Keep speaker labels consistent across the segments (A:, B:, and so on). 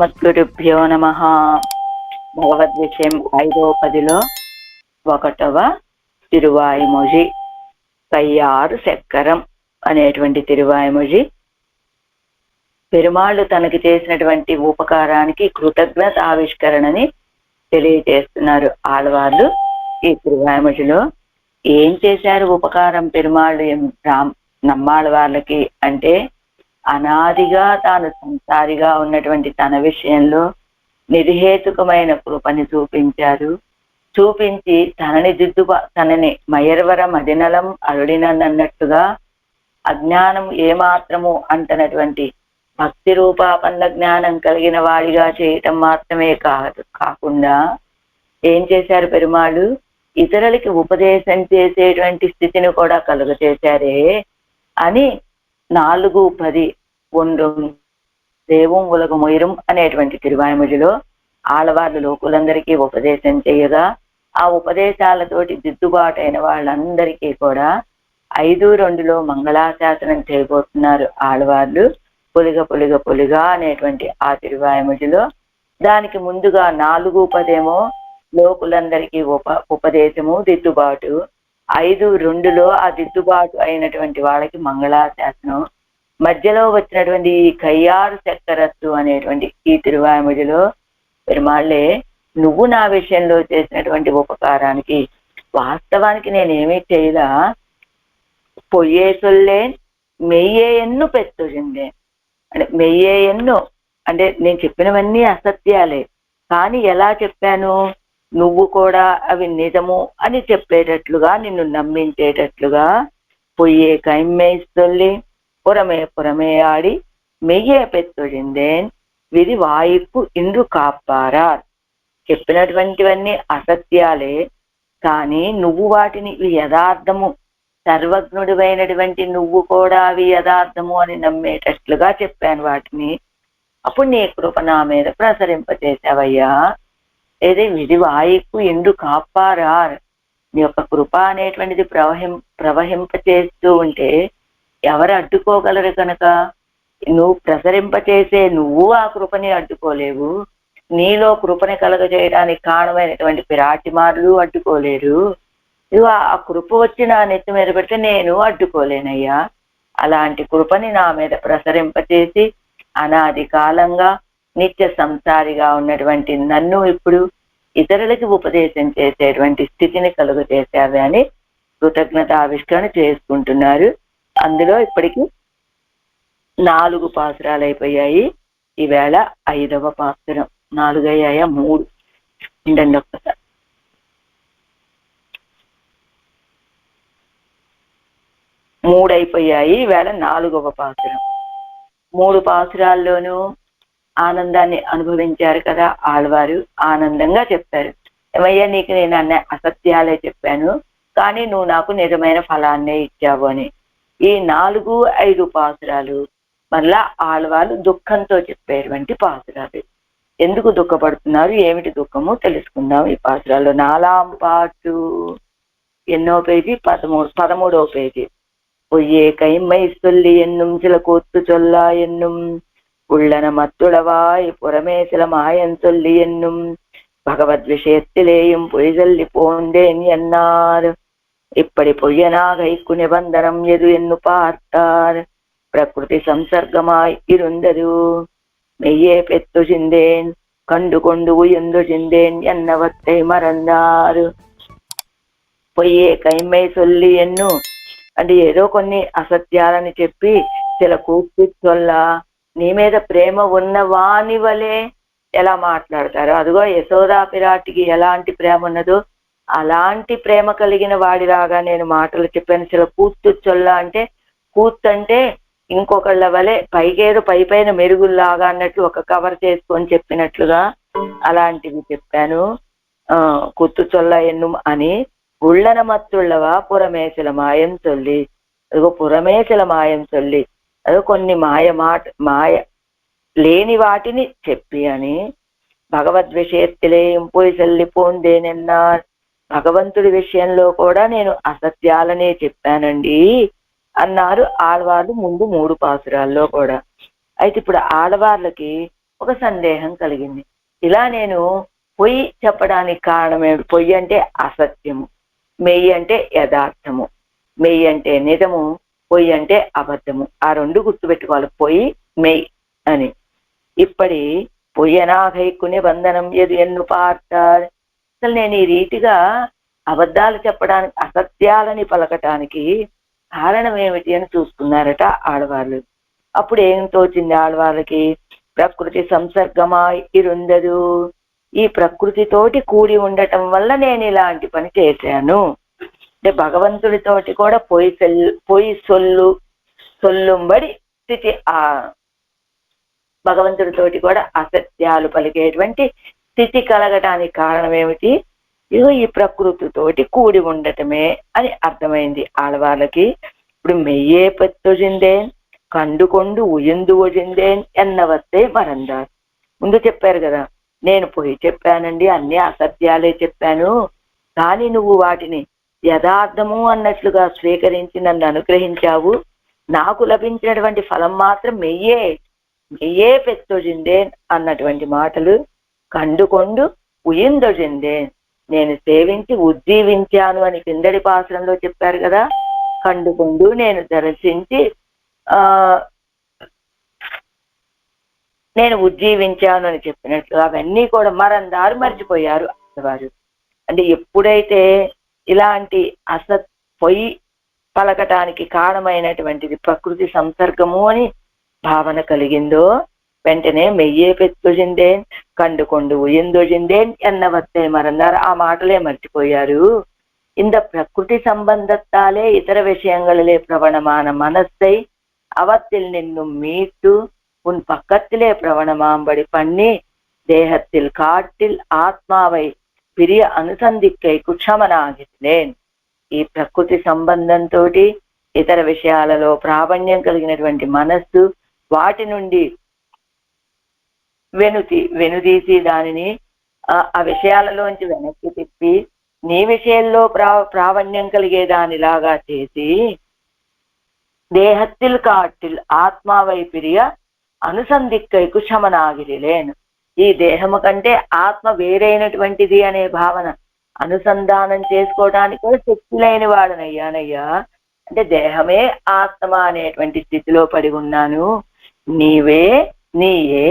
A: అస్మద్గురుభ్యో నమః. భగవద్విషయం 5వ పదిలో 1వ తిరువాయిమొഴി కయ్యారు చక్కరం అనేటువంటి తిరువాయిమొഴి పెరుమాళ్ళు తనకి చేసినటువంటి ఉపకారానికి కృతజ్ఞత ఆవిష్కరణని తెలియజేస్తున్నారు ఆళ్వార్లు. ఈ తిరువాయిమొഴിలో ఏం చేశారు ఉపకారం పెరుమాళ్ళు నమ్మాళ్ళవార్లకి అంటే, అనాదిగా తాను సంసారిగా ఉన్నటువంటి తన విషయంలో నిర్హేతుకమైన కృపని చూపించి తనని మయర్వర మదినలం అరుడినన్నట్టుగా అజ్ఞానం ఏమాత్రము అంటనటువంటి భక్తి రూపాపన్న జ్ఞానం కలిగిన వాడిగా చేయటం మాత్రమే కాకుండా ఏం చేశారు పెరుమాళ్ళు, ఇతరులకి ఉపదేశం చేసేటువంటి స్థితిని కూడా కలుగచేశారే అని 4:10 ఒండ్రం దేవం ఉలగముయిరం అనేటువంటి తిరువాయిమొழிలో ఆళ్వార్లు లోకులందరికీ ఉపదేశం చేయగా, ఆ ఉపదేశాలతోటి దిద్దుబాటైన వాళ్ళందరికీ కూడా 5:2లో మంగళాశాసనం చేయబోతున్నారు ఆళ్వార్లు. పొలిగా అనేటువంటి ఆ తిరువాయిమొழிలో దానికి ముందుగా 4:10 లోకులందరికీ ఉపదేశము దిద్దుబాటు, 5:2లో ఆ దిద్దుబాటు అయినటువంటి వాళ్ళకి మంగళాశాసనం, మధ్యలో వచ్చినటువంటి ఈ కయ్యారు చక్కరత్తు అనేటువంటి ఈ తిరువాయిమొழிలో పెరుమాళ్ళే నువ్వు నా విషయంలో చేసినటువంటి ఉపకారానికి వాస్తవానికి నేనేమీ చేయలా, పొయ్యే సొల్లేన్ మెయ్యే ఎన్ను పెత్తొజిందే అంటే మెయ్యే ఎన్ను అంటే నేను చెప్పినవన్నీ అసత్యాలే, కానీ ఎలా చెప్పాను, నువ్వు కూడా అవి నిజము అని చెప్పేటట్లుగా నిన్ను నమ్మించేటట్లుగా పొయ్యే కైమ్మే సొల్లి పురమే ఆడి మెయ్యే పెత్తొజిందేన్ విధి వాయిప్పు ఇండ్రు కాపారార్. చెప్పినటువంటివన్నీ అసత్యాలే, కానీ నువ్వు వాటిని యథార్థము, సర్వజ్ఞుడివైనటువంటి నువ్వు కూడా అవి యథార్థము అని నమ్మేటట్లుగా చెప్పాను వాటిని. అప్పుడు నీ కృప నా మీద ప్రసరింపచేసావయ్యా. ఏది విధి వాయిప్పు ఇండ్రు కాపారార్, నీ యొక్క కృప అనేటువంటిది ప్రవహింపచేస్తూ ఉంటే ఎవరు అడ్డుకోగలరు కనుక, నువ్వు ప్రసరింపచేసే నువ్వు ఆ కృపని అడ్డుకోలేవు, నీలో కృపని కలగజేయడానికి కారణమైనటువంటి పిరాటిమార్లు అడ్డుకోలేరు. ఇవి ఆ కృప వచ్చి నా నెత్తి మీద పెడితే నేను అడ్డుకోలేనయ్యా. అలాంటి కృపని నా మీద ప్రసరింపచేసి అనాది కాలంగా నిత్య సంసారిగా ఉన్నటువంటి నన్ను ఇప్పుడు ఇతరులకి ఉపదేశం చేసేటువంటి స్థితిని కలుగజేశావి అని కృతజ్ఞత ఆవిష్కరణ చేసుకుంటున్నారు. అందులో ఇప్పటికి 4 పాసురాలు అయిపోయాయి. ఈవేళ 5వ పాసురం. 4 అయ్యాయా? 3 ఉండండి ఒక్కసారి. 3 అయిపోయాయి. ఈవేళ 4వ పాసురం. 3 పాసురాల్లోనూ ఆనందాన్ని అనుభవించారు కదా ఆళ్వారు. ఆనందంగా చెప్పారు, ఏమయ్యా నీకు నేను అన్న అసత్యాలే చెప్పాను, కానీ నువ్వు నాకు నిజమైన ఫలాన్నే ఇచ్చావు అని. ఈ 4, 5 పాసురాలు మళ్ళా ఆళ్వారు దుఃఖంతో చెప్పేటువంటి పాసురాలు. ఎందుకు దుఃఖపడుతున్నారు, ఏమిటి దుఃఖము తెలుసుకుందాం ఈ పాసురాల్లో. 4వ పాటు ఎన్నో పేజీ? 13వ పేజీ. பொய்யே கைம்மை சொல்லி என்னும் சில கூத்து சொல்லா என்னும் உள்ளன மத்துளவாய் புறமே சில மாயன் சொல்லி என்னும் பகவத் விஷயத்திலேயும் பொய் சொல்லி போந்தேன் என்னார். இப்படி பொய்யனாக இக்கு நிபந்தனம் எது என்று பார்த்தார். பிரகிருதி சம்சர்க்கமாய் இருந்தது மெய்யே பெத்து சிந்தேன் கண்டு கொண்டு உயர்ந்து சிந்தேன் என்னவத்தை மறந்தாరు. పొయ్యే కైమ్మే సొల్లి ఎన్ను అంటే ఏదో కొన్ని అసత్యాలని చెప్పి చిల కూర్చుల్ల నీ మీద ప్రేమ ఉన్న వాని వలే ఎలా మాట్లాడతారు. అదిగో యశోదా పిరాటికి ఎలాంటి ప్రేమ ఉన్నదో అలాంటి ప్రేమ కలిగిన వాడిలాగా నేను మాటలు చెప్పాను. చిల కూర్చుల్ల అంటే కూర్చంటే ఇంకొకళ్ళ వలె పైకేదో పైన మెరుగుల్లాగా అన్నట్లు ఒక కవర్ చేసుకొని చెప్పినట్లుగా అలాంటివి చెప్పాను. కూర్చుచొల్ల ఎన్ను అని ఉళ్ళన మత్తుళ్ళవా పురమేశల మాయం చొల్లి, అదిగో పురమేశల మాయం చొల్లి అదో కొన్ని మాయ లేని వాటిని చెప్పి అని. భగవద్ విషయత్తిలేయం పోయి చల్లిపోందేనన్నారు. భగవంతుడి విషయంలో కూడా నేను అసత్యాలనే చెప్పానండి అన్నారు ఆళ్వార్లు ముందు 3 పాసురాల్లో కూడా. అయితే ఇప్పుడు ఆడవార్లకి ఒక సందేహం కలిగింది. ఇలా నేను పొయ్యి చెప్పడానికి కారణం ఏమిటి? పొయ్యి అంటే అసత్యము, మెయ్యి అంటే యథార్థము, మెయ్యి అంటే నిజము, పొయ్యి అంటే అబద్ధము. ఆ రెండు గుర్తుపెట్టుకోవాలి, పొయ్యి మెయ్యి అని. ఇప్పటి పొయ్యనాగైకుని బంధనం ఎదు ఎన్ను పార్తారు. అసలు నేను ఈ రీతిగా అబద్ధాలు చెప్పడానికి, అసత్యాలని పలకటానికి కారణం ఏమిటి అని చూసుకున్నారట ఆడవాళ్ళు. అప్పుడు ఏం తోచింది ఆడవాళ్ళకి? ప్రకృతి సంసర్గమా ఇరుందదు, ఈ ప్రకృతితోటి కూడి ఉండటం వల్ల నేను ఇలాంటి పని చేశాను. అంటే భగవంతుడితోటి కూడా పొయ్యి సొల్లుంబడి స్థితి, ఆ భగవంతుడితోటి కూడా అసత్యాలు పలికేటువంటి స్థితి కలగటానికి కారణం ఏమిటి? ఇగో ఈ ప్రకృతితోటి కూడి ఉండటమే అని అర్థమైంది ఆడవాళ్ళకి. ఇప్పుడు మెయ్యే పెత్తొజిందేన్ కండుకొండు ఉయిందు ఒజిందేన్ ఎన్నవస్తే మరందారు. ముందు చెప్పారు కదా, నేను పోయి చెప్పానండి, అన్ని అసత్యాలే చెప్పాను, కానీ నువ్వు వాటిని యథార్థము అన్నట్లుగా స్వీకరించి నన్ను అనుగ్రహించావు. నాకు లభించినటువంటి ఫలం మాత్రం మెయ్యే పెత్తొజిందేన్ అన్నటువంటి మాటలు. కండుకొండు ఉయిందొజిందేన్, నేను సేవించి ఉజ్జీవించాను అని కిందటి పాసురంలో చెప్పారు కదా. కండుకొండు నేను దర్శించి నేను ఉజ్జీవించాను అని చెప్పినట్లు అవన్నీ కూడా మరందారు మర్చిపోయారు వారు. అంటే ఎప్పుడైతే ఇలాంటి పొయ్యి పలకటానికి కారణమైనటువంటిది ప్రకృతి సంసర్గము అని భావన కలిగిందో, వెంటనే మెయ్యే పెత్తొజిందేన్ కండుకొండు ఉయిందొజిందేన్ ఎన్నవత్తే మరందారు, ఆ మాటలే మర్చిపోయారు. இந்த பிரகிருதி சம்பந்தத்தாலே இதர விஷயங்களிலே பிரவணமான மனசை அவத்தில் நின்னும் மீட்டு உன் பக்கத்திலே பிரவணமாம்படி பண்ணி தேகத்தில் காட்டில் ఆత్మావై பிரிய అనుసంధికై కుక్షమనాగిలేన్. ఈ ప్రకృతి సంబంధంతో ఇతర విషయాలలో ప్రావణ్యం కలిగినటువంటి మనస్సు, వాటి నుండి వెనుదీసి దానిని ఆ విషయాలలోంచి వెనక్కి తిప్పి నీ విషయంలో ప్రావణ్యం కలిగేదానిలాగా చేసి దేహத்தில் కాటిల్ ఆత్మావై పిరియ అనుసంధికై కుశమనాగిలేను. ఈ దేహము కంటే ఆత్మ వేరైనటువంటిది అనే భావన అనుసంధానం చేసుకోవడానికి కూడా శక్తి లేని వాడనయ్యానయ్యా. అంటే దేహమే ఆత్మ అనేటువంటి స్థితిలో పడి ఉన్నాను. நீயே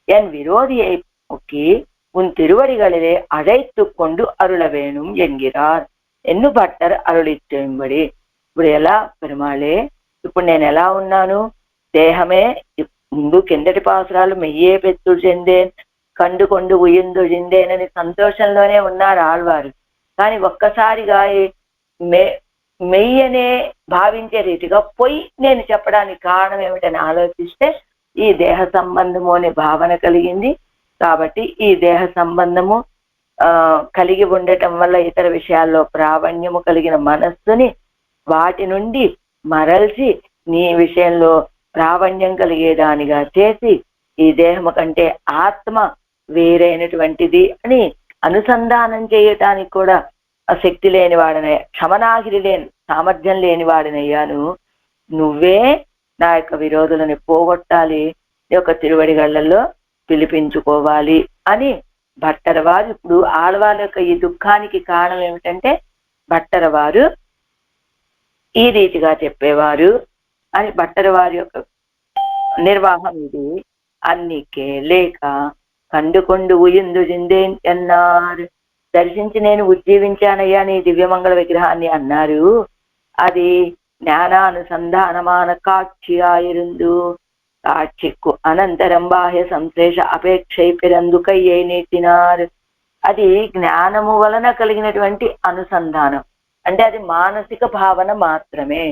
A: என் விரோதியை நோக்கி உன் திருவடிகளிலே அழைத்துக்கொண்டு அருள வேணும் என்கிறார் ఎన్ను భట్టర్ అరుళిచ్చేంబడి. ఇప్పుడు ఎలా పెరుమాళే, ఇప్పుడు నేను ఎలా ఉన్నాను? దేహమే, ముందు కిందటి పాసురాలు మెయ్యే పెత్తుడు చెందేన్ కండుకొండు ఉయిందొజిందేనని సంతోషంలోనే ఉన్నారు ఆళ్వారు. కానీ ఒక్కసారిగా మెయ్యనే భావించే రీతిగా పొయ్యి నేను చెప్పడానికి కారణం ఏమిటని ఆలోచిస్తే ఈ దేహ సంబంధము అనే భావన కలిగింది. కాబట్టి ఈ దేహ సంబంధము కలిగి ఉండటం వల్ల ఇతర విషయాల్లో ప్రావణ్యము కలిగిన మనస్సుని వాటి నుండి మరల్చి నీ విషయంలో ప్రావణ్యం కలిగేదానిగా చేసి ఈ దేహము కంటే ఆత్మ వేరైనటువంటిది అని అనుసంధానం చేయటానికి కూడా శక్తి లేని వాడనయ్యా, క్షమనాగిరి లేని సామర్థ్యం లేని వాడినయ్యాను. నువ్వే నా యొక్క విరోధులను పోగొట్టాలి, నీ యొక్క తిరువడిగళ్లలో పిలిపించుకోవాలి అని భట్టర్ వారు, ఇప్పుడు ఆడవాళ్ళ యొక్క ఈ దుఃఖానికి కారణం ఏమిటంటే భట్టర్ వారు ఈ రీతిగా చెప్పేవారు అని భట్టర్ వారి యొక్క నిర్వాహం ఇది. అన్నికే లేక కండుకొండు ఉయిందొజిందేన్ అన్నారు. దర్శించి నేను ఉజ్జీవించానయ్యా నీ దివ్యమంగళ విగ్రహాన్ని అన్నారు. అది జ్ఞానానుసంధానమాన కాక్షియాయిరుందు, కాక్షిక్కు అనంతరం బాహ్య సంశ్లేష అపేక్షై పిరందుకయ్యే నీటినారు. అది జ్ఞానము వలన కలిగినటువంటి అనుసంధానం, అంటే అది మానసిక భావన మాత్రమే.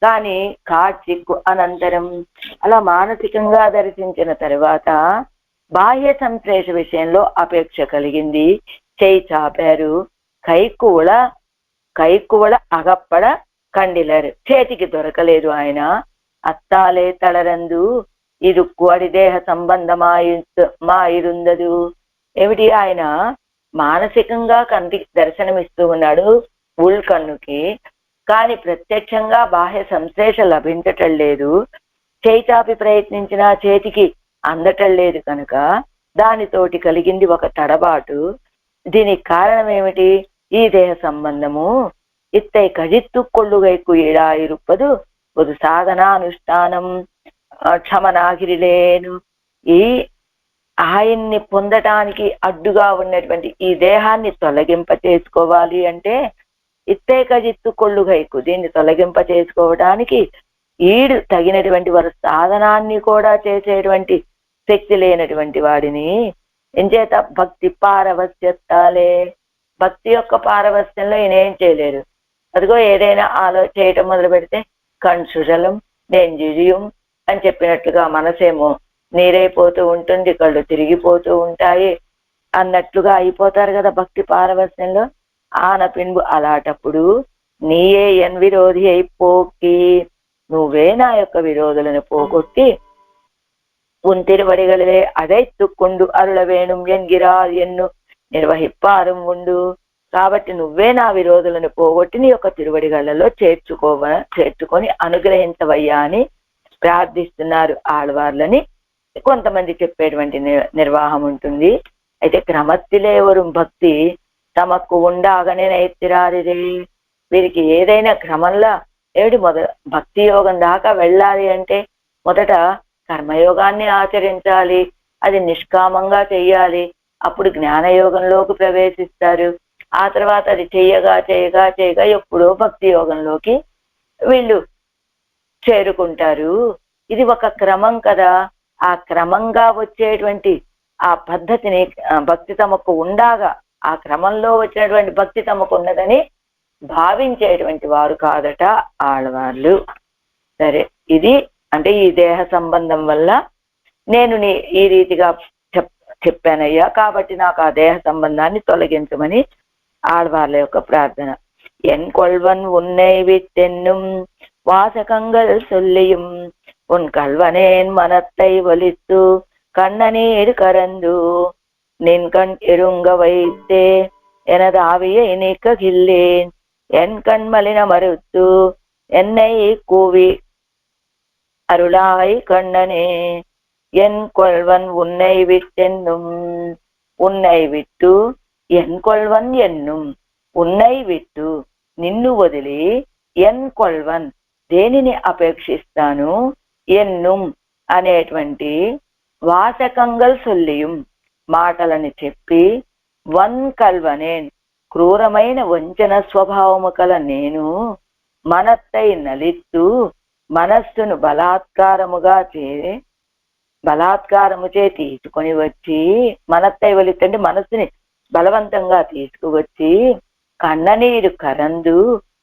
A: కానీ కాక్షిక్కు అనంతరం అలా మానసికంగా దర్శించిన తర్వాత బాహ్య సంశ్లేష విషయంలో అపేక్ష కలిగింది. చేయి చాపారు, కైకువళ అగప్పడ కండిలరు, చేతికి దొరకలేదు ఆయన. అత్తాలే తళరందు ఇది కోడి దేహ సంబంధమాయిరుందదు. ఏమిటి, ఆయన మానసికంగా కంటికి దర్శనమిస్తూ ఉన్నాడు ఉల్కన్నుకి, కానీ ప్రత్యక్షంగా బాహ్య సంశ్లేష లభించటం లేదు. చేయి చాపి ప్రయత్నించిన చేతికి అందటం లేదు కనుక దానితోటి కలిగింది ఒక తడబాటు. దీనికి కారణం ఏమిటి? ఈ దేహ సంబంధము. ఇత్తై కజిత్తు కొళ్ళుగైకు ఏడాయిరుప్పదు ఒక సాధనానుష్ఠానం క్షమనాగిరిలేను. ఈ ఆయన్ని పొందటానికి అడ్డుగా ఉన్నటువంటి ఈ దేహాన్ని తొలగింప చేసుకోవాలి అంటే ఇత్తే కజిత్తు కొళ్ళుగైకు, దీన్ని తొలగింప చేసుకోవడానికి ఈడు తగినటువంటి వారి సాధనాన్ని కూడా చేసేటువంటి శక్తి లేనటువంటి వాడిని ఎంచేత భక్తి పారవస్యత్తాలే, భక్తి యొక్క పారవస్యంలో ఈయన ఏం చేయలేరు. అదిగో ఏదైనా చేయటం మొదలు పెడితే కన్సుజలం డెంజిరియం అని చెప్పినట్లుగా మనసేమో నీరైపోతూ ఉంటుంది, కళ్ళు తిరిగిపోతూ ఉంటాయి అన్నట్లుగా అయిపోతారు కదా భక్తి పారవస్యంలో. ఆనపింబు అలాంటప్పుడు నీయే ఎన్ విరోధి అయిపోకి, నువ్వే నా యొక్క విరోధులను పోగొట్టి తిరువడిగలే అదైతుక్కొండు అరుళ వేణుం ఎన్గిరాల్ ఎన్ను నిర్వహిప్పారం ఉండు. కాబట్టి నువ్వే నా విరోధులను పోగొట్టి నీ యొక్క తిరువడిగళ్లలో చేర్చుకొని అనుగ్రహించవయ్యా అని ప్రార్థిస్తున్నారు ఆళ్వార్లని. కొంతమంది చెప్పేటువంటి నిర్వాహం ఉంటుంది. అయితే క్రమత్తిలే వரும் భక్తి తమకు ఉండాగనే నైతిరారిదే. వీరికి ఏదైనా క్రమంలో భక్తి యోగం దాకా వెళ్ళాలి అంటే మొదట కర్మయోగాన్ని ఆచరించాలి, అది నిష్కామంగా చెయ్యాలి. అప్పుడు జ్ఞానయోగంలోకి ప్రవేశిస్తారు. ఆ తర్వాత అది చెయ్యగా చేయగా చేయగా ఎప్పుడో భక్తి యోగంలోకి వీళ్ళు చేరుకుంటారు. ఇది ఒక క్రమం కదా. ఆ క్రమంగా వచ్చేటువంటి ఆ పద్ధతిని భక్తి తమకు ఉండాగా ఆ క్రమంలో వచ్చినటువంటి భక్తి తమకు ఉన్నదని భావించేటువంటి వారు కాదట ఆళ్వార్లు. సరే, ఇది అంటే ఈ దేహ సంబంధం వల్ల నేను ఈ రీతిగా చెప్పానయ్యా, కాబట్టి నాకు ఆ దేహ సంబంధాన్ని తొలగించమని ఆళ్వార్ల యొక్క ప్రార్థన. ఎన్ కొల్వన్ ఉన్నై విత్తెన్నుం వాసకంగల్ సొల్లిயும் உன் கல்வனேன் மனத்தை வலித்து கண்ணநீர் கரந்து நின் கண் இருங்க வைத்தே எனது ஆவியை நீக்ககில்லேன் என் கண் மலின மறுத்து என்னை கூவி அருளாய் கண்ணனே. என் கொள்வன் உன்னை விட்டென்னும், உன்னை విట్టు ఎన్ కొల్వన్ ఎన్నుం, ఉన్నై విట్టు నిన్ను వదిలి, ఎన్ కొల్వన్ దేనిని అపేక్షిస్తాను, ఎన్నుం అనేటువంటి వాసకంగల్ సొల్లియం మాటలని చెప్పి, వన్ కల్వనేన్ క్రూరమైన వంచన స్వభావము కల నేను, మనత్తై నలిత్తు మనస్సును బలాత్కారముచే తీసుకొని వచ్చి, మనత్తై వలిత్తంటే మనస్సుని బలవంతంగా తీసుకువచ్చి, కన్ననీరు కరందు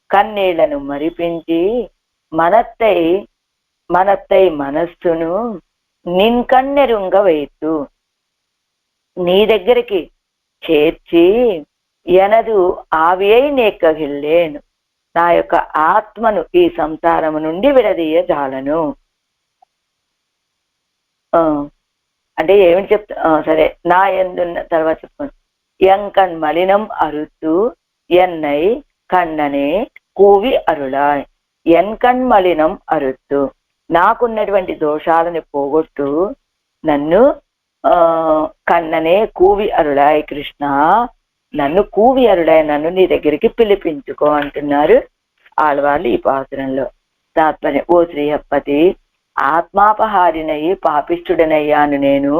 A: కన్నీళ్లను మరిపించి, మనత్తై మనస్సును నిన్ కన్నెరుంగ వైతు నీ దగ్గరికి చేర్చి, ఎనదు ఆవియై నేక్కగిల్లేను నా యొక్క ఆత్మను ఈ సంసారము నుండి విడదీయజాలను. అంటే ఏమిటి చెప్తా, సరే, నా ఎందున్న తర్వాత చెప్పుకోండి. ఎంకన్ మలినం అరుతు ఎన్నై కన్ననే కూవి అరుళాయ్. ఎన్కన్ మలినం అరుతు నాకున్నటువంటి దోషాలను పోగొట్టు నన్ను కన్ననే కూవి అరుళాయ్. కృష్ణ నన్ను కూవి అరుళాయ్, నన్ను నీ దగ్గరికి పిలిపించుకో అంటున్నారు ఆళ్వార్లు ఈ పాసురంలో. తాత్పర్యం. ఓ శ్రీహప్పతి, ఆత్మాపహారినయ్యి పాపిష్ఠుడనయ్యాను నేను,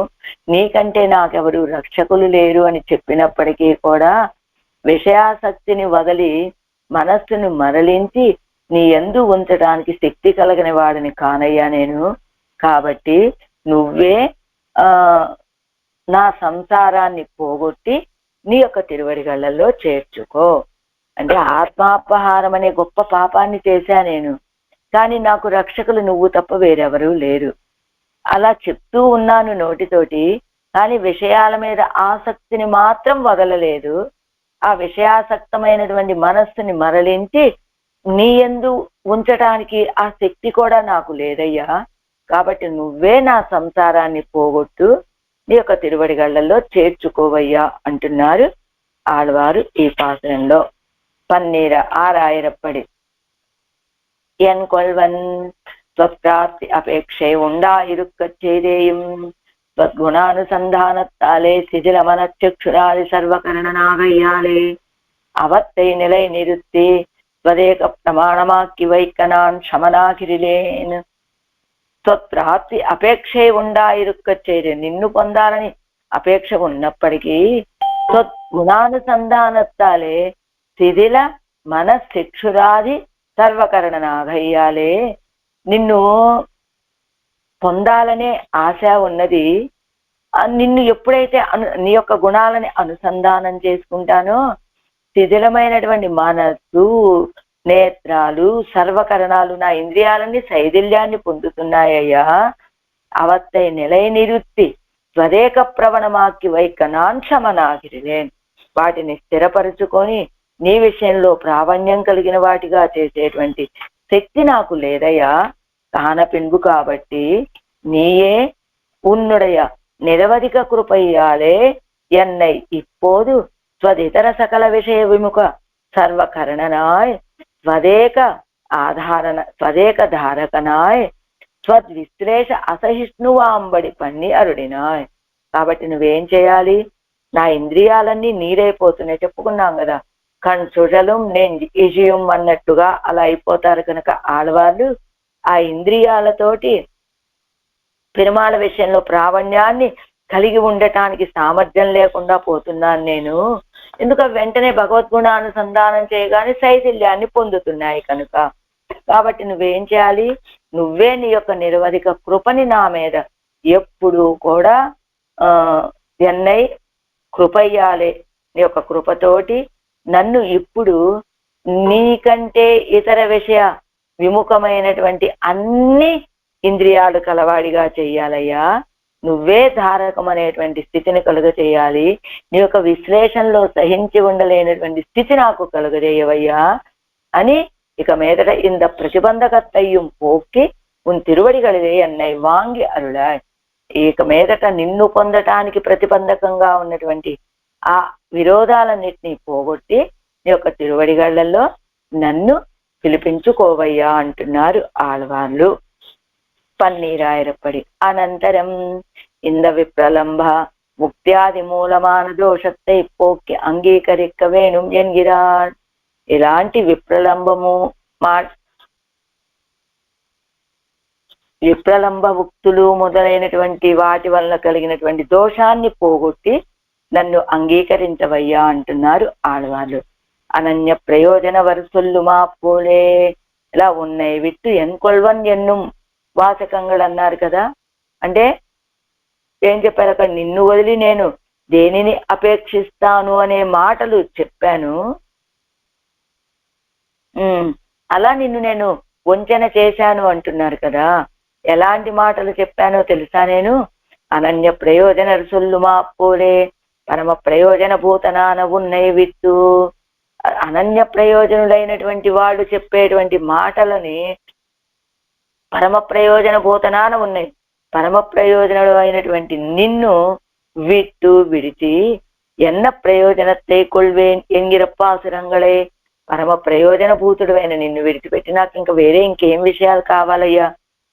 A: నీకంటే నాకెవరు రక్షకులు లేరు అని చెప్పినప్పటికీ కూడా విషయాసక్తిని వదిలి మనస్సును మరలించి నీ యందు ఉంచడానికి శక్తి కలిగిన వాడిని కానయ్యా నేను. కాబట్టి నువ్వే నా సంసారాన్ని పోగొట్టి నీ యొక్క తిరువడిగళ్లలో చేర్చుకో. అంటే ఆత్మాపహారం అనే గొప్ప పాపాన్ని చేశా నేను, కానీ నాకు రక్షకులు నువ్వు తప్ప వేరెవరూ లేరు. అలా చెప్తూ ఉన్నాను నోటితోటి, కానీ విషయాల మీద ఆసక్తిని మాత్రం వదలలేదు. ఆ విషయాసక్తమైనటువంటి మనస్సుని మరలించి నీ యందు ఉంచటానికి ఆ శక్తి కూడా నాకు లేదయ్యా. కాబట్టి నువ్వే నా సంసారాన్ని పోగొట్టు నీ యొక్క తిరువడిగళ్లలో చేర్చుకోవయ్యా అంటున్నారు ఆళ్వారు ఈ పాసురంలో. పన్నీర ఆరాయిరప్పడి ఎన్ కొల్వన్ స్వప్రాప్తి అపేక్ష ఉండా ఇరుక్క చేదేయం த்வத்குணானுசந்தானத்தாலே சிதில மனச்சக்ஷுராதி சர்வகரணனாகையாலே அவத்தை நிலை நிறுத்தி ஸ்வதேக பிரமாணமாக்கி வைக்க நான் క్షమనాగిరిలేను. త్వత్ప్రాప్తి అపేక్షే ఉండాయిరుక్క చేరు, నిన్ను పొందాలని అపేక్ష ఉన్నప్పటికీ త్వద్గుణానుసంధానత్తాలే శిథిల మనశిక్షురాది సర్వకరణనాగయ్యాలే, నిన్ను పొందాలనే ఆశ ఉన్నది. నిన్ను ఎప్పుడైతే నీ యొక్క గుణాలని అనుసంధానం చేసుకుంటానో శిథిలమైనటువంటి మనస్సు, నేత్రాలు, సర్వకరణాలు, నా ఇంద్రియాలన్నీ శైథిల్యాన్ని పొందుతున్నాయ్యా. అవత్తై నిలయ నిరుత్తి స్వదేక ప్రవణమాకి వైకనాంక్షమనాగిరిలేన్, వాటిని స్థిరపరుచుకొని నీ విషయంలో ప్రావణ్యం కలిగిన వాటిగా చేసేటువంటి శక్తి నాకు లేదయ్యా. కాన పిన్బు కాబట్టి నీయే ఉన్నుடைய నిరవధిక కృపయ్యాలే ఎన్నై இப்போது స్వదితర సకల విషయ విముఖ సర్వకరణనాయ్ స్వదేక ఆధారణ స్వదేక ధారకనాయ్ స్వద్విశ్లేష అసహిష్ణువాంబడి పన్ని అరుడినాయ్. కాబట్టి నువ్వేం చేయాలి? నా ఇంద్రియాలన్నీ నీరైపోతున్నాయి చెప్పుకున్నాం కదా, కణ్సుడలు నేను ఇజియం అన్నట్టుగా అలా అయిపోతారు కనుక ఆడవాళ్ళు ఆ ఇంద్రియాలతోటి పెరుమాళ విషయంలో ప్రావణ్యాన్ని కలిగి ఉండటానికి సామర్థ్యం లేకుండా పోతున్నాను నేను. ఎందుకు వెంటనే భగవద్గుణానుసంధానం చేయగానే శైథిల్యాన్ని పొందుతున్నాయి కనుక. కాబట్టి నువ్వేం చేయాలి? నువ్వే నీ యొక్క నిరవధిక కృపని నా మీద ఎప్పుడు కూడా ఎన్నై కృపయ్యాలే, నీ యొక్క కృపతోటి నన్ను ఇప్పుడు నీకంటే ఇతర విషయ విముఖమైనటువంటి అన్ని ఇంద్రియాలు కలవాడిగా చెయ్యాలయ్యా. నువ్వే ధారకం అనేటువంటి స్థితిని కలుగ చేయాలి. నీ యొక్క విశ్లేషణలో సహించి ఉండలేనటువంటి స్థితి నాకు కలుగజేయవయ్యా అని ఇక మీదట ఇంత ప్రతిబంధకత్తయ్యం పోక్కి ఉన్ తిరువడిగలిగే అన్నై వాంగి అరుళాయ్. ఇక మీదట నిన్ను పొందటానికి ప్రతిబంధకంగా ఉన్నటువంటి ఆ విరోధాలన్నిటినీ పోగొట్టి నీ యొక్క తిరువడిగళ్లలో నన్ను పిలిపించుకోవయ్యా అంటున్నారు ఆళ్వార్లు. పన్నీరాయరప్పడి అనంతరం ఇంద విప్రలంభ ముక్త్యాది మూలమాన దోషத்தை పోక్కి అంగీకరిక్క వేణుం ఎన్గిరాడ్. ఇలాంటి విప్రలంబము విప్రలంబ ఉక్తులు మొదలైనటువంటి వాటి వల్ల కలిగినటువంటి దోషాన్ని పోగొట్టి నన్ను అంగీకరించవయ్యా అంటున్నారు ఆడవాళ్ళు. అనన్య ప్రయోజన వరుసొల్లు మా పోలే ఇలా ఉన్నాయి విట్టు ఎన్కొల్వన్ ఎన్ను వాచకంగా అన్నారు కదా. అంటే ఏం చెప్పారు అక్కడ? నిన్ను వదిలి నేను దేనిని అపేక్షిస్తాను అనే మాటలు చెప్పాను. అలా నిన్ను నేను వంచన చేశాను అంటున్నారు కదా. ఎలాంటి మాటలు చెప్పానో తెలుసా? నేను అనన్య ప్రయోజన రుసుల్లు మా పోలే పరమ ప్రయోజన భూతనాన ఉన్నై విత్తు. అనన్య ప్రయోజనులైనటువంటి వాళ్ళు చెప్పేటువంటి మాటలని పరమ ప్రయోజన భూతనాన ఉన్నాయి. పరమ ప్రయోజనుడు అయినటువంటి నిన్ను విట్టు విడిచి ఎన్న ప్రయోజనத்தை కొల్వేన్ ఎంగిరప్పాసురంగళే. పరమ ప్రయోజన భూతుడు అయిన నిన్ను విడిచిపెట్టి నాకు ఇంకా వేరే ఇంకేం విషయాలు కావాలయ్యా?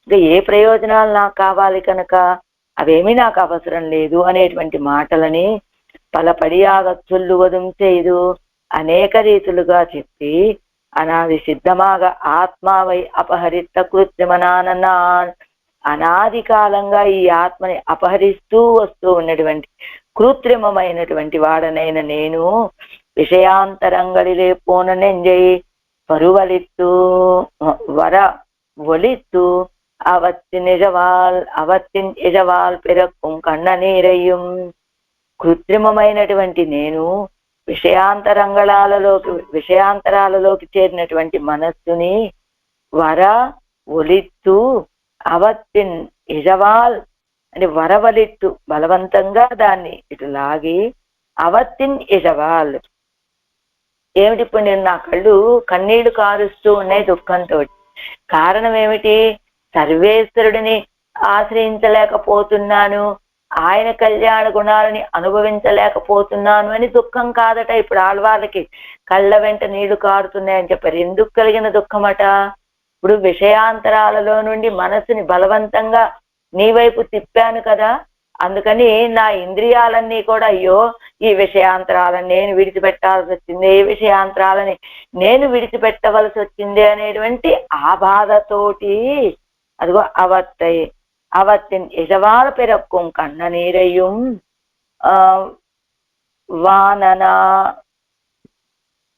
A: ఇంకా ఏ ప్రయోజనాలు నాకు కావాలి కనుక అవేమీ నాకు అవసరం లేదు అనేటువంటి మాటలని పలపడియాగ చొల్లువదం చేయదు అనేక రీతులుగా చెప్పి అనాది సిద్ధమాగ ఆత్మావై అపహరిత కృత్రిమనానన్నా అనాది కాలంగా ఈ ఆత్మని అపహరిస్తూ వస్తూ ఉన్నటువంటి కృత్రిమమైనటువంటి వాడనైన నేను విషయాంతరంగళిలే పోన నెంజై పరువలిత్తు వర ఒలిత్తు అవత్తిన్ ఎజవాల్ పిరక్కుం కన్న నీరయ్యం. కృత్రిమమైనటువంటి నేను విషయాంతరాలలోకి చేరినటువంటి మనస్సుని వర ఒలిత్తు అవత్తిన్ ఇజవాల్ అంటే వరవలిత్తు బలవంతంగా దాన్ని ఇటు లాగి అవత్తిన్ ఇజవాల్. ఏమిటి? ఇప్పుడు నేను నా కన్నీళ్లు కారుస్తూ ఉన్నాయి దుఃఖంతో. కారణం ఏమిటి? సర్వేశ్వరుడిని ఆశ్రయించలేకపోతున్నాను, ఆయన కళ్యాణ గుణాలని అనుభవించలేకపోతున్నాను అని దుఃఖం కాదట. ఇప్పుడు ఆళ్వాళ్ళకి కళ్ళ వెంట నీళ్లు కారుతున్నాయని చెప్పారు. ఎందుకు కలిగిన దుఃఖమట? ఇప్పుడు విషయాంతరాలలో నుండి మనసుని బలవంతంగా నీ వైపు తిప్పాను కదా, అందుకని నా ఇంద్రియాలన్నీ కూడా అయ్యో ఈ విషయాంతరాలను నేను విడిచిపెట్టాల్సి వచ్చింది, ఈ విషయాంతరాలని నేను విడిచిపెట్టవలసి వచ్చింది అనేటువంటి ఆ బాధతోటి అదిగో అవత్తిన్ ఇజవాల పిరక్కుం కన్న నీరయ్యం వాననా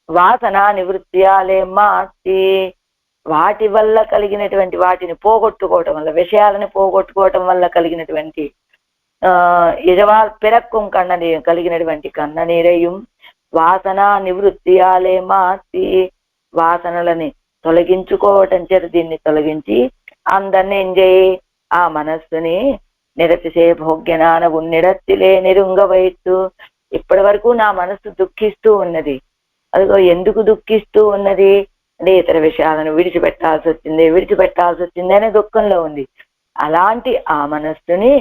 A: వాసన నివృత్తియాలే మాసి వాటి వల్ల కలిగినటువంటి వాటిని పోగొట్టుకోవటం వల్ల, విషయాలని పోగొట్టుకోవటం వల్ల కలిగినటువంటి ఇజవాల్ పిరక్కుం కలిగినటువంటి కన్న నీరయ్యం వాసన నివృత్తియాలే మాసి వాసనలని తొలగించుకోవటం చేత దీన్ని తొలగించి అందరిని ఏం చేయి ఆ మనస్సుని నిరతిసే భోగ్యనాన ఉన్నిడత్తిలే నిరుంగవైతు. ఇప్పటి వరకు నా మనస్సు దుఃఖిస్తూ ఉన్నది. అదిగో ఎందుకు దుఃఖిస్తూ ఉన్నది అంటే ఇతర విషయాలను విడిచిపెట్టాల్సి వచ్చింది అనే దుఃఖంలో ఉంది. అలాంటి ఆ మనస్సుని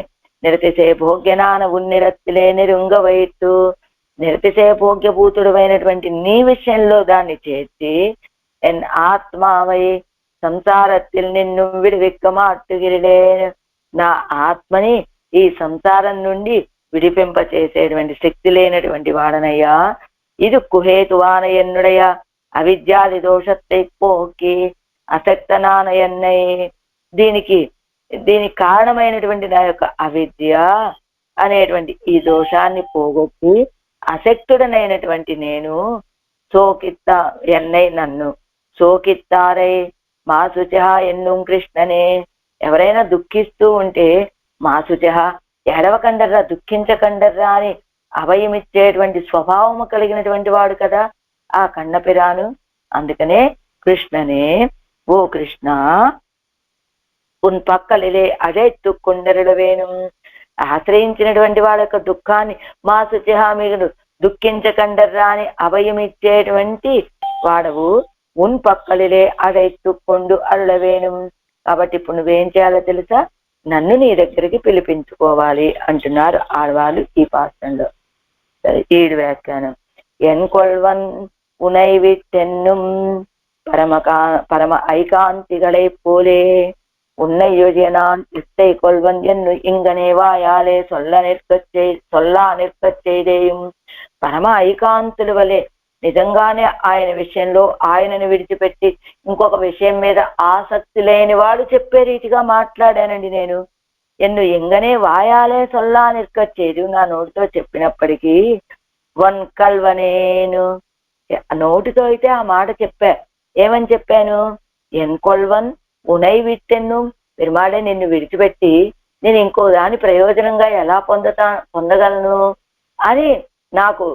A: నిరతిసే భోగ్యనాన ఉన్నిరత్తిలే నిరుంగవైతు నిరతిసే భోగ్యభూతుడు అయినటువంటి నీ విషయంలో దాన్ని చేర్చి ఎన్ ఆత్మావై సంసారத்தில் నిన్ను విడివిక్కమాట్టుగిరిలే నా ఆత్మని ఈ సంసారం నుండి విడిపింప చేసేటువంటి శక్తి లేనటువంటి వాడనయ్యా. ఇది కుహేతువాన ఎన్నుడయ అవిద్యాది దోషத்தை పోకి అసక్తనాన ఎన్నై దీనికి కారణమైనటువంటి నా యొక్క అవిద్య అనేటువంటి ఈ దోషాన్ని పోగొట్టి అసక్తుడనైనటువంటి నేను సోకిత్త ఎన్నై నన్ను సోకిత్తారై మా శుచ ఎన్ను కృష్ణనే ఎవరైనా దుఃఖిస్తూ ఉంటే మా శుచ ఏడవకండర్రా దుఃఖించకండర్రా అని అభయమిచ్చేటువంటి స్వభావము కలిగినటువంటి వాడు కదా ఆ కన్నపిరాను. అందుకనే కృష్ణనే ఓ కృష్ణ ఉన్ పక్కలిలే అజెత్తుకుండరుడవేను ఆశ్రయించినటువంటి వాళ్ళ యొక్క దుఃఖాన్ని మా శుచ మీరు దుఃఖించకండర్రా అని అభయమిచ్చేటువంటి వాడవు. ఉన్ పక్కలిలే అజెత్తుకొండు అరుళవేను. కాబట్టి ఇప్పుడు నువ్వేం చేయాలో తెలుసా, నన్ను నీ దగ్గరికి పిలిపించుకోవాలి అంటున్నారు ఆడవాళ్ళు ఈ పాత్రంలో. ఈడు వ్యాఖ్యానం ఎన్ కొల్వన్ ఉనైవిట్టెన్నుం పరమ ఐకాంతిகளை போலே உன்னை யோஜனான் இத்தை கொள்வன் என்று இங்கனே வாயாலே சொல்லா நிற்கச் செய்దేயும் పరమ ఐకాంతుల వలె నిజంగానే ఆయన విషయంలో ఆయనను విడిచిపెట్టి ఇంకొక విషయం మీద ఆసక్తి లేని వాడు చెప్పే రీతిగా మాట్లాడానండి నేను. ఎన్ను ఎంగనే వాయాలే సొల్లా నిற்கచేదు నా నోటితో చెప్పినప్పటికీ వన్ కల్వనేను నోటితో అయితే ఆ మాట చెప్పా. ఏమని చెప్పాను, ఎన్ కొల్వన్ ఉనై విట్టెన్ను పెరుమాడే నిన్ను విడిచిపెట్టి నేను ఇంకో దాని ప్రయోజనంగా ఎలా పొందగలను అని నాకు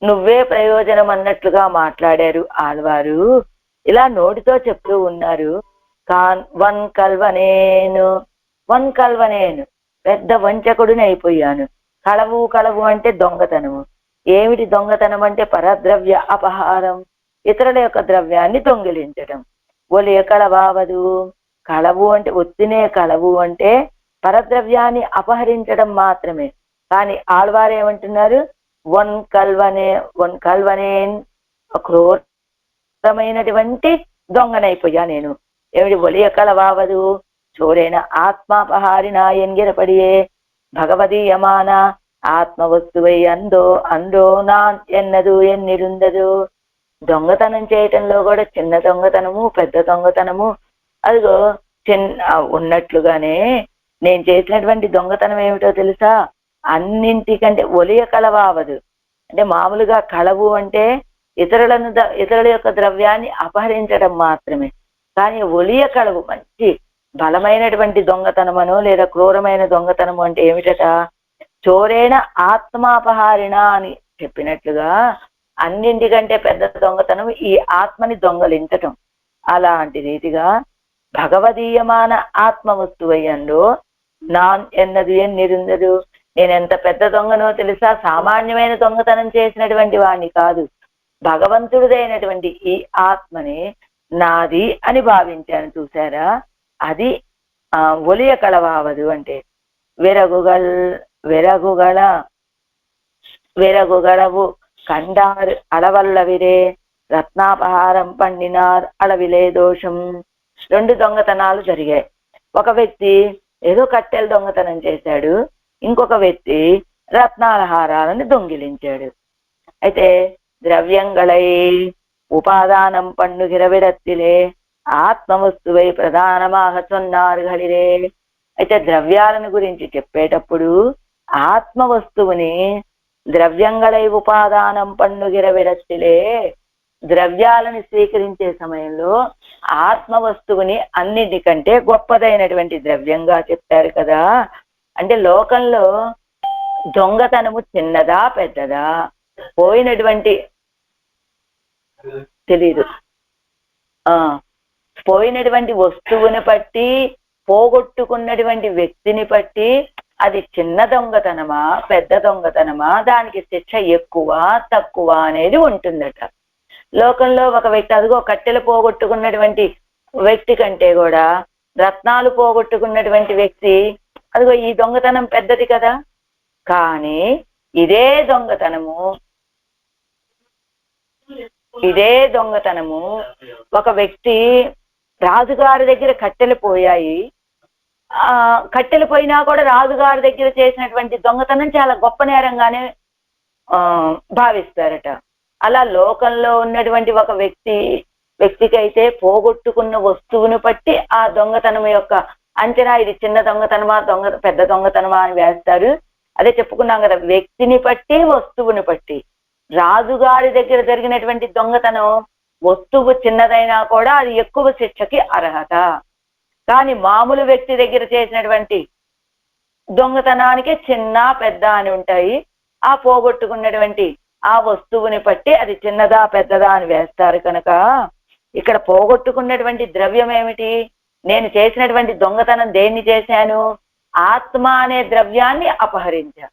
A: నువ్వే ప్రయోజనం అన్నట్లుగా మాట్లాడారు ఆళ్వారు. ఇలా నోటితో చెప్తూ ఉన్నారు. వన్ కల్వనేను పెద్ద వంచకుడిని అయిపోయాను. కళవు అంటే దొంగతనము. ఏమిటి దొంగతనం అంటే పరద్రవ్య అపహారం, ఇతరుల యొక్క ద్రవ్యాన్ని దొంగిలించడం. ఒలియ కళవావదు కళవు అంటే ఒత్తినే కళవు అంటే పరద్రవ్యాన్ని అపహరించడం మాత్రమే. కానీ ఆళ్వారేమంటున్నారు, వన్ కల్వనేన్ క్రూరమైనటువంటి దొంగనైపోయా నేను. ఏమిటి ఒలియ కళవావదు చోరైన ఆత్మాపహారిన ఎంగిరపడియే భగవదీయమాన ఆత్మ వస్తువై అందో నాన్ ఎన్నదు ఎన్నిరుందదు. దొంగతనం చేయటంలో కూడా చిన్న దొంగతనము పెద్ద దొంగతనము అదిగో ఉన్నట్లుగానే నేను చేసినటువంటి దొంగతనం ఏమిటో తెలుసా, అన్నింటికంటే ఒలియ కళవావదు అంటే మామూలుగా కళవు అంటే ఇతరుల యొక్క ద్రవ్యాన్ని అపహరించడం మాత్రమే. కానీ ఒలియ కళవు మంచి బలమైనటువంటి దొంగతనమను లేదా క్రూరమైన దొంగతనము అంటే ఏమిటట, చోరేణ ఆత్మాపహారిణ అని చెప్పినట్లుగా అన్నింటికంటే పెద్ద దొంగతనం ఈ ఆత్మని దొంగలించటం. అలాంటి రీతిగా భగవదీయమాన ఆత్మ వస్తువయ్యంలో నాన్ ఎన్నది ఎన్నిరుందదు. నేనెంత పెద్ద దొంగనో తెలుసా, సామాన్యమైన దొంగతనం చేసినటువంటి వాణ్ణి కాదు, భగవంతుడిదైనటువంటి ఈ ఆత్మని నాది అని భావించాను. చూసారా, అది ఒలియ కళవావదు అంటే విరగుగళవు కండారు అడవల్లవిరే రత్నాపహారం పండినార్ అడవిలే దోషం. 2 దొంగతనాలు జరిగాయి. ఒక వ్యక్తి ఏదో కట్టెలు దొంగతనం చేశాడు, ఇంకొక వ్యక్తి రత్నాల హారాలను దొంగిలించాడు. అయితే ద్రవ్యంగళై ఉపాదానం పన్నుగిరవిడత్తిలే ఆత్మవస్తువై ప్రధానమాహ సొన్నారుகளிరే. అయితే ద్రవ్యాలను గురించి చెప్పేటప్పుడు ఆత్మవస్తువుని ద్రవ్యంగళై ఉపాదానం పన్నుగిరవిడత్తిలే, ద్రవ్యాలను స్వీకరించే సమయంలో ఆత్మవస్తువుని అన్నిటికంటే గొప్పదైనటువంటి ద్రవ్యంగా చెప్పారు కదా. అంటే లోకంలో దొంగతనము చిన్నదా పెద్దదా? పోయినటువంటి తెలీదు పోయినటువంటి వస్తువుని బట్టి, పోగొట్టుకున్నటువంటి వ్యక్తిని బట్టి అది చిన్న దొంగతనమా పెద్ద దొంగతనమా, దానికి శిక్ష ఎక్కువ తక్కువ అనేది ఉంటుందట. లోకంలో ఒక వ్యక్తి అదిగో కట్టెలు పోగొట్టుకున్నటువంటి వ్యక్తి కంటే కూడా రత్నాలు పోగొట్టుకున్నటువంటి వ్యక్తి అదిగో ఈ దొంగతనం పెద్దది కదా. కానీ ఇదే దొంగతనము ఒక వ్యక్తి రాజుగారి దగ్గర కట్టెలు పోయాయి, కట్టెలు పోయినా కూడా రాజుగారి దగ్గర చేసినటువంటి దొంగతనం చాలా గొప్ప నేరంగానే భావిస్తారట. అలా లోకంలో ఉన్నటువంటి ఒక వ్యక్తికి అయితే పోగొట్టుకున్న వస్తువును బట్టి ఆ దొంగతనం యొక్క అంచనా, ఇది చిన్న దొంగతనమా పెద్ద దొంగతనమా అని వేస్తారు. అదే చెప్పుకున్నాం కదా, వ్యక్తిని బట్టి వస్తువుని బట్టి. రాజుగారి దగ్గర జరిగినటువంటి దొంగతనం వస్తువు చిన్నదైనా కూడా అది ఎక్కువ శిక్షకి అర్హత. కానీ మామూలు వ్యక్తి దగ్గర చేసినటువంటి దొంగతనానికి చిన్న పెద్ద అని ఉంటాయి. ఆ పోగొట్టుకున్నటువంటి ఆ వస్తువుని బట్టి అది చిన్నదా పెద్దదా అని వేస్తారు. కనుక ఇక్కడ పోగొట్టుకున్నటువంటి ద్రవ్యం ఏమిటి? నేను చేసినటువంటి దొంగతనం దేన్ని చేశాను? ఆత్మ అనే ద్రవ్యాన్ని అపహరించా.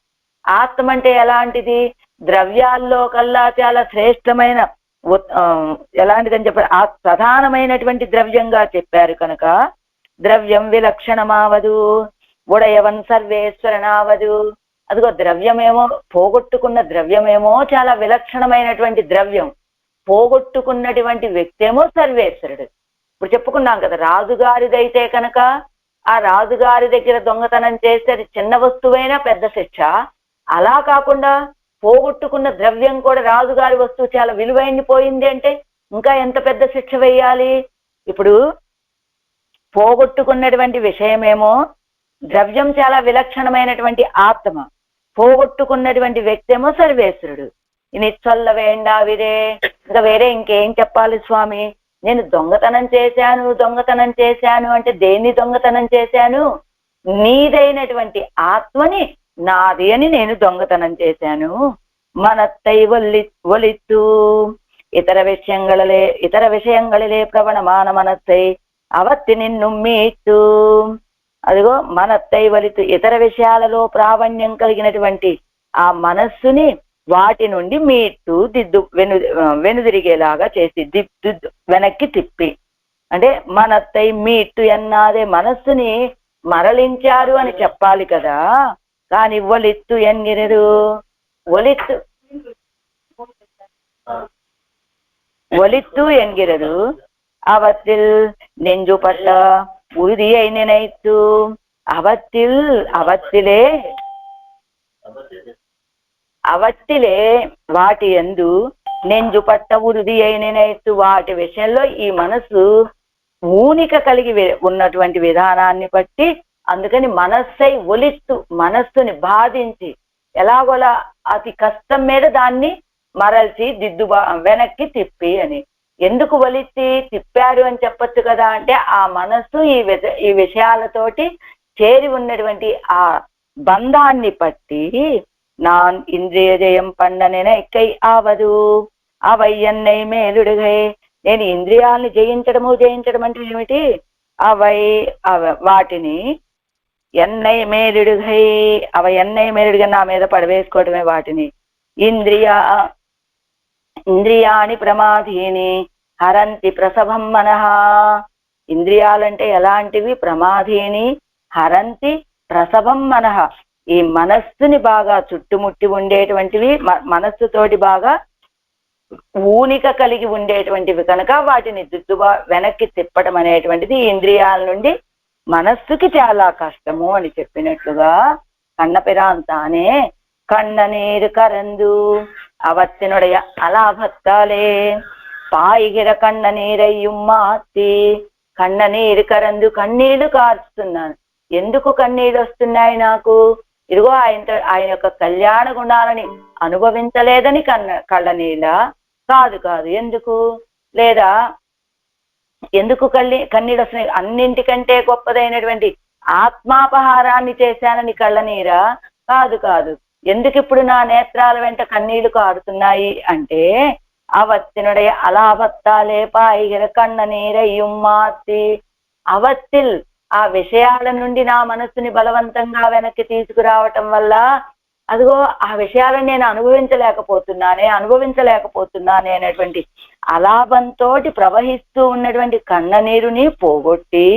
A: ఆత్మ అంటే ఎలాంటిది? ద్రవ్యాల్లో కల్లా చాలా శ్రేష్టమైన ఎలాంటిదని చెప్పారు, ఆ ప్రధానమైనటువంటి ద్రవ్యంగా చెప్పారు. కనుక ద్రవ్యం విలక్షణమావదు ఉడయవన్ సర్వేశ్వరనావదు. అదిగో ద్రవ్యమేమో, పోగొట్టుకున్న ద్రవ్యమేమో చాలా విలక్షణమైనటువంటి ద్రవ్యం, పోగొట్టుకున్నటువంటి వ్యక్తి ఏమో సర్వేశ్వరుడు. ఇప్పుడు చెప్పుకున్నాం కదా, రాజుగారిదైతే కనుక ఆ రాజుగారి దగ్గర దొంగతనం చేస్తే అది చిన్న వస్తువైనా పెద్ద శిక్ష. అలా కాకుండా పోగొట్టుకున్న ద్రవ్యం కూడా రాజుగారి వస్తువు చాలా విలువైంది పోయింది అంటే ఇంకా ఎంత పెద్ద శిక్ష వేయాలి. ఇప్పుడు పోగొట్టుకున్నటువంటి విషయమేమో ద్రవ్యం చాలా విలక్షణమైనటువంటి ఆత్మ, పోగొట్టుకున్నటువంటి వ్యక్తి ఏమో సర్వేశ్వరుడు. ఇది చొల్ల వేండావిరే, ఇంకా వేరే ఇంకేం చెప్పాలి స్వామి? నేను దొంగతనం చేశాను అంటే దేన్ని దొంగతనం చేశాను? నీదైనటువంటి ఆత్మని నాది అని నేను దొంగతనం చేశాను. మనత్తై ఒలిత్తు ఇతర విషయంగళిలే ప్రవణమాన మనత్తై అవత్తి నిన్ను మీట్టు. అదిగో మనత్తై ఒలిత్తు, ఇతర విషయాలలో ప్రావణ్యం కలిగినటువంటి ఆ మనస్సుని వాటి నుండి మీట్టు వెనుదిరిగేలాగా చేసి వెనక్కి తిప్పి, అంటే మనత్తై మీట్టు ఎన్నాదే మనస్సుని మరలించారు అని చెప్పాలి కదా. కానీ ఒలిత్తు ఎన్గిరరు, ఒలిత్తు ఎన్గిరరు అవత్తిల్ నెంజు పట్ల ఉరిది అయినైతు. అవత్తిలే వాటి యందు నెంజు పట్ట ఉరిది అయినైతు. వాటి విషయంలో ఈ మనసు ఊనిక కలిగి ఉన్నటువంటి విధానాన్ని బట్టి, అందుకని మనస్సై ఒలిత్తు, మనస్సుని బాధించి ఎలాగోలా అతి కష్టం మీద దాన్ని మరల్చి వెనక్కి తిప్పి అని. ఎందుకు ఒలిత్తి తిప్పారు అని చెప్పొచ్చు కదా అంటే, ఆ మనస్సు ఈ విషయాలతోటి చేరి ఉన్నటువంటి ఆ బంధాన్ని బట్టి நான் ఇంద్రియ జయం పండనెన ఎక్కై ఆవదు అవయ్యన్నై మేలుడుగై. నేను ఇంద్రియాలని జయించడం అంటే ఏమిటి? వాటిని ఎన్నై మేలుడుగై, ఎన్నై మేలుడుగా నా మీద పడవేసుకోవడమే వాటిని. ఇంద్రియాని ప్రమాధీని హరంతి ప్రసభం మనః. ఇంద్రియాలంటే ఎలాంటివి? ప్రమాధీని హరంతి ప్రసభం మనః. ఈ మనస్సుని బాగా చుట్టుముట్టి ఉండేటువంటివి, మనస్సుతోటి బాగా ఊనిక కలిగి ఉండేటువంటివి కనుక వాటిని వెనక్కి తిప్పడం అనేటువంటిది ఇంద్రియాల నుండి మనస్సుకి చాలా కష్టము అని చెప్పినట్లుగా, கண்ணபிரான் தானே கண்ணநீர் கரந்து அவத்தினுடைய அலாபத்தாலே పాయిగిర కన్న నీరయ్యం మాతి కన్న నీరు కరందు కన్నీళ్లు కార్చుతున్నాను. ఎందుకు కన్నీళ్ళు వస్తున్నాయి నాకు? ఇదిగో ఆయన యొక్క కళ్యాణ గుణాలని అనుభవించలేదని కళ్ళనీళ్ళ కాదు కాదు. ఎందుకు లేదా ఎందుకు కన్నీళ్ళు వస్తున్నాయి? అన్నింటికంటే గొప్పదైనటువంటి ఆత్మాపహారాన్ని చేశానని కళ్ళనీరా కాదు కాదు. ఎందుకు ఇప్పుడు నా నేత్రాల వెంట కన్నీళ్లు కారుతున్నాయి అంటే అవత్తినుடைய అలాభత్తాలే పాయిగిర కన్న నీరయ్యం మాతి అవత్తిల్ ఆ విషయాల నుండి నా మనస్సుని బలవంతంగా వెనక్కి తీసుకురావటం వల్ల అదిగో ఆ విషయాలను నేను అనుభవించలేకపోతున్నానే అనేటువంటి అలాభంతో ప్రవహిస్తూ ఉన్నటువంటి కన్న నీరుని పోగొట్టి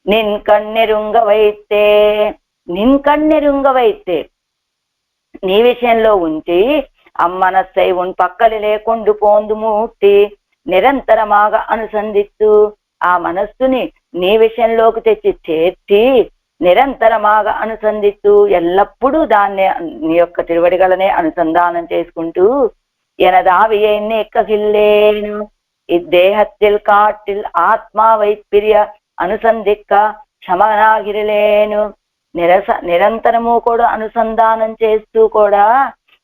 A: నిన్ కన్నెరుంగవైతే నీ విషయంలో ఉంచి అమ్మనస్సై ఉన్ పక్కలిలే కొండు పోందు మూర్తి నిరంతరమాగ అనుసంధిస్తూ ఆ మనస్సుని నీ విషయంలోకి తెచ్చి చేర్చి నిరంతరమాగ అనుసంధిస్తూ ఎల్లప్పుడూ దాన్ని నీ యొక్క తిరువడిగలనే అనుసంధానం చేసుకుంటూ ఎనదావియే నెక్కగిల్లేను ఇద్దేహత్తిల్ కాటిల్ ఆత్మా వైపిర్య అనుసంధిక్క క్షమనాగిరిలేను నిరంతరము కూడా అనుసంధానం చేస్తూ కూడా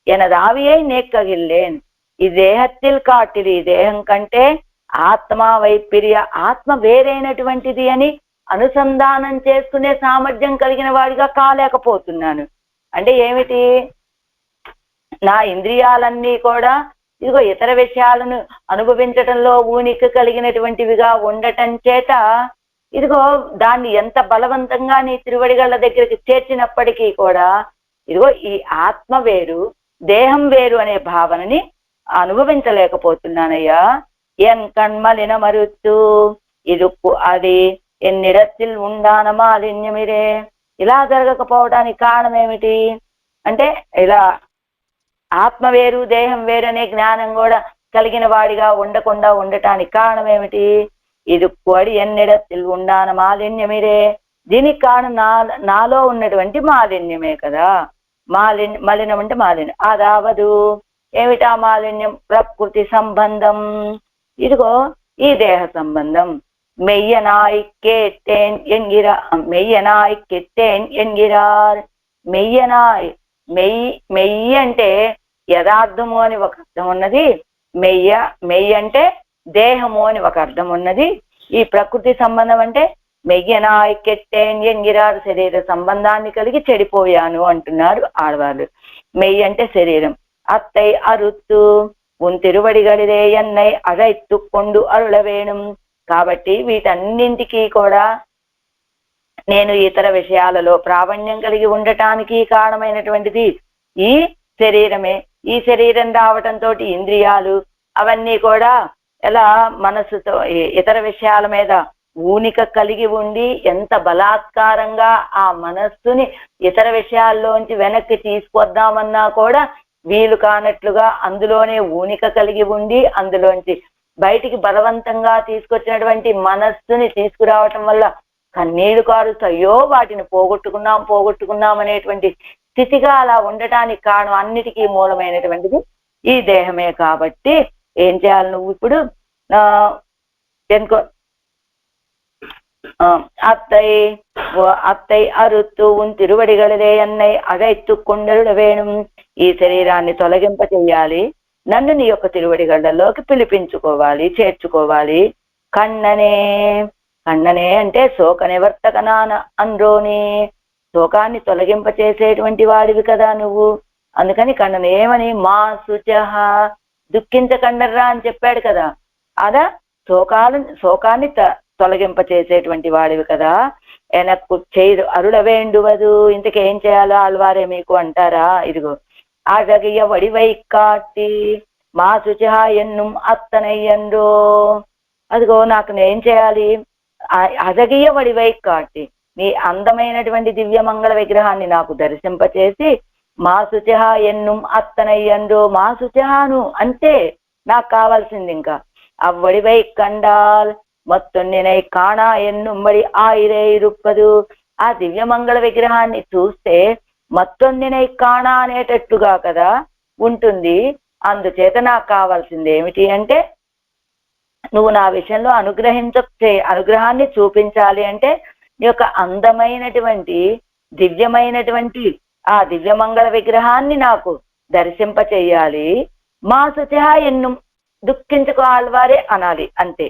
A: ఎనదావియే నెక్కగిల్లేను ఈ దేహత్తిల్ కాటిల్ ఈ దేహం కంటే ఆత్మ వైపిర్య ఆత్మ వేరైనటువంటిది అని అనుసంధానం చేసుకునే సామర్థ్యం కలిగిన వాడిగా కాలేకపోతున్నాను. అంటే ఏమిటి? నా ఇంద్రియాలన్నీ కూడా ఇదిగో ఇతర విషయాలను అనుభవించటంలో ఊనిక కలిగినటువంటివిగా ఉండటం చేత ఇదిగో దాన్ని ఎంత బలవంతంగా నీ తిరువడిగళ్ళ దగ్గరికి చేర్చినప్పటికీ కూడా ఇదిగో ఈ ఆత్మ వేరు దేహం వేరు అనే భావనని అనుభవించలేకపోతున్నానయ్యా. ఎన్ కన్మలిన మరుత్తు ఇరుక్కు అది ఎన్నిడత్తిల్ ఉండాన మాలిన్యమిరే. ఇలా జరగకపోవడానికి కారణం ఏమిటి అంటే ఇలా ఆత్మ వేరు దేహం వేరు అనే జ్ఞానం కూడా కలిగిన వాడిగా ఉండకుండా ఉండటానికి కారణం ఏమిటి? ఇరుక్కు అడి ఎన్నిడత్తిల్ ఉండాన మాలిన్యమిరే. దీనికి కారణం నాలో ఉన్నటువంటి మాలిన్యమే కదా. మలినం అంటే మాలిన్యం. అదావదు ఏమిటా మాలిన్యం? ప్రకృతి సంబంధం. ఇదిగో ఈ దేహ సంబంధం. మెయ్యనాయిక్కెట్టేన్ ఎన్గిరార్. మెయ్యి అంటే యథార్థము అని ఒక అర్థం ఉన్నది. మెయ్యి అంటే దేహము అని ఒక అర్థం ఉన్నది. ఈ ప్రకృతి సంబంధం అంటే మెయ్యనాయిక్కెట్టేన్ ఎన్గిరార్ శరీర సంబంధాన్ని కలిగి చెడిపోయాను అంటున్నారు ఆడవాళ్ళు. మెయ్యి అంటే శరీరం. అత్తై అరుత్తు ఉన్ తిరువడిగలిదే ఎన్నై అరైత్తుకొండు అరుళవేణుం. కాబట్టి వీటన్నింటికీ కూడా నేను ఇతర విషయాలలో ప్రావీణ్యం కలిగి ఉండటానికి కారణమైనటువంటిది ఈ శరీరమే. ఈ శరీరం రావటంతో ఇంద్రియాలు అవన్నీ కూడా ఎలా మనసుతో ఇతర విషయాల మీద ఊనిక కలిగి ఉండి ఎంత బలాత్కారంగా ఆ మనస్సుని ఇతర విషయాల్లోంచి వెనక్కి తీసుకొద్దామన్నా కూడా వీలు కానట్లుగా అందులోనే ఊనిక కలిగి ఉండి అందులోంచి బయటికి బలవంతంగా తీసుకొచ్చినటువంటి మనస్సుని తీసుకురావటం వల్ల కన్నీళ్లు కారుతాయో వాటిని పోగొట్టుకున్నాం అనేటువంటి స్థితిగా అలా ఉండటానికి కారణం అన్నిటికీ మూలమైనటువంటిది ఈ దేహమే. కాబట్టి ఏం చేయాలి నువ్వు ఇప్పుడు? అత్తై అరుత్తు ఉన్ తిరువడిగలిదే అన్నై అగైత్తుకొండరుడ వేణుం. ఈ శరీరాన్ని తొలగింప చెయ్యాలి, నన్ను నీ యొక్క తిరువడిగళ్ళలోకి పిలిపించుకోవాలి, చేర్చుకోవాలి. కన్ననే అంటే శోక నివర్తక నాన అండ్రోని. శోకాన్ని తొలగింప చేసేటువంటి వాడివి కదా నువ్వు. అందుకని కన్ననేమని మా శుచహ దుఃఖించకండర్రా అని చెప్పాడు కదా. అలా శోకాన్ని తొలగింప చేసేటువంటి వాడివి కదా. ఎనక్కు చేరు అరుళ వేండువదు. ఇంతకేం చేయాలో ఆళ్వారే మీకు అంటారా? ఇదిగో అజగియ వడివై కాటి మా శుచహ ఎన్నుం అత్తనయ్యండో. అదిగో నాకు నేం చేయాలి? అజగియ వడివై కాటి నీ అందమైనటువంటి దివ్యమంగళ విగ్రహాన్ని నాకు దర్శింపచేసి మా శుచహ ఎన్నుం అత్తనయ్యండో. మా శుచహాను అంటే నాకు కావాల్సింది ఇంకా అవ్వడివై కండాల్ మొత్తొన్నినై కాణా ఎన్నుంబడి ఆయిరే ఇరుప్పదు. ఆ దివ్యమంగళ విగ్రహాన్ని చూస్తే మత్తొందినై కాణ అనేటట్టుగా కదా ఉంటుంది. అందుచేత నాకు కావాల్సింది ఏమిటి అంటే, నువ్వు నా విషయంలో అనుగ్రహాన్ని చూపించాలి అంటే నీ యొక్క అందమైనటువంటి దివ్యమైనటువంటి ఆ దివ్యమంగళ విగ్రహాన్ని నాకు దర్శింప చెయ్యాలి. మా శుచ ఎన్ను దుఃఖించుకో ఆళ్వారే అనాలి అంతే.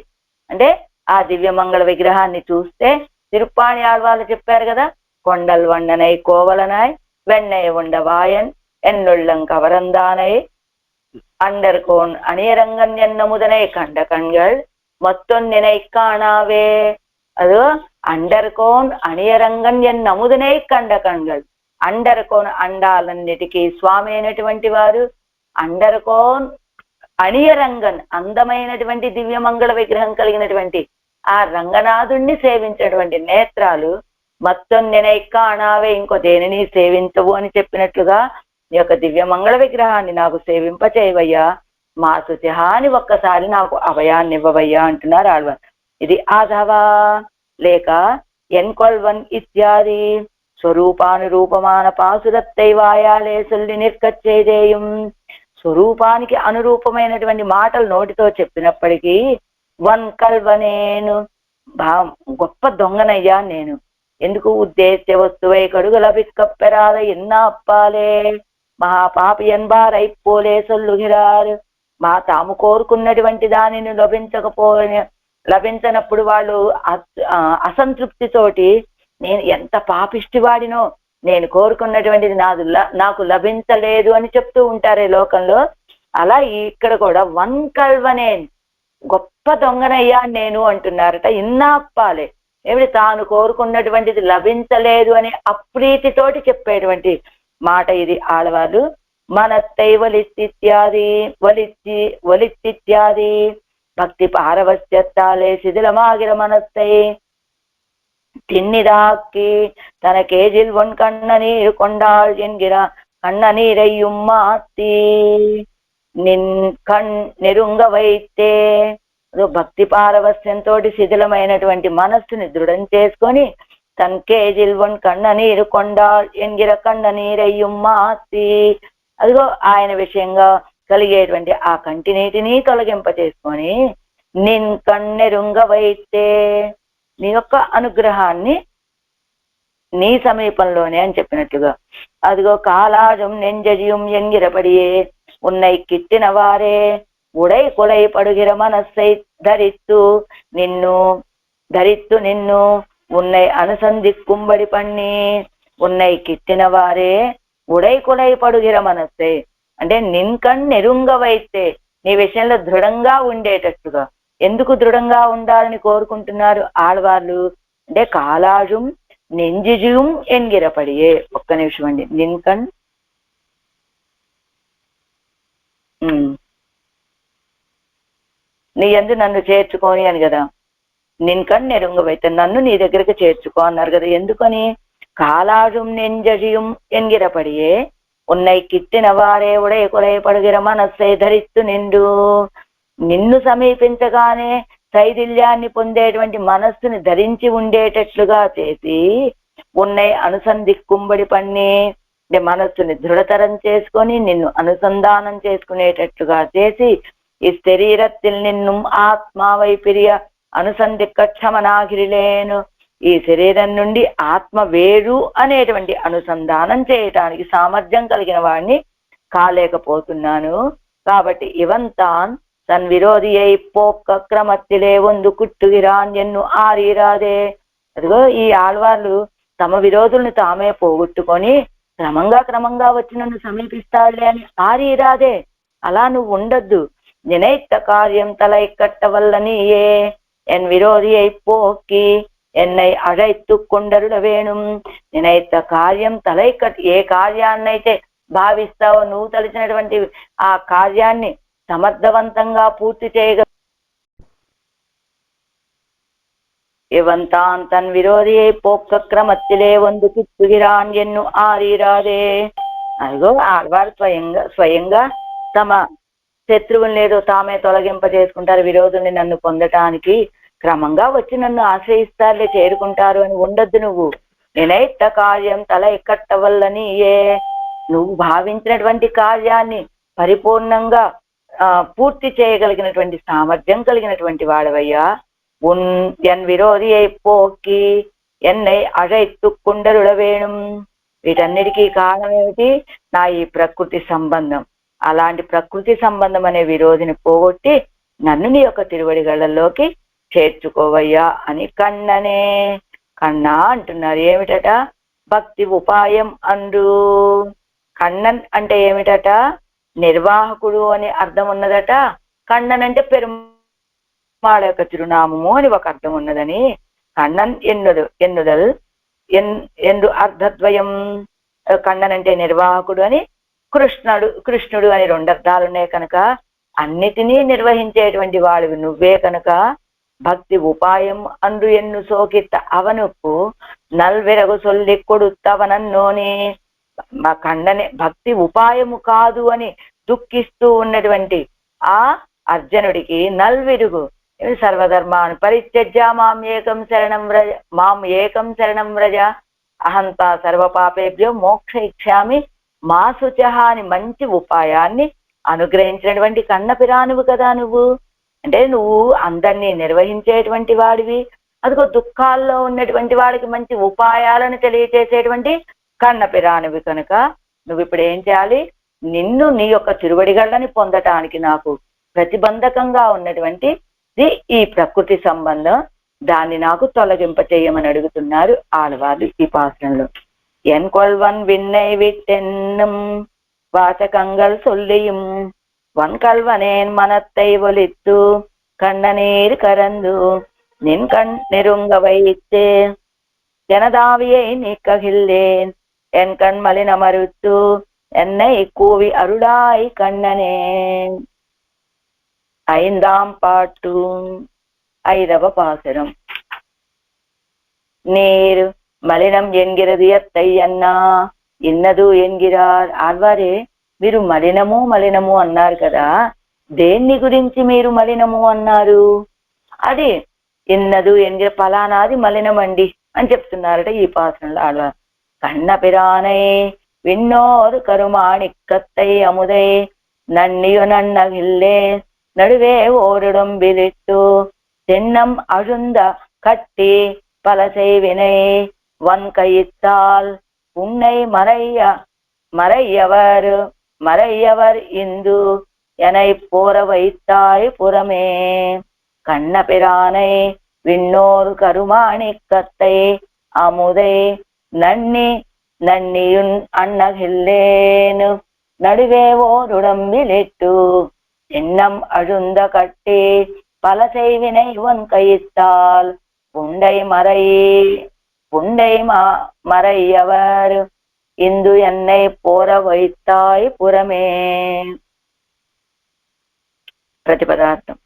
A: అంటే ఆ దివ్యమంగళ విగ్రహాన్ని చూస్తే తిరుప్పాణి ఆళ్వాళ్ళు చెప్పారు కదా, కొండల్ వండనై కోవలనాయ్ వెన్నయ ఉండవాయన్ ఎన్నుళ్ళం కవరందానై அண்டர்கோன் அணியரங்கன் என்னமுதனை கண்ட கண்கள் மொத்தொன்னினை காணாவே. அது అండర్కోన్ అణియరంగన్ ఎన్నముదనే కండ కణ్గల్. అండర్కోన్ అండాలన్నిటికీ స్వామి అయినటువంటి వారు, అండర్కోన్ అణియరంగన్ అందమైనటువంటి దివ్యమంగళ విగ్రహం కలిగినటువంటి ఆ రంగనాథుణ్ణి సేవించినటువంటి నేత్రాలు మత్తొన్నినై కాణావే, ఇంకో దేనిని సేవించవు అని చెప్పినట్లుగా నీ యొక్క దివ్యమంగళ విగ్రహాన్ని నాకు సేవింప చేయవయ్యా, మా శుచిహ అని ఒక్కసారి నాకు అభయాన్ని ఇవ్వవయ్యా అంటున్నారు ఆళ్వారు. ఇది ఆధవా లేక ఎన్కొల్వన్ ఇత్యాది స్వరూపానురూపమాన పాసురత్తైవాయాలే సొల్లి నిర్కచ్చేదేయం. స్వరూపానికి అనురూపమైనటువంటి మాటలు నోటితో చెప్పినప్పటికీ వన్ కల్వనేను గొప్ప దొంగనయ్యా నేను. ఎందుకు ఉద్దేశ్య వస్తువై కడుగు లభిక్కప్పెరాద ఎన్న అప్పాలే మహాపాపి ఎన్బారై పోలే సొల్లుగిరారు. మా తాము కోరుకున్నటువంటి దానిని లభించనప్పుడు వాళ్ళు అసంతృప్తితోటి నేను ఎంత పాపిష్టివాడినో, నేను కోరుకున్నటువంటిది నాకు లభించలేదు అని చెప్తూ ఉంటారే లోకంలో. అలా ఇక్కడ కూడా వన్ కల్వనేన్ గొప్ప దొంగనయ్యా నేను అంటున్నారట. ఇన్నా అప్పాలే ఏమిటి, తాను కోరుకున్నటువంటిది లభించలేదు అని అప్రీతితోటి చెప్పేటువంటి మాట ఇది ఆడవాళ్ళు. మనత్తై వలిత్తిత్యాది భక్తి పారవశ్యత్తాలే శిథిలమాగిర మనత్తై தின்னிதாக்கி தனக்கேஜில் ஒன் கண்ணநீர் கொண்டாள் என்கிற கண்ணநீரையும் மாத்தி నిన్ కణ్ నెరుంగ వైతే. భక్తి పారవస్యంతో శిథిలమైనటువంటి మనస్సుని దృఢం చేసుకొని తన కేజిల్ వన్ కన్న నీరు కొండాళ్ ఎంగిర కన్న నీరయ్యం మాసి, అదిగో ఆయన విషయంగా కలిగేటువంటి ఆ కంటి నీటిని తొలగింప చేసుకొని నిన్ కన్నెరుంగ వైతే, నీ యొక్క అనుగ్రహాన్ని నీ సమీపంలోనే అని చెప్పినట్టుగా. అదిగో కాలాజం నెంజజియం ఎంగిరపడియే ఉన్నై కిట్టిన వారే ఉడై కొలై పడుగిర మనస్సై ధరిత్తు నిన్ను ఉన్నై అనుసంధిక్కుబడి పన్ని. ఉన్నై కిట్టిన వారే ఉడై కొలై పడుగిర మనస్సై అంటే నిన్కణ్ నెరుంగవైతే, నీ విషయంలో దృఢంగా ఉండేటట్టుగా. ఎందుకు దృఢంగా ఉండాలని కోరుకుంటున్నారు ఆడవాళ్ళు అంటే, కాలాజుం నెంజిజుం ఎంగిరపడియే. ఒక్క నిమిషం అండి. నిన్కణ్ నీ యందు నన్ను చేర్చుకొని అని కదా, నిన్కణ్ నెరుంగవైతే నన్ను నీ దగ్గరికి చేర్చుకో అన్నారు కదా. ఎందుకని, కాలాజుం నెంజజియం ఎంగిరపడియే ఉన్నై కిట్టిన వారే ఉడై కొలై పడుగిర మనస్సై ధరిత్తు నిన్ను సమీపించగానే శైథిల్యాన్ని పొందేటువంటి మనస్సుని ధరించి ఉండేటట్లుగా చేసి, ఉన్నై అనుసంధిక్కుబడి పన్ని అంటే మనస్సుని దృఢతరం చేసుకొని నిన్ను అనుసంధానం చేసుకునేటట్లుగా చేసి, ఈ శరీరத்தில் నిన్ను ఆత్మావై పిరియ అనుసంధిక్క క్షమనాగిరిలేను, ఈ శరీరం నుండి ఆత్మ వేరు అనేటువంటి అనుసంధానం చేయటానికి సామర్థ్యం కలిగిన వాడిని కాలేకపోతున్నాను. కాబట్టి ఇవంతాన్ తన్ విరోధి అయి పోక్క క్రమత్తిలే వందు కుట్టుగిరాన్ ఎన్ను ఆరీరాదే. అదిగో ఈ ఆళ్వార్లు తమ విరోధుల్ని తామే పోగొట్టుకొని క్రమంగా వచ్చి నన్ను సమీపిస్తాడులే అని ఆరీరాదే, అలా నువ్వు ఉండొద్దు. నినైత్త కార్యం తలై కట్ట వల్ల నీయే ఎన్ విరోధి అయి పోక్కి ఎన్నై అழைత్తు కొండరుడ వేణుం. నినైత్త కార్యం తలై కట్, ఏ కార్యాన్నైతే భావిస్తావో నువ్వు తలిచినటువంటి ఆ కార్యాన్ని సమర్థవంతంగా పూర్తి చేయగ ఇవంతాన్ తన్ విరోధి అయి పోక్క క్రమత్తిలే వందు కిట్టుగిరాన్ ఎన్ను ఆరీరాదే. అదిగో ఆడవారు స్వయంగా తమ శత్రువుల్ని ఏదో తామే తొలగింప చేసుకుంటారు, విరోధుల్ని నన్ను పొందటానికి క్రమంగా వచ్చి నన్ను ఆశ్రయిస్తారులే, చేరుకుంటారు అని ఉండొద్దు నువ్వు. నినైత కార్యం తల ఎక్కట్టవల్లని నువ్వు భావించినటువంటి కార్యాన్ని పరిపూర్ణంగా పూర్తి చేయగలిగినటువంటి సామర్థ్యం కలిగినటువంటి వాడవయ్యా. ఎన్ విరోధియై పోకి ఎన్నై అழைత్తు కుండలుడ వేణుం. వీటన్నిటికీ కారణం ఏమిటి? నా ఈ ప్రకృతి సంబంధం. అలాంటి ప్రకృతి సంబంధం అనే విరోధిని పోగొట్టి నన్ను నీ యొక్క తిరువడిగళ్ళలోకి చేర్చుకోవయ్యా అని కన్ననే. కన్నా అంటున్నారు. ఏమిటట? భక్తి ఉపాయం అండు. కన్నన్ అంటే ఏమిటట? నిర్వాహకుడు అని అర్థం ఉన్నదట. కన్నన్ అంటే పెరుమాళ యొక్క తిరునామము అని ఒక అర్థం ఉన్నదని. కన్నన్ ఎన్నుదల్ ఎందు అర్థద్వయం. కన్నన్ అంటే నిర్వాహకుడు అని, కృష్ణుడు అని రెండు అర్థాలు ఉన్నాయి కనుక అన్నిటినీ నిర్వహించేటువంటి వాడివి నువ్వే కనుక భక్తి ఉపాయం అందు ఎన్ను సోకిత అవనుకు నల్వెరగు సొల్లి కొడుతవనన్నోని. మా ఖండనే భక్తి ఉపాయము కాదు అని దుఃఖిస్తూ ఉన్నటువంటి ఆ అర్జునుడికి నల్విరుగు సర్వధర్మాను పరిత్యజ్య మాం ఏకం శరణం వ్రజ అహంతా సర్వపాపేభ్యో మోక్ష ఇచ్చామి మా శుచః అని మంచి ఉపాయాన్ని అనుగ్రహించినటువంటి కన్నపిరానువు కదా నువ్వు. అంటే నువ్వు అందరినీ నిర్వహించేటువంటి వాడివి. అదిగో దుఃఖాల్లో ఉన్నటువంటి వాడికి మంచి ఉపాయాలను తెలియచేసేటువంటి కన్నపిరానువి కనుక నువ్వు ఇప్పుడు ఏం చేయాలి? నిన్ను నీ యొక్క తిరువడిగళ్ళని పొందటానికి నాకు ప్రతిబంధకంగా ఉన్నటువంటి ఈ ప్రకృతి సంబంధం, దాన్ని నాకు తొలగింప చేయమని అడుగుతున్నారు ఆడవాళ్ళు ఈ పాత్రంలో. ఎన్ కొల్వన్ విన్నై విట్టెన్నం వాచకంగల్ సొల్లిயும் వన్కల్వనేన్ మనత్తై ఒలిత్తు కண்ணనీరు కరందు నిన్ నెరుంగ వైத்தே ஜனதாவியை நீக்ககில்லேன் என் கண் மலின மறுத்து என்னை கூவி அருளாய் கண்ணனே. ஐந்தாம் பாட்டு ஐதவ பாசுரம். நீர் మలినం ఎన్గిరది అత్తై అన్నా ఇన్నదు ఎన్గిరార్. ఆళ్వారే మీరు మలినము అన్నారు కదా, దేన్ని గురించి మీరు మలినము అన్నారు? అది ఇన్నదు ఎన్గిర ఫలానాది మలినమండి అని చెప్తున్నారట ఈ పాత్రలో ఆళ్వారు. కన్న పిరానై విన్నోరు కరుమాణిక్కత్తై అముదై నన్నియు నన్నగిల్లే నడువే ఓరుడం బిలిట్టు தென்னம் அழுந்த கட்டி பலசை வினை வன்கையித்தால் உன்னை மறையவர் இந்து எனை போர வைத்தாய் புறமே. கண்ண பிரானை விண்ணோர் கருமாணிக்கத்தை அமுதை நன்னியுன் அன்னகில்லேனு நடுவே ஓருடம்பிலிட்டு எண்ணம் அழுந்த கட்டி பலசை வினை வன்கையித்தால் புண்டை மறையவர் இந்து என்னை போர வைத்தாய் புறமே. ప్రతిపదార్థం.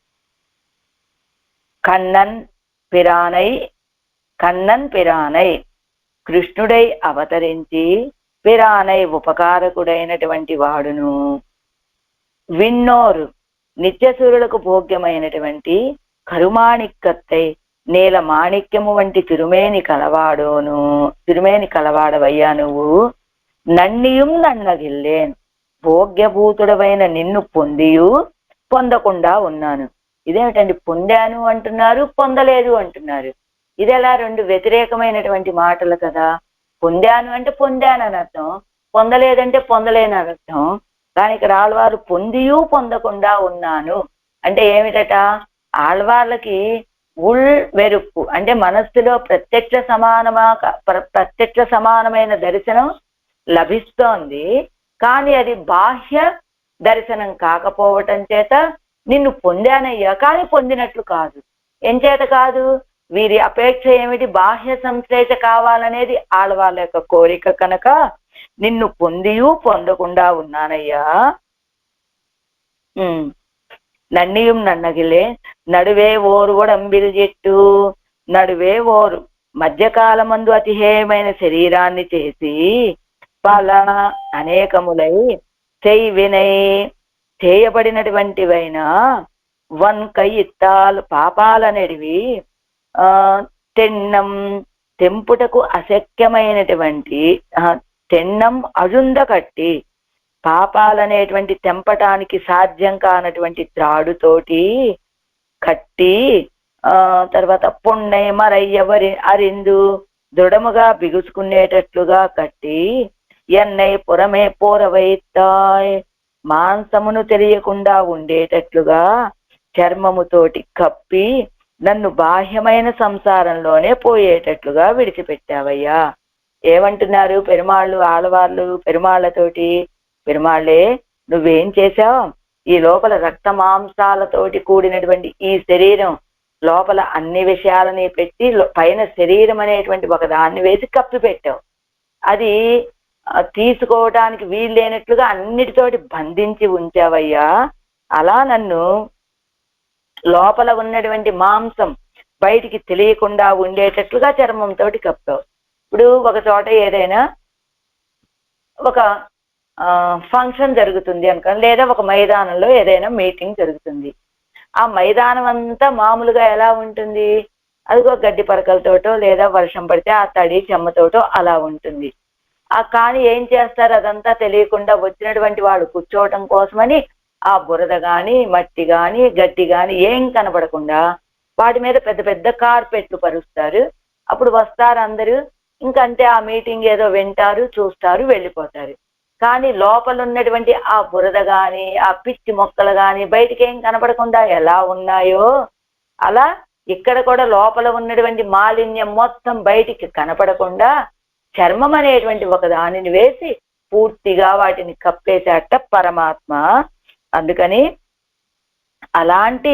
A: కన్నన్ పిరానై కృష్ణుడై అవతరించి పిరానై ఉపకారకుడైనటువంటి వాడును. విన్నోరు నిత్యసూరులకు భోగ్యమైనటువంటి కరుమాణిక్కత్తై నేల మాణిక్యము వంటి తిరుమేని కలవాడవయ్యా నువ్వు. నన్నిயும் నన్నగిల్లేన్ భోగ్యభూతుడవైన నిన్ను పొందియు పొందకుండా ఉన్నాను. ఇదేమిటండి? పొందాను అంటున్నారు, పొందలేదు అంటున్నారు. ఇది ఎలా రెండు వ్యతిరేకమైనటువంటి మాటలు కదా. పొందాను అంటే పొందానని అర్థం, పొందలేదంటే పొందలేనని అర్థం. దానికి ఆళ్వారు పొందియు పొందకుండా ఉన్నాను అంటే ఏమిటట? ఆళ్వార్లకి వెరుపు అంటే మనస్సులో ప్రత్యక్ష సమానమైన దర్శనం లభిస్తోంది, కానీ అది బాహ్య దర్శనం కాకపోవటం చేత నిన్ను పొందానయ్యా కానీ పొందినట్లు కాదు. ఎంచేత కాదు? వీరి అపేక్ష ఏమిటి? బాహ్య సంశ్లేష కావాలనేది ఆడవాళ్ళ యొక్క కోరిక కనుక నిన్ను పొందియు పొందకుండా ఉన్నానయ్యా. నన్నిயும் నన్నగిలే నడువే ఓరు ఒడంబిల్ చెట్టు. నడువే ఓరు మధ్యకాలమందు అతిహేయమైన శరీరాన్ని చేసి పల అనేకములై వినై చేయబడినటువంటివైనా వన్ కయిత్తాలు పాపాలనేటివి తెంపుటకు అశక్యమైనటువంటి తెన్నం అజుంద కట్టి, పాపాలనేటువంటి తెంపటానికి సాధ్యం కానటువంటి త్రాడుతోటి కట్టి, తర్వాత పొన్నై మరయ్యవరి అరిందు దృఢముగా బిగుసుకునేటట్లుగా కట్టి, ఎన్నై పురమే పోరవైతాయ్ మాంసమును తెలియకుండా ఉండేటట్లుగా చర్మముతోటి కప్పి నన్ను బాహ్యమైన సంసారంలోనే పోయేటట్లుగా విడిచిపెట్టావయ్యా. ఏమంటున్నారు పెరుమాళ్ళు, ఆడవాళ్ళు పెరుమాళ్ళతోటి? పెరుమాళ్ళే, నువ్వేం చేశావు? ఈ లోపల రక్త మాంసాలతోటి కూడినటువంటి ఈ శరీరం లోపల అన్ని విషయాలని పెట్టి పైన శరీరం అనేటువంటి ఒక దాన్ని వేసి కప్పి పెట్టావు. అది తీసుకోవటానికి వీల్లేనట్లుగా అన్నిటితోటి బంధించి ఉంచావయ్యా. అలా నన్ను లోపల ఉన్నటువంటి మాంసం బయటికి తెలియకుండా ఉండేటట్లుగా చర్మంతో కప్పావు. ఇప్పుడు ఒక చోట ఏదైనా ఒక ఫంక్షన్ జరుగుతుంది అనుకోండి, లేదా ఒక మైదానంలో ఏదైనా మీటింగ్ జరుగుతుంది. ఆ మైదానం అంతా మామూలుగా ఎలా ఉంటుంది? అదిగో గడ్డి పరకలతోటో లేదా వర్షం పడితే ఆ తడి చెమ్మతోటో అలా ఉంటుంది. కానీ ఏం చేస్తారు? అదంతా తెలియకుండా వచ్చినటువంటి వాళ్ళు కూర్చోవటం కోసమని ఆ బురద గాని మట్టి గాని గడ్డి గాని ఏం కనపడకుండా వాటి మీద పెద్ద పెద్ద కార్పెట్లు పరుస్తారు. అప్పుడు వస్తారు అందరూ, ఇంకంతే ఆ మీటింగ్ ఏదో వింటారు, చూస్తారు, వెళ్ళిపోతారు. కానీ లోపల ఉన్నటువంటి ఆ బురద గాని ఆ పిచ్చి మొక్కలు గాని బయటికి ఏం కనపడకుండా ఎలా ఉన్నాయో, అలా ఇక్కడ కూడా లోపల ఉన్నటువంటి మాలిన్యం మొత్తం బయటికి కనపడకుండా చర్మం అనేటువంటి ఒక దానిని వేసి పూర్తిగా వాటిని కప్పేసేట పరమాత్మ. అందుకని అలాంటి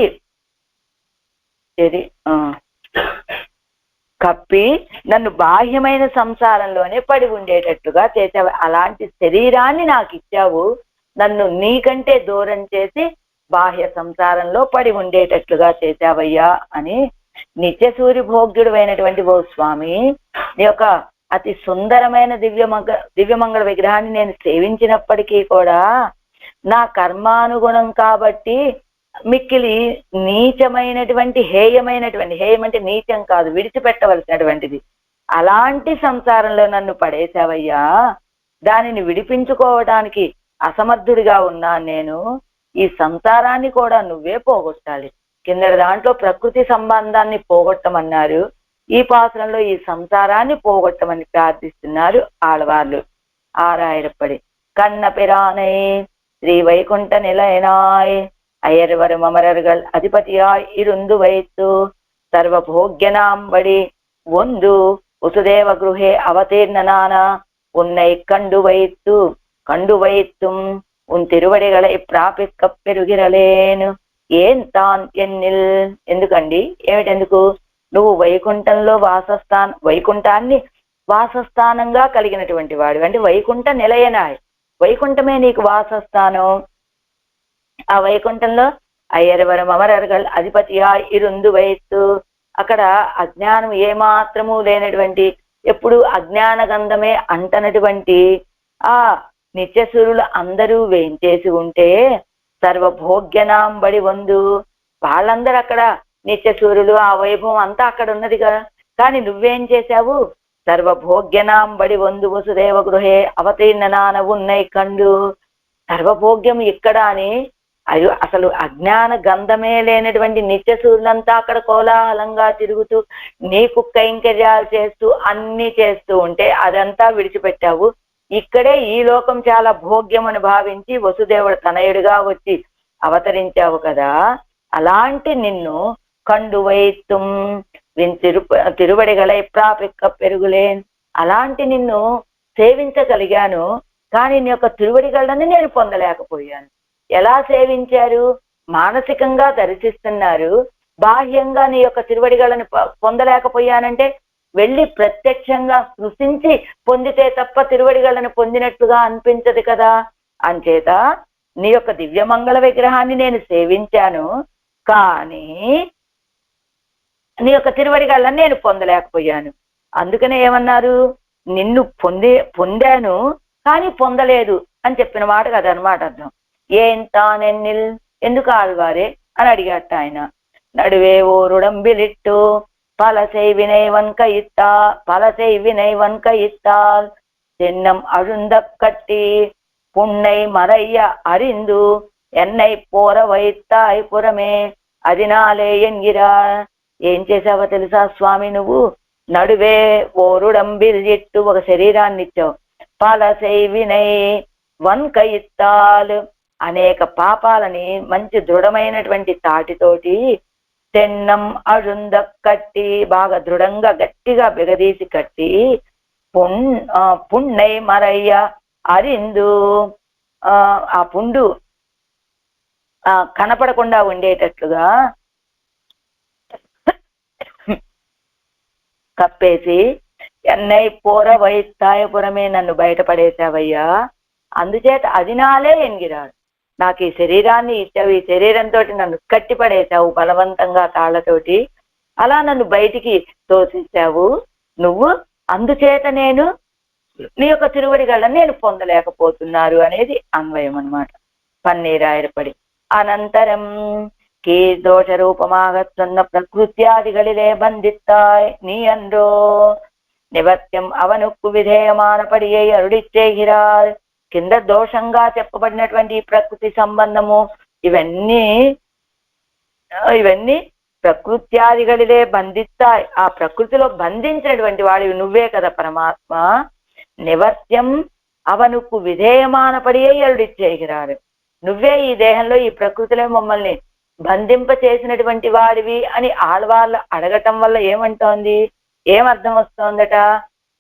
A: కప్పి నన్ను బాహ్యమైన సంసారంలోనే పడి ఉండేటట్టుగా చేసావు. అలాంటి శరీరాన్ని నాకు ఇచ్చావు, నన్ను నీకంటే దూరం చేసి బాహ్య సంసారంలో పడి ఉండేటట్లుగా చేశావయ్యా అని నిత్య సూర్య భోగ్యుడు అయినటువంటి ఓ స్వామి, నీ యొక్క అతి సుందరమైన దివ్యమంగళ విగ్రహాన్ని నేను సేవించినప్పటికీ కూడా నా కర్మానుగుణం కాబట్టి మిక్కిలి నీచమైనటువంటి హేయమైనటువంటి, హేయం అంటే నీచం కాదు, విడిచిపెట్టవలసినటువంటిది, అలాంటి సంసారంలో నన్ను పడేశావయ్యా. దానిని విడిపించుకోవడానికి అసమర్థుడిగా ఉన్నాను నేను. ఈ సంసారాన్ని కూడా నువ్వే పోగొట్టాలి. కిందటి దాంట్లో ప్రకృతి సంబంధాన్ని పోగొట్టమన్నారు, ఈ పాత్రలో ఈ సంసారాన్ని పోగొట్టమని ప్రార్థిస్తున్నారు ఆడవాళ్ళు. ఆరాయడపడి కన్న పిరానై శ్రీ వైకుంఠ నిలయనాయ్ అయ్యర్వరు మమరர்கள் அதிபதியாய் இருந்து வைத்து சர்வபோக்யனாம்படி ஒன்று வசுதேவ గృహే அவதீர்ணனான உன்னை கண்டு வைத்தும் உன் திருவடிகளை ప్రాపిక పెరుగిరలేను ఏం తాన్ ఎన్నిల్. ఎందుకండి? ఏమిటెందుకు? నువ్వు వైకుంఠంలో వైకుంఠాన్ని వాసస్థానంగా కలిగినటువంటి వాడు, అంటే వైకుంఠ నిలయనాయ్, వైకుంఠమే నీకు వాసస్థానం. ఆ వైకుంఠంలో అయ్యర్వరం అమరர்கள் అధిపతియా ఇరుందు వైత్తు, అక్కడ అజ్ఞానం ఏమాత్రము లేనటువంటి, ఎప్పుడు అజ్ఞాన గంధమే అంటనటువంటి ఆ నిత్యసూరులు అందరూ వేయించేసి ఉంటే సర్వభోగ్యనాంబడి వందు, వాళ్ళందరూ అక్కడ నిత్యసూరులు, ఆ వైభవం అంతా అక్కడ ఉన్నది కదా. కానీ నువ్వేం చేశావు? సర్వభోగ్యనాంబడి వందు వసుదేవ గృహే అవతీర్ణనాన ఉన్నై కండు. సర్వభోగ్యం ఇక్కడ అని అసలు అజ్ఞాన గంధమే లేనటువంటి నిత్యసూరులంతా అక్కడ కోలాహలంగా తిరుగుతూ నీకు కైంకర్యాలు చేస్తూ అన్ని చేస్తూ ఉంటే అదంతా విడిచిపెట్టావు. ఇక్కడే ఈ లోకం చాలా భోగ్యం అని భావించి వసుదేవుడు తనయుడిగా వచ్చి అవతరించావు కదా. అలాంటి నిన్ను కండు వైత్తుం తిరువడిగలై ప్రాపిక పెరుగులేన్, అలాంటి నిన్ను సేవించగలిగాను, కానీ నీ యొక్క తిరువడిగలని నేను పొందలేకపోయాను. ఎలా సేవించారు? మానసికంగా దర్శిస్తున్నారు, బాహ్యంగా నీ యొక్క తిరువడిగలని పొందలేకపోయానంటే వెళ్ళి ప్రత్యక్షంగా స్పృశించి పొందితే తప్ప తిరువడిగలను పొందినట్లుగా అనిపించదు కదా. అంచేత నీ యొక్క దివ్యమంగళ విగ్రహాన్ని నేను సేవించాను, కానీ నీ యొక్క తిరువడిగలను నేను పొందలేకపోయాను. అందుకనే ఏమన్నారు? నిన్ను పొందాను కానీ పొందలేదు అని చెప్పిన మాట కదా అనమాట అర్థం. ఏం తానెన్నిల్, ఎందుకు ఆళ్వారే అని అడిగట ఆయన. నడువే ఓరుడంబిలిట్టు பலசை வினைவன் கையிட்டால் தென்னம் அழுந்த கட்டி புன்னை மறைய அறிந்து என்னை పోర వైతాయ్ పురమే అదినాలే ఎన్గిరార్. ఏం చేసావో తెలుసా స్వామి, నువ్వు నడువే ఓరుడంబిల్జిట్టు ఒక శరీరాన్ని ఇచ్చావు. పలసై వినై వన్కయిత్తాలు అనేక పాపాలని మంచి దృఢమైనటువంటి తాటితోటి తెన్నం అరుంద కట్టి బాగా దృఢంగా గట్టిగా బిగదీసి కట్టి పున్నై మరయ్య అరిందు ఆ పుండు కనపడకుండా ఉండేటట్లుగా కప్పేసి ఎన్నై పోర వైతాయపురమే నన్ను బయటపడేశావయ్యా, అందుచేత అదినాలే ఎన్గిరాడు. నాకు ఈ శరీరాన్ని ఇచ్చావు, ఈ శరీరంతో నన్ను కట్టిపడేశావు బలవంతంగా తాళ్లతోటి, అలా నన్ను బయటికి తోసేశావు నువ్వు, అందుచేత నేను నీ యొక్క తిరువడిగళ్ళని నేను పొందలేకపోతున్నారు అనేది అన్వయం అన్నమాట. పన్నీరాయరపడి అనంతరం கீழ்தோஷ ரூபமாக சொன்ன பிரகிருத்தியாதிகளிலே பந்தித்தாய் நீ அன்றோ, నివర్త్యం అవనుక్కు విధేయమానపడియే అరుడి చేగిరార్. కింద దోషంగా చెప్పబడినటువంటి ప్రకృతి సంబంధము ఇవన్నీ ప్రకృత్యాదిகளிலே బంధిస్తాయి. ఆ ప్రకృతిలో బంధించినటువంటి వాడివి నువ్వే కదా పరమాత్మ. నివర్త్యం అవనుక్కు విధేయమానపడియే అరుడి చేగిరారు. నువ్వే ఈ దేహంలో ఈ ప్రకృతిలో మమ్మల్ని బంధింప చేసినటువంటి వాడివి అని ఆడవాళ్ళు అడగటం వల్ల ఏమంటోంది, ఏమర్థం వస్తోందట?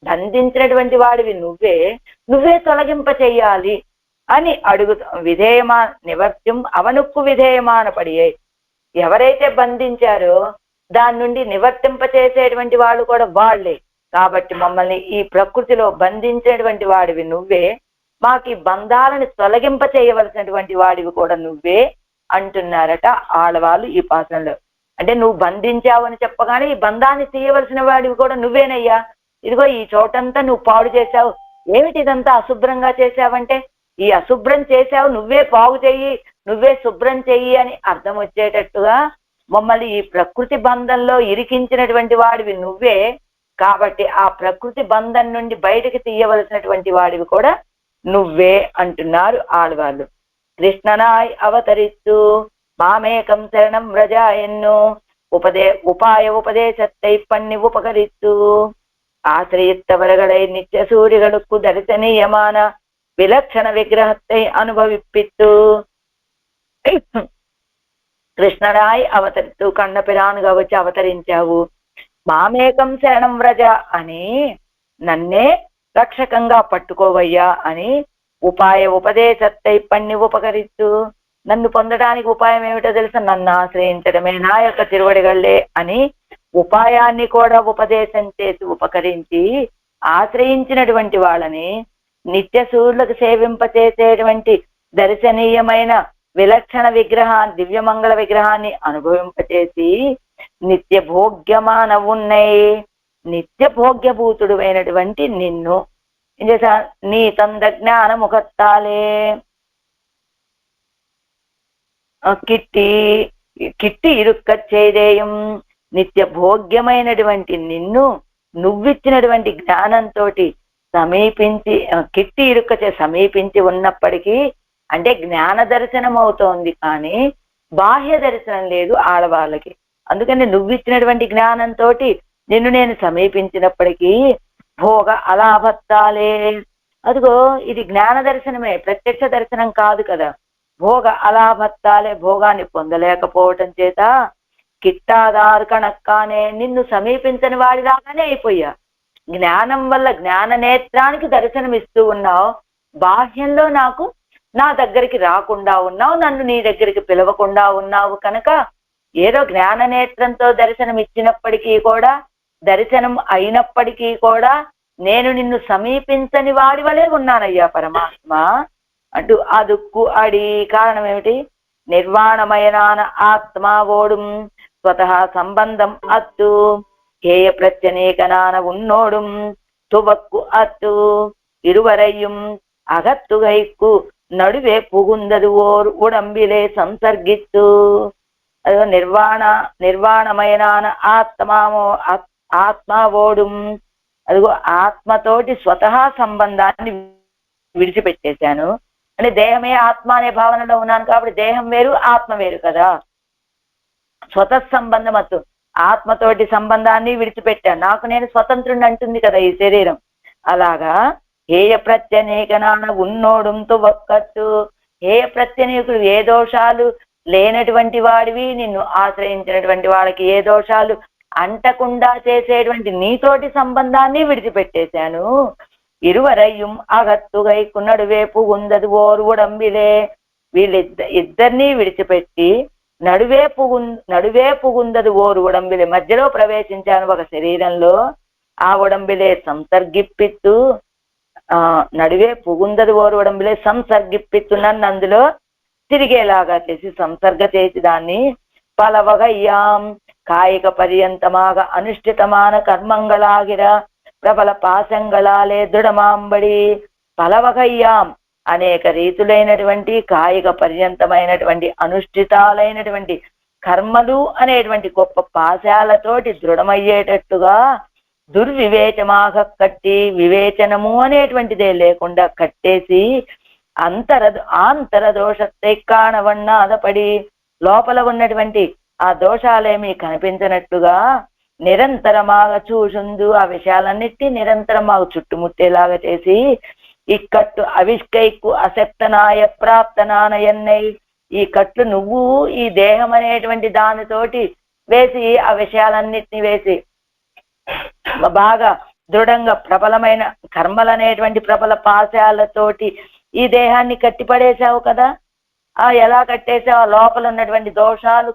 A: బంధించినటువంటి వాడివి నువ్వే తొలగింప చెయ్యాలి అని అడుగుతా. నివర్త్యం అవనుక్కు విధేయమాన పడియే, ఎవరైతే బంధించారో దాని నుండి నివర్తింప చేసేటువంటి వాళ్ళు కూడా వాళ్లే. కాబట్టి మమ్మల్ని ఈ ప్రకృతిలో బంధించేటువంటి వాడివి నువ్వే, మాకు ఈ బంధాలను తొలగింప చేయవలసినటువంటి వాడివి కూడా నువ్వే అంటున్నారట ఆడవాళ్ళు ఈ పాసనలో. అంటే నువ్వు బంధించావు అని చెప్పగానే ఈ బంధాన్ని తీయవలసిన వాడివి కూడా నువ్వేనయ్యా, ఇదిగో ఈ చోటంతా నువ్వు పాడు చేశావు, ఏమిటి ఇదంతా అశుభ్రంగా చేశావంటే ఈ అశుభ్రం చేశావు నువ్వే, బాగు చెయ్యి, నువ్వే శుభ్రం చెయ్యి అని అర్థం వచ్చేటట్టుగా మమ్మల్ని ఈ ప్రకృతి బంధంలో ఇరికించినటువంటి వాడివి నువ్వే. కాబట్టి ఆ ప్రకృతి బంధం నుండి బయటికి తీయవలసినటువంటి వాడివి కూడా నువ్వే అంటున్నారు ఆడవాళ్ళు. కృష్ణనాయ్ అవతరిస్తూ మామేకం శరణం వ్రజాయన్ను உபாயத்தை பண்ணி உபகரித்து ஆசிரியத்தவர்களை நித்திய சூரியர்களுக்கு தரிசனீயமான விலட்சண விக்கிரகத்தை அனுபவிப்பித்து కృష్ణరాయ్ అవతరిస్తూ కన్నపిరానుగా వచ్చి అవతరించావు. మామేకం శరణం వ్రజ అని నన్నే రక్షకంగా పట్టుకోవయ్యా అని ఉపదేశత్తై పన్ని ఉపకరిస్తూ నన్ను పొందడానికి ఉపాయం ఏమిటో తెలుసా, నన్ను ఆశ్రయించడమే, నా యొక్క తిరువడిగళ్ళే అని ఉపాయాన్ని కూడా ఉపదేశం చేసి ఉపకరించి ఆశ్రయించినటువంటి వాళ్ళని నిత్య సూర్యులకు సేవింపచేసేటువంటి దర్శనీయమైన విలక్షణ దివ్యమంగళ విగ్రహాన్ని అనుభవింపచేసి నిత్య భోగ్యమాన ఉన్నాయి, నిత్య భోగ్యభూతుడు అయినటువంటి నిన్ను ఏం చేసా, నీ తంద జ్ఞాన ముఖత్తాలే కిట్టి ఇరుక్క చేదేయం, నిత్య భోగ్యమైనటువంటి నిన్ను నువ్విచ్చినటువంటి జ్ఞానంతో సమీపించి కిట్టి ఇరుక్క సమీపించి ఉన్నప్పటికీ, అంటే జ్ఞాన దర్శనం అవుతోంది కానీ బాహ్య దర్శనం లేదు ఆడవాళ్ళకి. అందుకని నువ్విచ్చినటువంటి జ్ఞానంతో నిన్ను నేను సమీపించినప్పటికీ భోగ అలాభత్తాలే, అదిగో ఇది జ్ఞాన దర్శనమే, ప్రత్యక్ష దర్శనం కాదు కదా. భోగ అలాభత్తాలే, భోగాన్ని పొందలేకపోవటం చేత కిట్టాదారు కణక్కానే నిన్ను సమీపించని వాడిలాగానే అయిపోయా. జ్ఞానం వల్ల జ్ఞాన నేత్రానికి దర్శనం ఇస్తూ ఉన్నావు, బాహ్యంలో నా దగ్గరికి రాకుండా ఉన్నావు, నన్ను నీ దగ్గరికి పిలవకుండా ఉన్నావు. కనుక ఏదో జ్ఞాన నేత్రంతో దర్శనం ఇచ్చినప్పటికీ కూడా, దర్శనం అయినప్పటికీ కూడా నేను నిన్ను సమీపించని వాడి వలే ఉన్నానయ్యా పరమాత్మ అంటూ అదుక్కు అడి. కారణం ఏమిటి? నిర్వాణమయనాన ఆత్మా ఓడుం స్వతః సంబంధం అత్తు హేయ ప్రత్యనేకనాన ఉన్నోడుం తువక్కు అత్తు ఇరువరయ్యం అగత్తుగైక్కు నడువే పుగుందదు ఓర్ ఉడంబిలే సంసర్గిత్తు అదిగో నిర్వాణమైన ఆత్మవోడు, అదిగో ఆత్మతోటి స్వతహా సంబంధాన్ని విడిచిపెట్టేశాను. అంటే దేహమే ఆత్మ అనే భావనలో ఉన్నాను కాబట్టి దేహం వేరు ఆత్మ వేరు కదా. స్వతస్సంబంధమత్తు ఆత్మతోటి సంబంధాన్ని విడిచిపెట్టాను, నాకు నేను స్వతంత్రుని అంటుంది కదా ఈ శరీరం. అలాగా హేయ ప్రత్యనేకనాన ఉన్నోడుంతో ఒక్కట్టు, హేయ ప్రత్యనేకుడు ఏ దోషాలు లేనటువంటి వాడివి, నిన్ను ఆశ్రయించినటువంటి వాళ్ళకి ఏ దోషాలు అంటకుండా చేసేటువంటి నీతోటి సంబంధాన్ని విడిచిపెట్టేశాను. ఇరువరయ్యం అగత్తుగై నడువేపు ఉందది ఓరు ఉడంబిలే, ఇద్దరినీ విడిచిపెట్టి నడువే పుగుందది ఓరు ఉడంబిలే, మధ్యలో ప్రవేశించాను ఒక శరీరంలో. ఆ ఉడంబిలే సంసర్గిప్పిత్తు, నడువే పుగుందది ఓరు ఉడంబిలే సంసర్గిప్పిత్తు, నన్ను అందులో తిరిగేలాగా చేసి సంసర్గ చేసి దాన్ని పలవగయ్యాం కాయిక పర్యంతమాగ అనుష్ఠితమాన కర్మంగళాగిర ప్రబల పాశంగళాలే దృఢమాంబడి. పలవగయ్యాం అనేక రీతులైనటువంటి కాయిక పర్యంతమైనటువంటి అనుష్ఠితాలైనటువంటి కర్మలు అనేటువంటి గొప్ప పాశాలతోటి దృఢమయ్యేటట్టుగా దుర్వివేచమాగ కట్టి, వివేచనము అనేటువంటిదే లేకుండా కట్టేసి ఆంతర దోషத்தை కాణవన్నాదపడి, లోపల ఉన్నటువంటి ఆ దోషాలేమీ కనిపించినట్టుగా నిరంతరమాగ చూసుందు, ఆ విషయాలన్నిటి నిరంతరమాగ చుట్టుముట్టేలాగా చేసి ఇక్కట్టు అవిష్కైకు అసక్తనాయ ప్రాప్తనానయన్నై, ఈ కట్లు నువ్వు ఈ దేహం అనేటువంటి దానితోటి వేసి ఆ విషయాలన్నిటిని వేసి బాగా దృఢంగా ప్రబలమైన కర్మలనేటువంటి ప్రబల పాశాలతోటి ఈ దేహాన్ని కట్టిపడేశావు కదా. ఎలా కట్టేసావు, లోపల ఉన్నటువంటి దోషాలు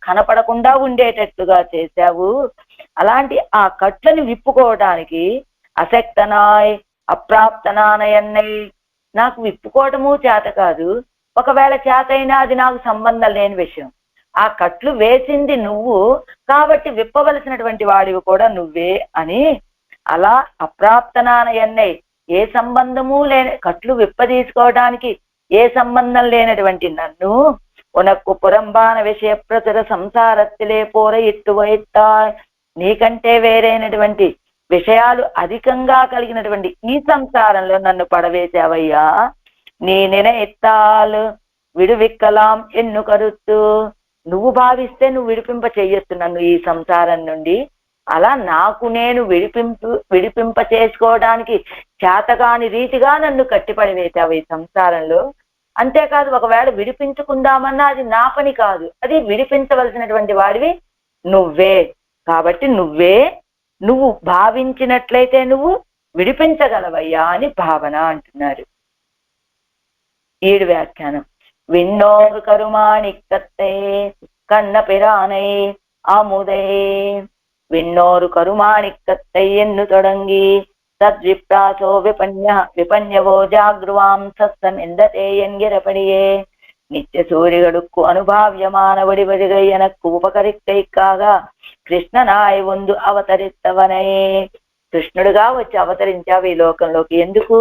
A: కనపడకుండా ఉండేటట్టుగా చేశావు. అలాంటి ఆ కట్లను విప్పుకోవడానికి అసక్తనాయ్ అప్రాప్తనానయన్నై, నాకు విప్పుకోవటము చేత కాదు, ఒకవేళ చేత అయినా అది నాకు సంబంధం లేని విషయం. ఆ కట్లు వేసింది నువ్వు కాబట్టి విప్పవలసినటువంటి వాడివి కూడా నువ్వే అని, అలా అప్రాప్తనానయన్నై ఏ సంబంధము లేని కట్లు విప్పదీసుకోవడానికి ఏ సంబంధం లేనటువంటి నన్ను ఉనక్కు పురంబాన విషయ ప్రచుర సంసారత్తిలే పోర ఇట్టు వైత్తా, నీకంటే వేరైనటువంటి విషయాలు అధికంగా కలిగినటువంటి ఈ సంసారంలో నన్ను పడవేశావయ్యా. నీ నినెత్తాలు విడువిక్కలాం ఎన్ను కరుత్తు, నువ్వు భావిస్తే నువ్వు విడిపింప చెయ్యొచ్చు నన్ను ఈ సంసారం నుండి. అలా నాకు నేను విడిపింప చేసుకోవడానికి చేతగాని రీతిగా నన్ను కట్టిపడివేశావు ఈ సంసారంలో. అంతేకాదు ఒకవేళ విడిపించుకుందామన్నా అది నా పని కాదు, అది విడిపించవలసినటువంటి వాడివి నువ్వే. కాబట్టి నువ్వు భావించినట్లయితే నువ్వు విడిపించగలవయ్యా అని భావన అంటున్నారు. 7 వ్యాఖ్యానం. విన్నోరు కరుమాణిక్కత్తే కన్న పిరానై ఆముదై, విన్నోరు కరుమాణిక్కత్తే ఎన్ను తొడంగి తద్విప్రాసో విపన్యవో జాగృవాం సస్సమిందతే என்கிறபடியே, நித்திய சூரியகளுக்கு அனுபாவியமான வடிவடிகை எனக்கு ఉపకరిక్కైకాగ కృష్ణనాయ్ వందు అవతరిత్తవనై, కృష్ణుడుగా వచ్చి అవతరించావు ఈ లోకంలోకి. ఎందుకు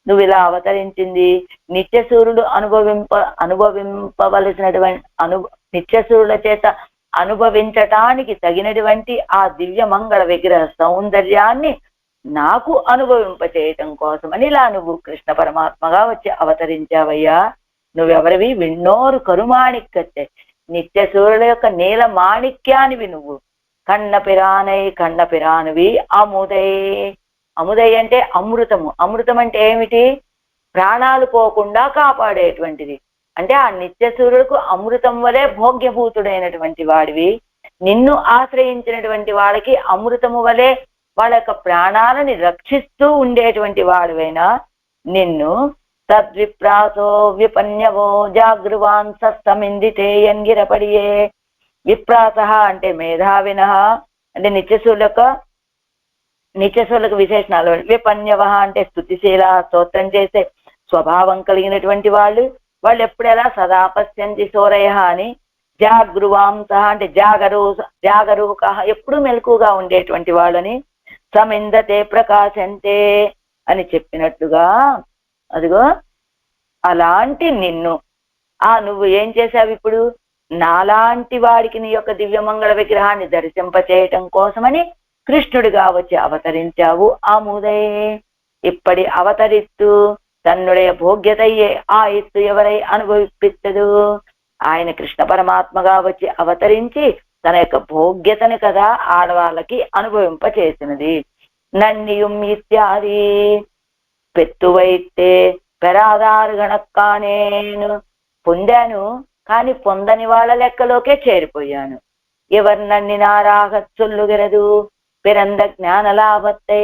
A: నువ్వు ఇలా అవతరించింది? నిత్యసూరుడు అనుభవింపవలసినటువంటి నిత్యసూరుల చేత అనుభవించటానికి తగినటువంటి ఆ దివ్య మంగళ విగ్రహ సౌందర్యాన్ని నాకు అనుభవింప చేయటం కోసమని ఇలా నువ్వు కృష్ణ పరమాత్మగా వచ్చి అవతరించావయ్యా. నువ్వెవరివి? విన్నోరు కరుమాణిక్కత్తే, నిత్య సూర్యుల యొక్క నీల మాణిక్యానివి నువ్వు. కన్న పిరానువి. అముదై అంటే అమృతము. అమృతం అంటే ఏమిటి? ప్రాణాలు పోకుండా కాపాడేటువంటిది. అంటే ఆ నిత్య సూర్యులకు అమృతం వలె భోగ్యభూతుడైనటువంటి వాడివి. నిన్ను ఆశ్రయించినటువంటి వాళ్ళకి అమృతము వలె వాళ్ళ యొక్క ప్రాణాలని రక్షిస్తూ ఉండేటువంటి వాడివైనా నిన్ను తద్విప్రాసో విపన్యవో జాగృవాన్ సస్తమిందితే ఎంగిరపడియే. విప్రాస అంటే మేధావిన, అంటే నిత్యశూలకు విశేషణాలు. విపన్యవ అంటే స్తుతిశీల, స్తోత్రం చేసే స్వభావం కలిగినటువంటి వాళ్ళు ఎప్పుడెలా సదా పశ్యంతి సోరయ అని. జాగృవాంస అంటే జాగరూక ఎప్పుడు మెలకుగా ఉండేటువంటి వాళ్ళని. సమిందతే ప్రకాశంతే అని చెప్పినట్టుగా అదిగో అలాంటి నిన్ను నువ్వు ఏం చేశావు? ఇప్పుడు నాలాంటి వాడికి నీ యొక్క దివ్యమంగళ విగ్రహాన్ని దర్శింపచేయటం కోసమని కృష్ణుడిగా వచ్చి అవతరించావు ఆముదై. ఇప్పటి అవతరిత్తు తన్నుடைய భోగ్యతయ్యే ఆ ఎత్తు ఎవరై అనుభవిప్పిత్తదు. ఆయన కృష్ణ పరమాత్మగా వచ్చి అవతరించి తన యొక్క భోగ్యతను కదా ఆడవాళ్ళకి అనుభవింప చేసినది. నన్నియుం ఇత్యాది పెత్తువైతే పెరాదారు గణక్కానేను పొందాను, కానీ పొందని వాళ్ళ లెక్కలోకే చేరిపోయాను. ఎవరు నన్నినారాగ చొల్లుగిరదు పిరంద జ్ఞానలాభత్తే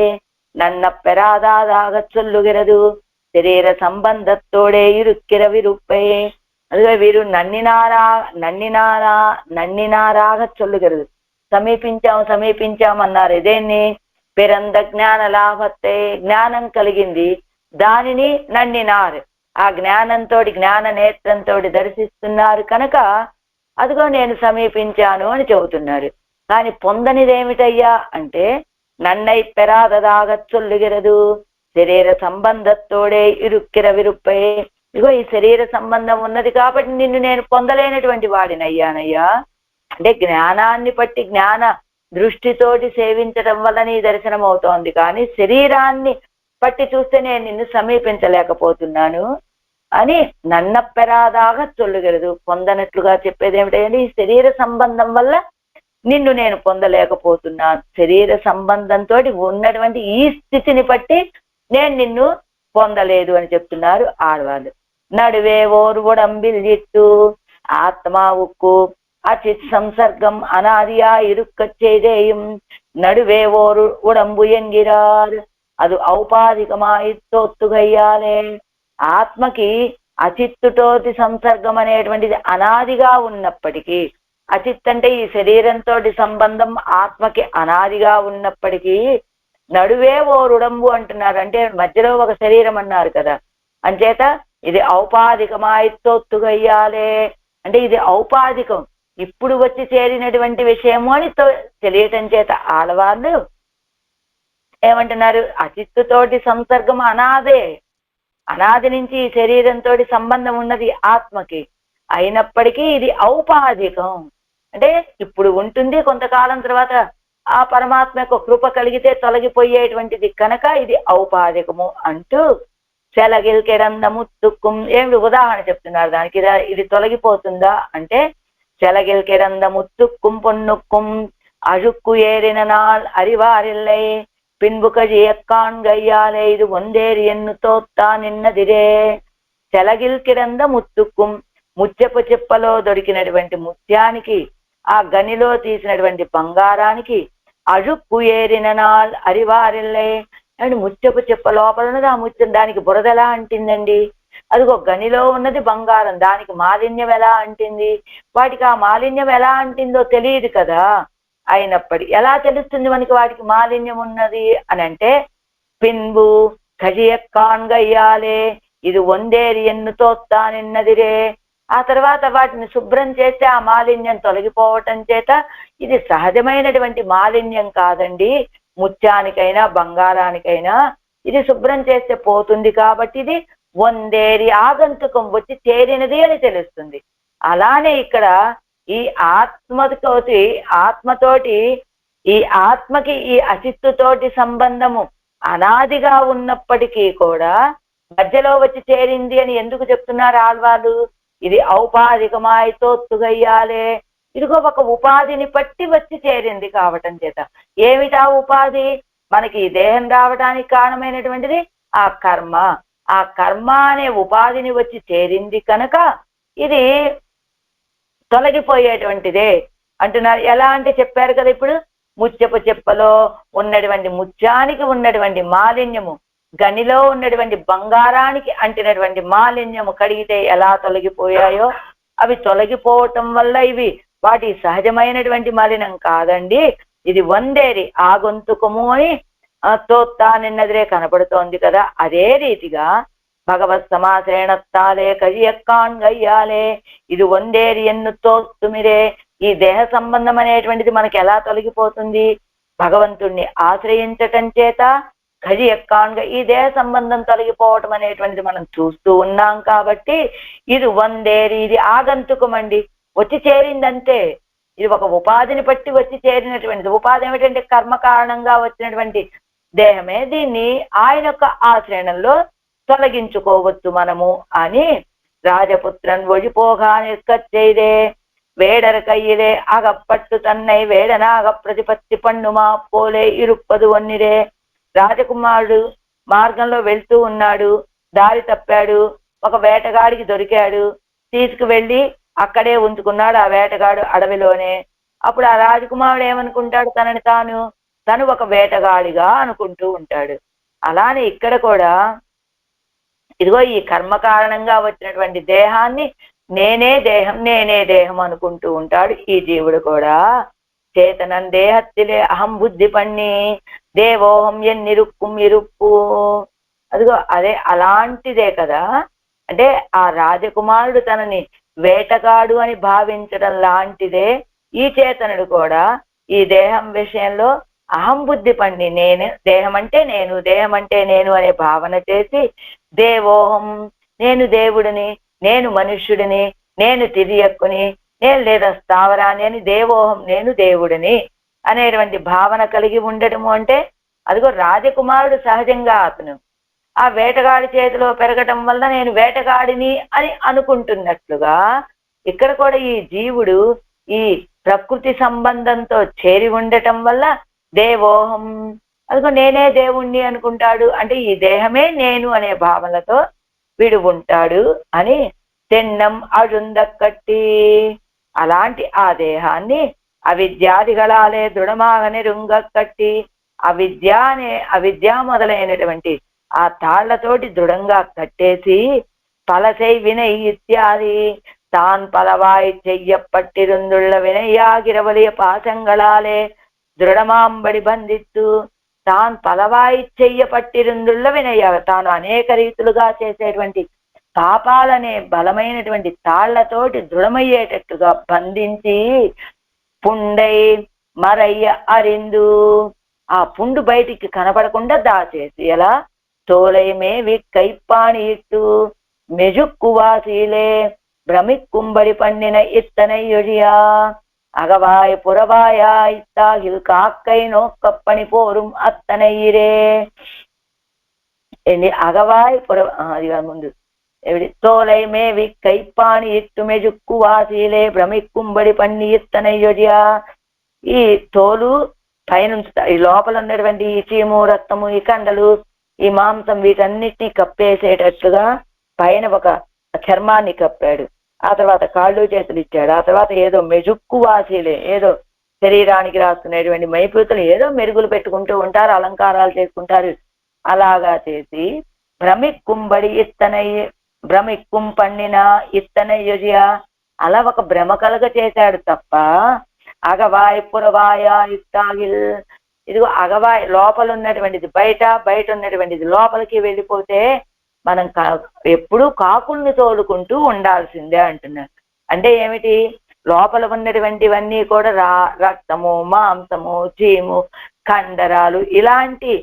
A: నన్న పెరాదాదాగ చొల్లుగిరదు శరీర సంబంధత్తోడే ఇరుక్కిర విరుప్పై. అదిగో వీరు నన్నినారాగ చొల్లుగిరదు, సమీపించామన్నారు. ఇదేన్ని పిరంద జ్ఞాన లాభత్తే జ్ఞానం కలిగింది, దానిని నన్నినారు ఆ జ్ఞానంతో జ్ఞాన నేత్రంతో దర్శిస్తున్నారు కనుక అదిగో నేను సమీపించాను అని చెబుతున్నారు. కానీ పొందనిదేమిటయ్యా అంటే నన్నై పెరాదదాగ చొల్లుగిరదు శరీర సంబంధత్తోడే ఇరుక్కిర విరుప్పై. ఇగో ఈ శరీర సంబంధం ఉన్నది కాబట్టి నిన్ను నేను పొందలేనటువంటి వాడినయ్యానయ్యా. అంటే జ్ఞానాన్ని బట్టి జ్ఞాన దృష్టితోటి సేవించడం వల్ల నీ దర్శనం అవుతోంది, కానీ శరీరాన్ని పట్టి చూస్తే నేను నిన్ను సమీపించలేకపోతున్నాను అని నన్న పెరాదాగా చొల్లుగలదు. పొందనట్లుగా చెప్పేది ఏమిటంటే ఈ శరీర సంబంధం వల్ల నిన్ను నేను పొందలేకపోతున్నాను. శరీర సంబంధంతో ఉన్నటువంటి ఈ స్థితిని బట్టి నేను నిన్ను పొందలేదు అని చెప్తున్నారు ఆడవాళ్ళు. నడువే ఓర్వుడంబిల్జిట్టు ఆత్మా ఉక్కు అచిత్ సంసర్గం అనాదియా ఇరుక్కచ్చేదేయం నడువే ఓరు ఉడంబు ఎంగిరార్ అది ఔపాధికమాయిత్తొత్తుగయ్యాలే. ఆత్మకి అచిత్తుతోటి సంసర్గం అనేటువంటిది అనాదిగా ఉన్నప్పటికీ, అచిత్ అంటే ఈ శరీరంతో సంబంధం ఆత్మకి అనాదిగా ఉన్నప్పటికీ నడువే ఓ రుడంబు అంటున్నారు. అంటే మధ్యలో ఒక శరీరం అన్నారు కదా, అంచేత ఇది ఔపాధికమాయిత్తొత్తుగయ్యాలే అంటే ఇది ఔపాధికం, ఇప్పుడు వచ్చి చేరినటువంటి విషయము అని తెలియటం చేత ఆడవాళ్ళు ఏమంటున్నారు, అచిత్తుతోటి సంసర్గం అనాదే, అనాది నుంచి ఈ శరీరంతో సంబంధం ఉన్నది ఆత్మకి, అయినప్పటికీ ఇది ఔపాధికం అంటే ఇప్పుడు ఉంటుంది, కొంతకాలం తర్వాత ఆ పరమాత్మ యొక్క కృప కలిగితే తొలగిపోయేటువంటిది కనుక ఇది ఔపాధికము అంటూ చెలగిల్కెడందము తుక్కుం ఏమి ఉదాహరణ చెప్తున్నారు దానికి. ఇది తొలగిపోతుందా అంటే చెలగిల్కెడందము తుక్కుం పొన్నుక్కుం అழுక్కు ఏరిన నాள் அறிவாரில்லை பின்பு கழியக்கான் கையாலே இது ஒந்தேரி ఎన్ను తోత్తా నిన్నదిరే. చెలగిల్ కిడంద ముత్తుక్కుం ముత్యపు చిప్పలో దొరికినటువంటి ముత్యానికి, ఆ గనిలో తీసినటువంటి బంగారానికి అഴുక్కు ఏరిన నాள் அறிவாரில்லை అంటే ముత్యపు చిప్ప లోపల ఉన్నది ఆ ముత్యం, దానికి బురద ఎలా అంటిందండి? అదిగో గనిలో ఉన్నది బంగారం, దానికి మాలిన్యం ఎలా అంటింది? వాటికి ఆ మాలిన్యం ఎలా అంటిందో తెలియదు కదా. అయినప్పటి ఎలా తెలుస్తుంది మనకి వాటికి మాలిన్యం ఉన్నది అని అంటే పిన్బు కజియక్కాన్ గయ్యాలే ఇది వందేరి ఎన్ను తోత్తా నిన్నదిరే. ఆ తర్వాత వాటిని శుభ్రం చేస్తే ఆ మాలిన్యం తొలగిపోవటం చేత ఇది సహజమైనటువంటి మాలిన్యం కాదండి, ముత్యానికైనా బంగారానికైనా ఇది శుభ్రం చేస్తే పోతుంది కాబట్టి ఇది వందేరి ఆగంతుకం వచ్చి చేరినది అని తెలుస్తుంది. అలానే ఇక్కడ ఈ ఆత్మతోటి ఈ ఆత్మకి ఈ అచిత్తుతోటి సంబంధము అనాదిగా ఉన్నప్పటికీ కూడా మధ్యలో వచ్చి చేరింది అని ఎందుకు చెప్తున్నారు ఆళ్వాళ్ళు? ఇది ఔపాధికమాయితోత్తుగయ్యాలే, ఇదిగో ఒక ఉపాధిని పట్టి వచ్చి చేరింది కావటం చేత. ఏమిటా ఉపాధి? మనకి ఈ దేహం రావడానికి కారణమైనటువంటిది ఆ కర్మ. ఆ కర్మ అనే ఉపాధిని వచ్చి చేరింది కనుక ఇది తొలగిపోయేటువంటిదే అంటున్నారు. ఎలా అంటే చెప్పారు కదా ఇప్పుడు, ముత్యపు చెప్పలో ఉన్నటువంటి ముత్యానికి ఉన్నటువంటి మాలిన్యము, గనిలో ఉన్నటువంటి బంగారానికి అంటినటువంటి మాలిన్యము కడిగితే ఎలా తొలగిపోయాయో అవి తొలగిపోవటం వల్ల ఇవి వాటి సహజమైనటువంటి మలినం కాదండి, ఇది వందేరి ఆగొంతుకము అని తోత్తా నిన్నదిరే కనపడుతోంది కదా. అదే రీతిగా భగవత్ సమాశ్రయణత్తాలే కజియక్కాన్ గయ్యాలే ఇది వందేరి ఎన్ను తోత్తుమిరే. ఈ దేహ సంబంధం అనేటువంటిది మనకి ఎలా తొలగిపోతుంది? భగవంతుణ్ణి ఆశ్రయించటం చేత కజియక్కాన్గా ఈ దేహ సంబంధం తొలగిపోవటం అనేటువంటిది మనం చూస్తూ ఉన్నాం కాబట్టి ఇది వందేరి, ఇది ఆగంతుకం అండి. వచ్చి చేరిందంతే. ఇది ఒక ఉపాధిని బట్టి వచ్చి చేరినటువంటిది. ఉపాధి ఏమిటంటే కర్మ కారణంగా వచ్చినటువంటి దేహమే. దీన్ని ఆయన యొక్క ఆశ్రయంలో తొలగించుకోవచ్చు మనము అని రాజపుత్రన్ ఒழிపోగా నిற்கச்செய்தே வேடர் கையிலே அகப்பட்டு தன்னை வேடனாக ప్రతిపత్తి పన్నుమా పోలే ఇరుప్పదు వన్నిరే. రాజకుమారుడు మార్గంలో వెళ్తూ ఉన్నాడు, దారి తప్పాడు, ఒక వేటగాడికి దొరికాడు, తీసుకువెళ్ళి అక్కడే ఉంచుకున్నాడు ఆ వేటగాడు అడవిలోనే. అప్పుడు ఆ రాజకుమారుడు ఏమనుకుంటాడు, తను ఒక వేటగాడిగా అనుకుంటూ ఉంటాడు. అలానే ఇక్కడ కూడా ఇదిగో ఈ కర్మ కారణంగా వచ్చినటువంటి దేహాన్ని నేనే దేహం అనుకుంటూ ఉంటాడు ఈ జీవుడు కూడా. చేతనం దేహత్తిలే అహం బుద్ధి పన్ని దేవోహం ఎన్నిరుక్కుం ఇరుప్పు. అదిగో అదే అలాంటిదే కదా. అంటే ఆ రాజకుమారుడు తనని వేటగాడు అని భావించడం లాంటిదే ఈ చేతనుడు కూడా ఈ దేహం విషయంలో అహం బుద్ధి పండి దేహం అంటే నేను అనే భావన చేసి దేవోహం నేను దేవుడిని, నేను మనుష్యుడిని, నేను తిరియక్కుని, నేను లేదా స్థావరాన్ని అని దేవోహం నేను దేవుడిని అనేటువంటి భావన కలిగి ఉండటము అంటే అదిగో రాజకుమారుడు సహజంగా అతను ఆ వేటగాడి చేతిలో పెరగటం వల్ల నేను వేటగాడిని అని అనుకుంటున్నట్లుగా ఇక్కడ కూడా ఈ జీవుడు ఈ ప్రకృతి సంబంధంతో చేరి ఉండటం వల్ల దేవోహం అదిగో నేనే దేవుణ్ణి అనుకుంటాడు. అంటే ఈ దేహమే నేను అనే భావనతో వీడు ఉంటాడు అని తెన్నం అഴുந்தకట్టి. అలాంటి ఆ దేహాన్ని అవిద్యాదిగళాలే దృఢమాగని రుంగకట్టి, అవిద్య మొదలైనటువంటి ఆ తాళ్లతోటి దృఢంగా కట్టేసి పలసై వినై ఇత్యాది తాన్ పలవాయి చెయ్యప్పట్టిరుందుళ్ళ వినయ్యాగిరవలియ పాశంగళాలే దృఢమాంబడి బంధిత్తు. తాను పలవాయి చెయ్యపట్టిరుందుళ్ళ వినయ్య తాను అనేక రీతులుగా చేసేటువంటి పాపాలనే బలమైనటువంటి తాళ్లతోటి దృఢమయ్యేటట్టుగా బంధించి పుండై మరయ్య అరిందు ఆ పుండు బయటికి కనపడకుండా దాచేసి ఎలా తోలయమే విక్కైపాణి ఇట్టు మెజుక్కువాసీలే భ్రమిక్కుంబడి పండిన ఇత్తనయ్యొழியா அகவாய் புறவாயாய் தாகில் காக்கை நோக்கப்பணி போரும் அத்தனையிரே. అగవాయ్ అది ముందు ఎవిడి తోలై మేవి కైపాణి ఇట్టు మెజుక్కు వాసీలే భ్రమిక్కుంబడి పన్ని ఇత్తనయ్యొழிయా. ఈ తోలు పైనుంచి ఈ లోపల ఉన్నటువంటి ఈ చీము, రక్తము, ఈ కండలు, ఈ మాంసం వీటన్నిటినీ కప్పేసేటట్లుగా పైన ఒక చర్మాన్ని కప్పాడు. ఆ తర్వాత కాళ్ళు చేతులు ఇచ్చాడు. ఆ తర్వాత ఏదో మెజుక్కు వాసీలే ఏదో శరీరానికి రాసుకునేటువంటి మైపూతులు ఏదో మెరుగులు పెట్టుకుంటూ ఉంటారు, అలంకారాలు చేసుకుంటారు. అలాగా చేసి భ్రమిక్కుంబడి భ్రమిక్కుం పండిన ఇత్తనయ్యొழிయా అలా ఒక భ్రమ కలగ చేశాడు తప్ప అగవాయ్ పురవాయ ఇత్తాగిల్ ఇదిగో అగవాయ్ లోపల ఉన్నటువంటిది బయట ఉన్నటువంటిది లోపలికి వెళ్ళిపోతే మనం ఎప్పుడూ కాకుల్ని తోలుకుంటూ ఉండాల్సిందే అంటున్నారు. అంటే ఏమిటి, లోపల ఉన్నటువంటివన్నీ కూడా రక్తము, మాంసము, చీము, కండరాలు ఇలాంటి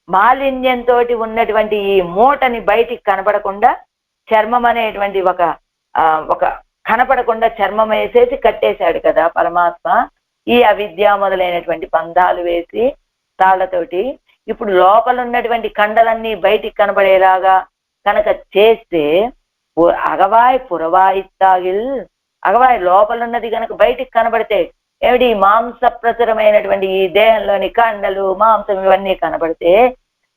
A: మాలిన్యంతో ఉన్నటువంటి ఈ మూటని బయటికి కనపడకుండా చర్మం అనేటువంటి ఒక కనపడకుండా చర్మం వేసేసి కట్టేశాడు కదా పరమాత్మ. ఈ అవిద్య మొదలైనటువంటి బంధాలు వేసి తాళ్లతోటి ఇప్పుడు లోపల ఉన్నటువంటి కండలన్నీ బయటికి కనబడేలాగా కనుక చేస్తే అగవాయ్ పురవాయి తాగిల్ అగవాయ్ లోపల ఉన్నది కనుక బయటికి కనబడితే ఏమిటి మాంస ప్రచురమైనటువంటి ఈ దేహంలోని కండలు, మాంసం ఇవన్నీ కనబడితే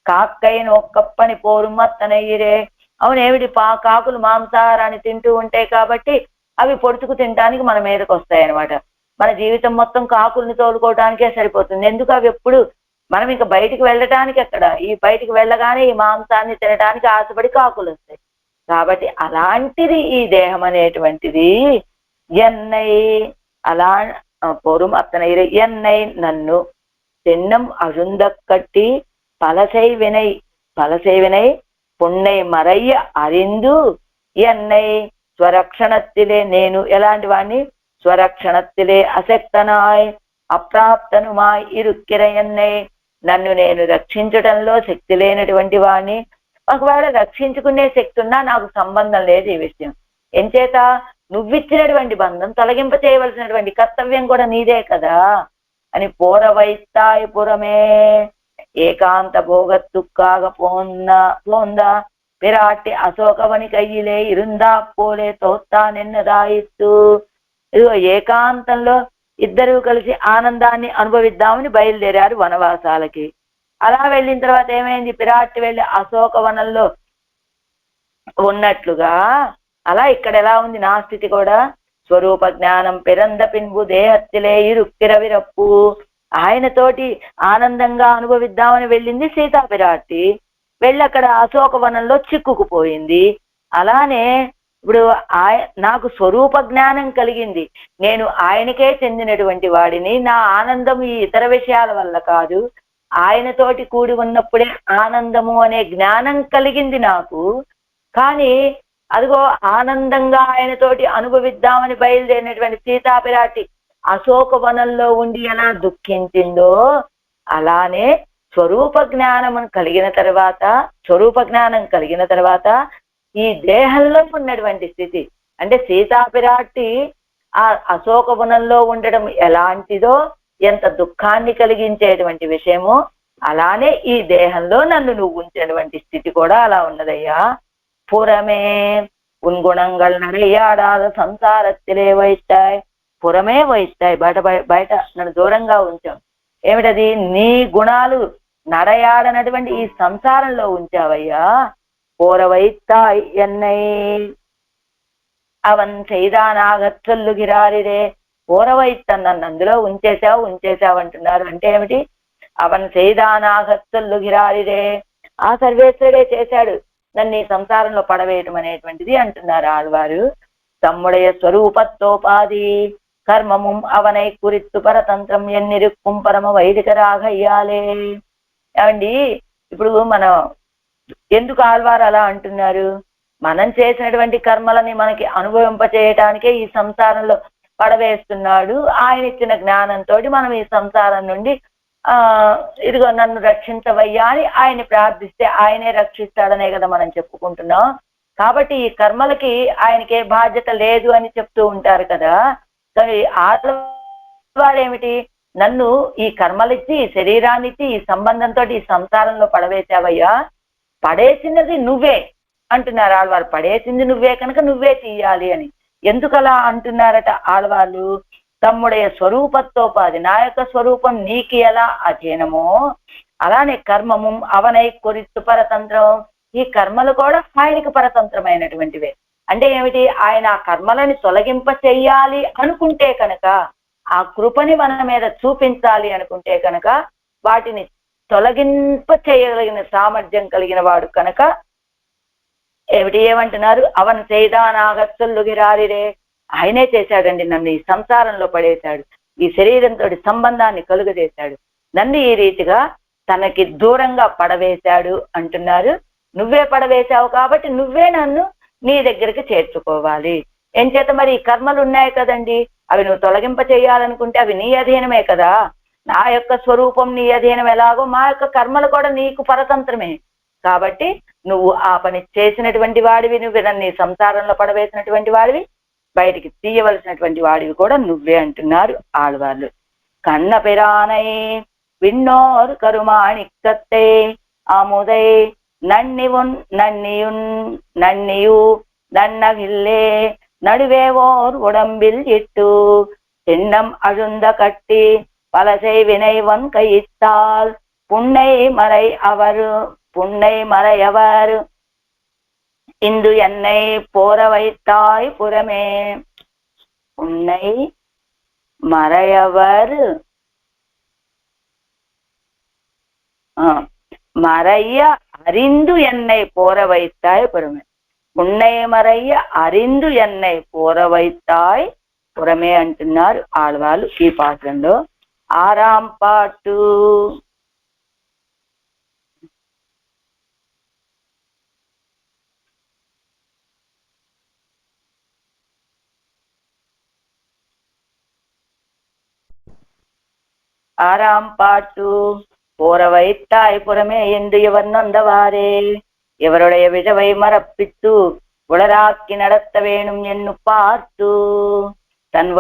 A: కాక్కైన ఒక్కప్పని పోరు మత్తనయ్యిరే. అవునేమిటి కాకులు మాంసాహారాన్ని తింటూ ఉంటాయి కాబట్టి అవి పొడుచుకు తినడానికి మన మీదకి వస్తాయి అనమాట. మన జీవితం మొత్తం కాకుల్ని తోలుకోవడానికే సరిపోతుంది. ఎందుకు అవి ఎప్పుడు మనం ఇంకా బయటికి వెళ్ళటానికి ఎక్కడ, ఈ బయటికి వెళ్ళగానే ఈ మాంసాన్ని తినడానికి ఆశపడి కాకులు వస్తాయి. కాబట్టి అలాంటిది ఈ దేహం అనేటువంటిది. ఎన్నై అలా పొరుం అత్తనైరే ఎన్నై నన్ను తిన్నం అഴുந்தకట్టి పలసై వినై పున్నై మరయ్య అరిందు ఎన్నై స్వరక్షణత్తిలే నేను ఎలాంటి వాణ్ణి స్వరక్షణత్తిలే అశక్తనాయ్ అప్రాప్తనుమాయ్ ఇరుక్కిర ఎన్నై నన్ను నేను రక్షించడంలో శక్తి లేనటువంటి వాణ్ణి. ఒకవేళ రక్షించుకునే శక్తి ఉన్నా నాకు సంబంధం లేదు ఈ విషయం. ఎంచేత నువ్విచ్చినటువంటి బంధం తొలగింప చేయవలసినటువంటి కర్తవ్యం కూడా నీదే కదా అని పోరవైస్తాయి పురమే ఏకాంత భోగత్తుక్కాగ పోందా పిరాటి అశోకవని కయ్యిలే ఇరుందా పోలే తోత్తా నిన్నదాయిత్తు. ఇదిగో ఏకాంతంలో ఇద్దరు కలిసి ఆనందాన్ని అనుభవిద్దామని బయలుదేరారు వనవాసాలకి. అలా వెళ్ళిన తర్వాత ఏమైంది, పిరాటి వెళ్ళి అశోకవనంలో ఉన్నట్లుగా అలా ఇక్కడ ఎలా ఉంది నా స్థితి కూడా. స్వరూప జ్ఞానం పిరంద పిన్బు దేహత్తిలే ఇరుక్కిరవిరప్పు. ఆయనతోటి ఆనందంగా అనుభవిద్దామని వెళ్ళింది సీతాపిరాటి, వెళ్ళి అక్కడ అశోకవనంలో చిక్కుకుపోయింది. అలానే ఇప్పుడు నాకు స్వరూప జ్ఞానం కలిగింది, నేను ఆయనకే చెందినటువంటి వాడిని, నా ఆనందం ఈ ఇతర విషయాల వల్ల కాదు, ఆయనతోటి కూడి ఉన్నప్పుడే ఆనందము అనే జ్ఞానం కలిగింది నాకు. కానీ అదిగో ఆనందంగా ఆయనతోటి అనుభవిద్దామని బయలుదేరినటువంటి సీతాపిరాటి అశోకవనంలో ఉండి ఎలా దుఃఖించిందో, అలానే స్వరూప జ్ఞానం కలిగిన తర్వాత ఈ దేహంలో ఉన్నటువంటి స్థితి అంటే సీతాపిరాటి ఆ అశోకవనంలో ఉండడం ఎలాంటిదో, ఎంత దుఃఖాన్ని కలిగించేటువంటి విషయమో, అలానే ఈ దేహంలో నన్ను నువ్వు ఉంచేటువంటి స్థితి కూడా అలా ఉన్నదయ్యా. పురమే ఉన్గుణంగల్ నడయాడాద సంసారత్తిలే వైస్తాయి. పురమే వైస్తాయి, బయట నన్ను దూరంగా ఉంచాం. ఏమిటది, నీ గుణాలు నడయాడనటువంటి ఈ సంసారంలో ఉంచావయ్యా. పోరవైస్తాయి ఎన్నై అవన్ చేయదానాగచ్చొల్లుగిరారిరే. పోరవైస్తాను, నన్ను అందులో ఉంచేశావు అంటున్నారు. అంటే ఏమిటి, అవన్ చేయదానాగచ్చొల్లుగిరారిరే, ఆ సర్వేశ్వరుడే చేశాడు నన్ను ఈ సంసారంలో పడవేయటం అనేటువంటిది అంటున్నారు ఆళ్వారు. తమ్ముడయ స్వరూపత్తోపాది కర్మము అవనై కురిత్తు పరతంత్రం ఎన్నిరుక్కుం పరమ వైదిక రాఘయ్యాలే. ఏమండి, ఇప్పుడు మనం ఎందుకు ఆళ్వారు అలా అంటున్నారు, మనం చేసినటువంటి కర్మలని మనకి అనుభవింపచేయటానికే ఈ సంసారంలో పడవేస్తున్నాడు. ఆయన ఇచ్చిన జ్ఞానంతో మనం ఈ సంసారం నుండి ఇదిగో నన్ను రక్షించవయ్యా అని ఆయన ప్రార్థిస్తే ఆయనే రక్షిస్తాడనే కదా మనం చెప్పుకుంటున్నాం. కాబట్టి ఈ కర్మలకి ఆయనకే బాధ్యత లేదు అని చెప్తూ ఉంటారు కదా. కానీ ఆడవాడేమిటి, నన్ను ఈ కర్మలిచ్చి ఈ శరీరాన్ని ఇచ్చి ఈ సంబంధంతో ఈ సంసారంలో పడవేశావయ్యా, పడేసినది నువ్వే అంటున్నారు ఆళ్వారు. పడేసింది నువ్వే కనుక నువ్వే తీయాలి అని. ఎందుకలా అంటున్నారట ఆళ్వాళ్ళు, తమ్ముడయ స్వరూపత్తోపాది, నా యొక్క స్వరూపం నీకు ఎలా అధీనమో అలానే కర్మము అవనై కొరిత్తు పరతంత్రం, ఈ కర్మలు కూడా ఆయనకి పరతంత్రమైనటువంటివే. అంటే ఏమిటి, ఆయన ఆ కర్మలని తొలగింప చెయ్యాలి అనుకుంటే కనుక, ఆ కృపని మన మీద చూపించాలి అనుకుంటే కనుక, వాటిని తొలగింప చేయగలిగిన సామర్థ్యం కలిగిన వాడు కనుక ఏమంటున్నారు, అవన్ చేయదానాగచ్చొల్లుగిరారిరే, ఆయనే చేశాడండి నన్ను ఈ సంసారంలో పడేశాడు, ఈ శరీరంతో సంబంధాన్ని కలుగజేశాడు, నన్ను ఈ రీతిగా తనకి దూరంగా పడవేశాడు అంటున్నారు. నువ్వే పడవేశావు కాబట్టి నువ్వే నన్ను నీ దగ్గరికి చేర్చుకోవాలి. ఏం చేత మరి ఈ కర్మలు ఉన్నాయి కదండి, అవి నువ్వు తొలగింప చేయాలనుకుంటే అవి నీ అధీనమే కదా. నా యొక్క స్వరూపం నీ అధీనం ఎలాగో మా యొక్క కర్మలు కూడా నీకు పరతంత్రమే. కాబట్టి నువ్వు ఆ పని చేసినటువంటి వాడివి, నువ్వు నన్ను ఈ సంసారంలో పడవేసినటువంటి వాడివి, బయటికి తీయవలసినటువంటి వాడివి కూడా నువ్వే అంటున్నారు ఆళ్వార్లు. కన్న పిరానై విన్నోర్ కరుమాణిక్కత్తే అముదై நன்னியு நன்னவில்லே நடுவேவோர் உடம்பில் இட்டு சின்னம் அழுந்த கட்டி பலசை வினைவன் கையிட்டால் புன்னை மறையவர் இந்து என்னை போர வைத்தாய் புறமே. புன்னை மறையவர் மறைய அறிந்து என்னை போர வைத்தாய் புறமே. புன்னை మరయ్య అరిందు ఎన్నై పోర వైతాయ్ పురమే అంటున్నారు ఆళ్వాళ్ళు ఈ పాత్రంలో. ఆరాం పాటు போர வைத்தாய் புறமே என்று எவர் நொந்தவாரே. எவருடைய விழவை மரப்பித்து உளராக்கி நடத்த வேணும் என்னு பார்த்து தன்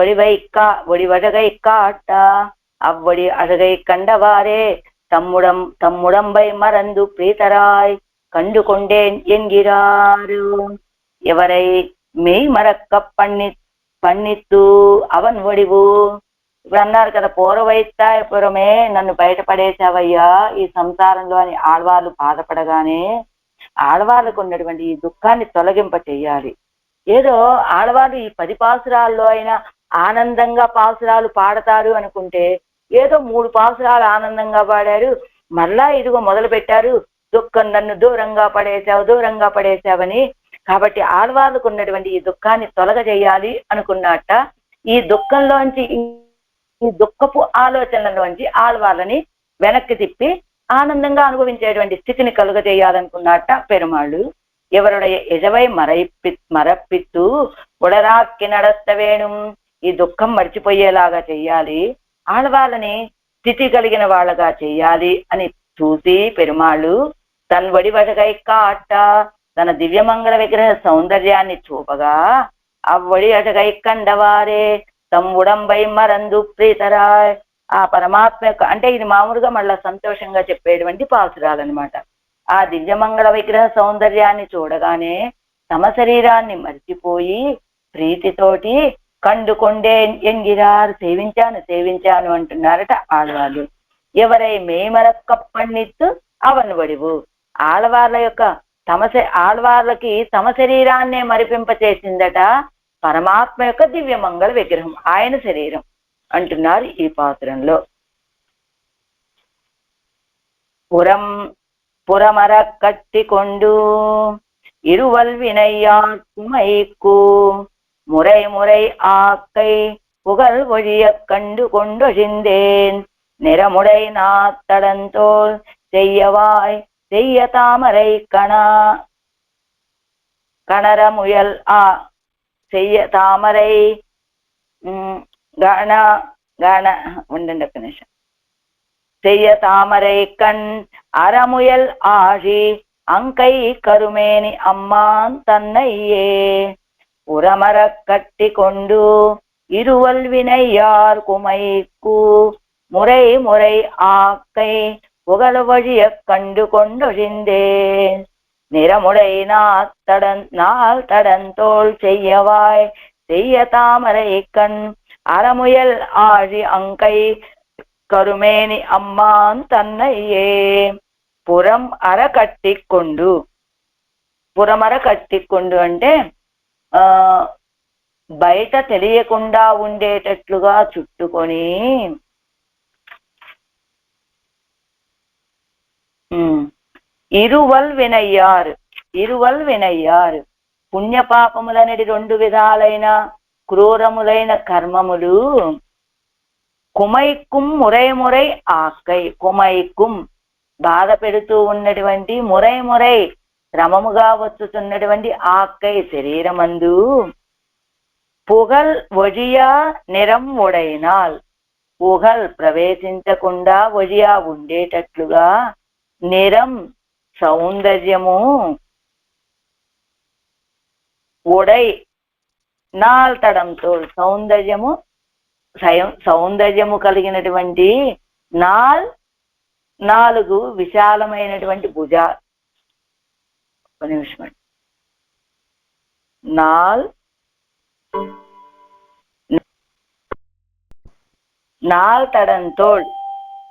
A: ஒளிவழகை காட்டா அவ்வழி அழகை கண்டவாறே தம்முடம்பை மறந்து பிரீதராய் கண்டு கொண்டேன் என்கிறாரு. ఎవరై మెయి మరక్క పన్నిత్తు అవన్ ఒడివు. ఇప్పుడు అన్నారు కదా, పూర్వైత్తాయపురమే నన్ను బయటపడేశావయ్యా ఈ సంసారంలో అని ఆడవాళ్ళు బాధపడగానే ఆడవాళ్ళకు ఉన్నటువంటి ఈ దుఃఖాన్ని తొలగింప చెయ్యాలి. ఏదో ఆడవాళ్ళు ఈ 10 పాసురాల్లో అయినా ఆనందంగా పాసురాలు పాడతారు అనుకుంటే ఏదో 3 పాసురాలు ఆనందంగా పాడారు, మళ్ళా ఇదిగో మొదలు పెట్టారు దుఃఖం నన్ను దూరంగా పడేశావని. కాబట్టి ఆడవాళ్ళకు ఉన్నటువంటి ఈ దుఃఖాన్ని తొలగజేయాలి అనుకున్నట్ట ఈ దుఃఖంలోంచి, ఈ దుఃఖపు ఆలోచనలోంచి ఆడవాళ్ళని వెనక్కి తిప్పి ఆనందంగా అనుభవించేటువంటి స్థితిని కలుగజేయాలనుకున్నట్ట పెరుమాళ్ళు. ఎవరుடைய ఎజవై మరప్పిత్తు ఉడరాక్కి నడత్త వేణుం, ఈ దుఃఖం మర్చిపోయేలాగా చెయ్యాలి, ఆడవాళ్ళని స్థితి కలిగిన వాళ్ళగా చెయ్యాలి అని చూసి పెరుమాళ్ళు తన్ వడివడగై కాట తన దివ్యమంగళ విగ్రహ సౌందర్యాన్ని చూపగా అవ్వడి అటగై కండవారే తమ్ముడంబై మరందు ప్రీతరాయ్. ఆ పరమాత్మ యొక్క, అంటే ఇది మామూలుగా మళ్ళా సంతోషంగా చెప్పేటువంటి పాసురాలన్నమాట. ఆ దివ్యమంగళ విగ్రహ సౌందర్యాన్ని చూడగానే తమ శరీరాన్ని మర్చిపోయి ప్రీతితోటి కండుకొండే ఎంగిరారు, సేవించాను అంటున్నారట ఆడవాళ్ళు. ఎవరై మేమరక్క పన్నిత్తు అవన్ వడివు. ఆడవాళ్ళ యొక్క ఆడవాళ్ళకి తమ శరీరాన్నే మరిపింప చేసిందట పరమాత్మ యొక్క దివ్యమంగళ విగ్రహం, ఆయన శరీరం అంటున్నారు ఈ పాత్రంలో. புறமர கட்டிக்கொண்டு இருவல் வினையாட்மைக்கு முறை ஆக்கை புகழ் ஒழிய கண்டு கொண்டொழிந்தேன் நிறமுடை நாத்தடந்தோல் செய்யவாய் செய்ய தாமரை கணரமுயல் செய்ய தாமரை ఉండండి ఒక్క నిమిషం. செய்ய தாமரை கண் அறமுயல் ஆழி அங்கை கருமேனி அம்மான் தன்னையே புறமர கட்டி கொண்டு இருவல் வினையார் குமைக்கு முறை ஆக்கை புகழ் வழிய கண்டு கொண்டொழிந்தேன் நிறமுடை நாள் தடந்தோள் செய்யவாய் செய்ய தாமரை கண் அறமுயல் ஆழி அங்கை కరుమేని అమ్మాన్ తన్నయ్యే. పురమర కట్టికొండు అంటే బయట తెలియకుండా ఉండేటట్లుగా చుట్టుకొని ఇరువల్ వినయ్యారు పుణ్యపాపములనేది 2 విధాలైన క్రూరములైన కర్మములు కుమైక్కుం మురై ఆక్కై. కుమైక్కుం బాధ పెడుతూ ఉన్నటువంటి, మురై క్రమముగా వచ్చుతున్నటువంటి ఆక్కై శరీరమందు పుగల్ ఒజియా నిరం ఒడైనాల్, పుగల్ ప్రవేశించకుండా ఒజియా ఉండేటట్లుగా నిరం సౌందర్యము ఒడై నాల్తడంతో సౌందర్యము కలిగినటువంటి 4 విశాలమైనటువంటి భుజాలు. ఒక నిమిషం. నాల్తడంతోళ్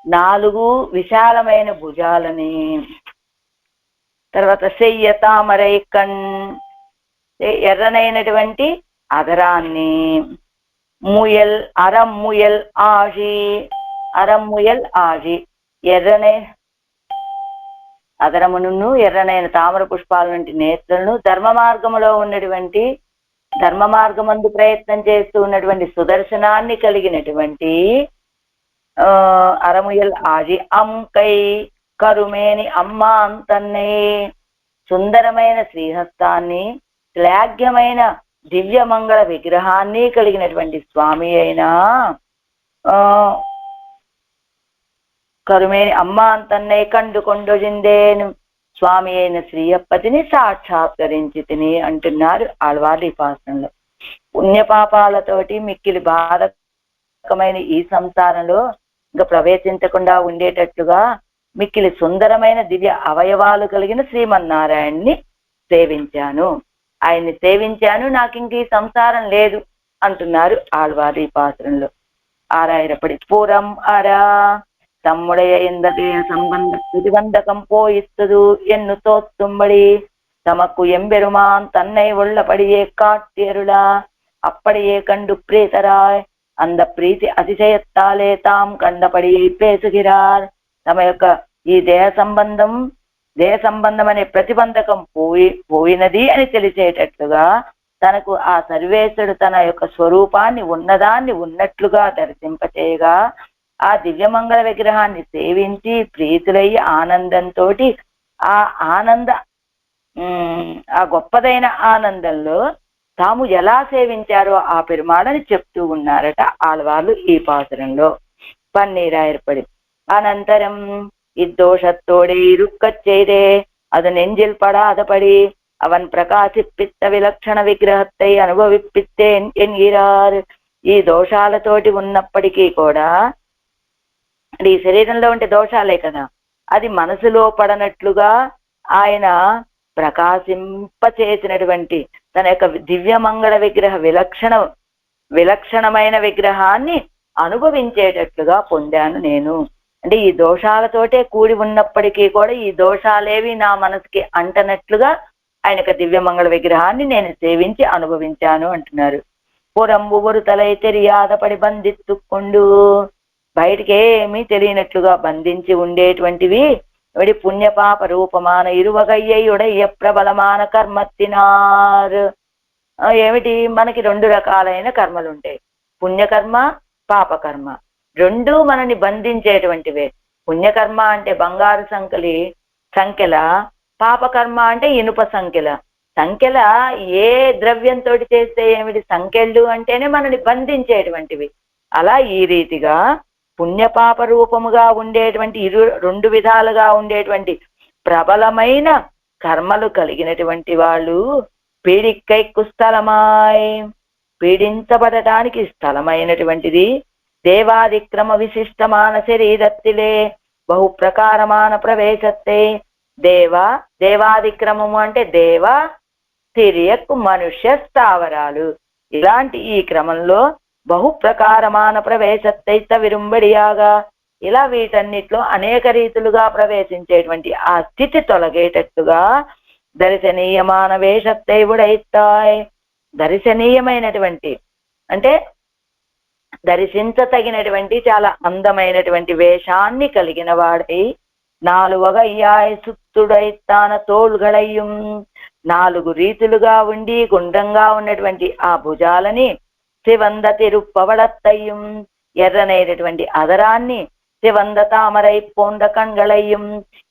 A: 4 విశాలమైన భుజాలని. తర్వాత సెయ్య తామరై కణ్ ఎర్రనైనటువంటి అధరాన్ని. అరముయల్ ఆజి ఎర్రనే అధరమును ఎర్రనైన తామర పుష్పాల వంటి నేత్రులను, ధర్మ మార్గమందు ప్రయత్నం చేస్తూ ఉన్నటువంటి సుదర్శనాన్ని కలిగినటువంటి అరముయల్ ఆజి అంకై కరుమేని అమ్మాన్ తన్నే. సుందరమైన శ్రీహస్తాన్ని, శ్లాఘ్యమైన దివ్యమంగళ విగ్రహాన్ని కలిగినటువంటి స్వామి అయినా కరుమేని అమ్మాన్ తన్నే కండు కొండొజిందేను. స్వామి అయిన శ్రీయప్పతిని సాక్షాత్కరించి అంటున్నారు ఆళ్వార్లు ఈ పాసంలో. పుణ్యపాపాలతోటి మిక్కిలి బాధకమైన ఈ సంసారంలో ఇంకా ప్రవేశించకుండా ఉండేటట్లుగా మిక్కిలి సుందరమైన దివ్య అవయవాలు కలిగిన శ్రీమన్నారాయణ్ణి సేవించాను, ఆయన్ని సేవించాను, నాకు ఇంక ఈ సంసారం లేదు అంటున్నారు ఆళ్వారు ఈ పాత్రంలో. ఆరాయిరపడి పూరం అరా தம்முடைய இந்த சம்பந்த பிரதிபந்தகம் போயித்தது என்னு தோத்தும்படி தமக்கு எம்பெருமான் தன்னை உள்ளபடியே காட்டியருளா அப்படியே கண்டு பிரீதராய் அந்த பிரீతి అతిశయత్తాలే తాం కండపడియే పేసుగిరార్. తమ యొక్క ఈ దేహ సంబంధం అనే ప్రతిబంధకం పోయినది అని తెలిసేటట్లుగా తనకు ఆ సర్వేశ్వరుడు తన యొక్క స్వరూపాన్ని ఉన్నదాన్ని ఉన్నట్లుగా దర్శింపచేయగా ఆ దివ్యమంగళ విగ్రహాన్ని సేవించి ప్రీతులయ్యి ఆనందంతో ఆ గొప్పదైన ఆనందంలో తాము ఎలా సేవించారో ఆ పెరుమాళని చెప్తూ ఉన్నారట ఆళ్వార్లు ఈ పాసురంలో. పన్నీరాయర్పడి అనంతరం இத்தோஷத்தோடே இருக்கச் செய்தே அது நெஞ்சில் படாதபடி அவன் பிரகாசிப்பித்த విలక్షణ విగ్రహத்தை అనుభవిప్పిత్తేన్ ఎన్గిరార్. ఈ దోషాలతోటి ఉన్నప్పటికీ కూడా, ఈ శరీరంలో ఉండే దోషాలే కదా, అది మనసులో పడనట్లుగా ఆయన ప్రకాశింపచేసినటువంటి తన యొక్క దివ్యమంగళ విగ్రహ విలక్షణమైన విగ్రహాన్ని అనుభవించేటట్లుగా పొందాను నేను. అంటే ఈ దోషాలతోటే కూడి ఉన్నప్పటికీ కూడా ఈ దోషాలేవి నా మనసుకి అంటనట్లుగా ఆయన యొక్క దివ్యమంగళ విగ్రహాన్ని నేను సేవించి అనుభవించాను అంటున్నారు. పురంబువరు తలై తెలియాదపడి బంధిత్తుకొండు, బయటికి ఏమీ తెలియనట్లుగా బంధించి ఉండేటువంటివి ఎవడి పుణ్యపాప రూపమాన ఇరువగయ్యుడయ్య ప్రబలమాన కర్మత్తినార్. ఏమిటి, మనకి రెండు రకాలైన కర్మలు ఉంటాయి, పుణ్యకర్మ పాపకర్మ. రెండూ మనని బంధించేటువంటివే. పుణ్యకర్మ అంటే బంగారు సంఖ్యల, పాపకర్మ అంటే ఇనుప సంఖ్యల ఏ ద్రవ్యంతో చేస్తే ఏమిటి, సంఖ్యలు అంటేనే మనని బంధించేటువంటివి. అలా ఈ రీతిగా పుణ్యపాప రూపముగా ఉండేటువంటి రెండు విధాలుగా ఉండేటువంటి ప్రబలమైన కర్మలు కలిగినటువంటి వాళ్ళు పీడిక్కైకు స్థలమాయ్, పీడించబడటానికి స్థలమైనటువంటిది దేవాదిక్రమ విశిష్టమాన శరీరత్తిలే బహు ప్రకారమాన ప్రవేశత్తే. దేవాదిక్రమము అంటే దేవ తిరియకు మనుష్య స్థావరాలు, ఇలాంటి ఈ క్రమంలో బహు ప్రకారమాన ప్రవేశత్తైత విరుంబడియాగా, ఇలా వీటన్నిట్లో అనేక రీతులుగా ప్రవేశించేటువంటి ఆ స్థితి తొలగేటట్టుగా దర్శనీయమాన వేషత్తైవుడైతాయ్. దర్శనీయమైనటువంటి అంటే దర్శించతగినటువంటి చాలా అందమైనటువంటి వేషాన్ని కలిగిన వాడై, నాలుగయ్యాయ్ సుత్తుడైతాన తోள்గళయ్యం, 4 రీతులుగా ఉండి గుండ్రంగా ఉన్నటువంటి ఆ భుజాలని శివంద తిరుప్పవడత్తయ్యం, ఎర్రనైనటువంటి అదరాన్ని శివంద తామరై పొంద కణ్గళయ్యం,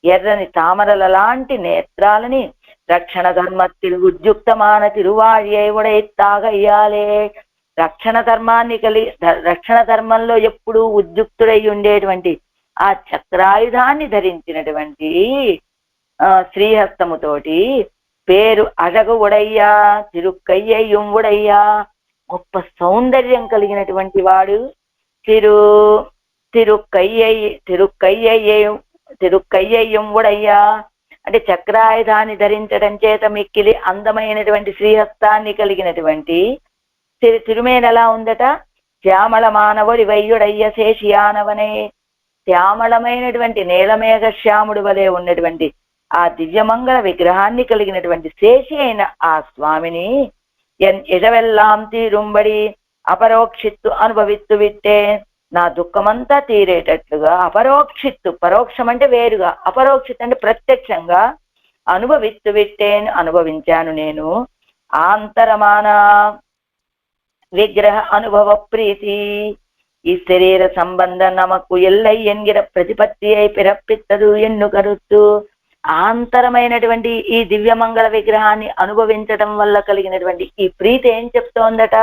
A: ఎర్రని తామరల లాంటి నేత్రాలని రక్షణ ధర్మத்தில் ఉద్యుక్తమాన తిరువాళ్యై ఉడైత్తాగయ్యాలే. రక్షణ ధర్మంలో ఎప్పుడూ ఉద్యుక్తుడై ఉండేటువంటి ఆ చక్రాయుధాన్ని ధరించినటువంటి శ్రీహస్తముతోటి పేరు అழகு ఉడయ్యా తిరుక్కయ్యయ్యం ఉడయ్యా, గొప్ప సౌందర్యం కలిగినటువంటి వాడు. తిరుక్కయ్యయ్యం ఉడయ్యా అంటే చక్రాయుధాన్ని ధరించడం చేత మిక్కిలి అందమైనటువంటి శ్రీహస్తాన్ని కలిగినటువంటి తిరుమేన ఎలా ఉందట, శ్యామల మానవుడి వయ్యుడయ్య శేషియానవనే. శ్యామళమైనటువంటి నీలమేఘ శ్యాముడు వలె ఉన్నటువంటి ఆ దివ్యమంగళ విగ్రహాన్ని కలిగినటువంటి శేషి అయిన ఆ స్వామిని ఎడవెల్లాం తీరుంబడి అపరోక్షిత్తు అనుభవిత్తు విట్టే, నా దుఃఖమంతా తీరేటట్లుగా అపరోక్షిత్తు, పరోక్షం అంటే వేరుగా, అపరోక్షిత్ అంటే ప్రత్యక్షంగా అనుభవిత్తు విట్టేను అనుభవించాను నేను. ఆంతరమాన విగ్రహ అనుభవ ప్రీతి, ఈ శరీర సంబంధ నమకు ఎల్లై ఎన్గిర ప్రతిపత్తి అయి పిరప్పిత్తదు ఎన్ను కరుత్తు. ఆంతరమైనటువంటి ఈ దివ్యమంగళ విగ్రహాన్ని అనుభవించడం వల్ల కలిగినటువంటి ఈ ప్రీతి ఏం చెప్తోందట,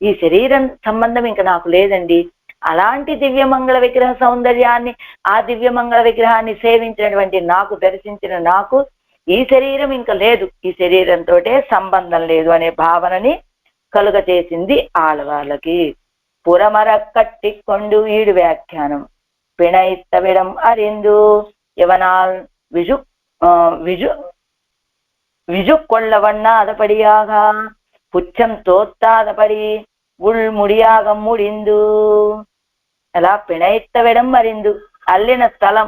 A: ఈ శరీరం సంబంధం ఇంకా నాకు లేదండి, అలాంటి దివ్యమంగళ విగ్రహ సౌందర్యాన్ని, ఆ దివ్యమంగళ విగ్రహాన్ని సేవించినటువంటి నాకు, దర్శించిన నాకు ఈ శరీరం ఇంకా లేదు, ఈ శరీరంతో సంబంధం లేదు అనే భావనని కలుగ చేసింది ఆళ్వార్లకి. పురమర కట్టికొండు ఈడు వ్యాఖ్యానం. పిణైత్తవిడం అరిందు యవనాల్ విజు విజు விஜுக்கொள்ளவண்ண அதபடியாக புச்சம் தோத்தாதபடி உள் முடியாக முடிந்து. ఎలా పిణైత్తవిడం అరిందు, అల్లిన స్థలం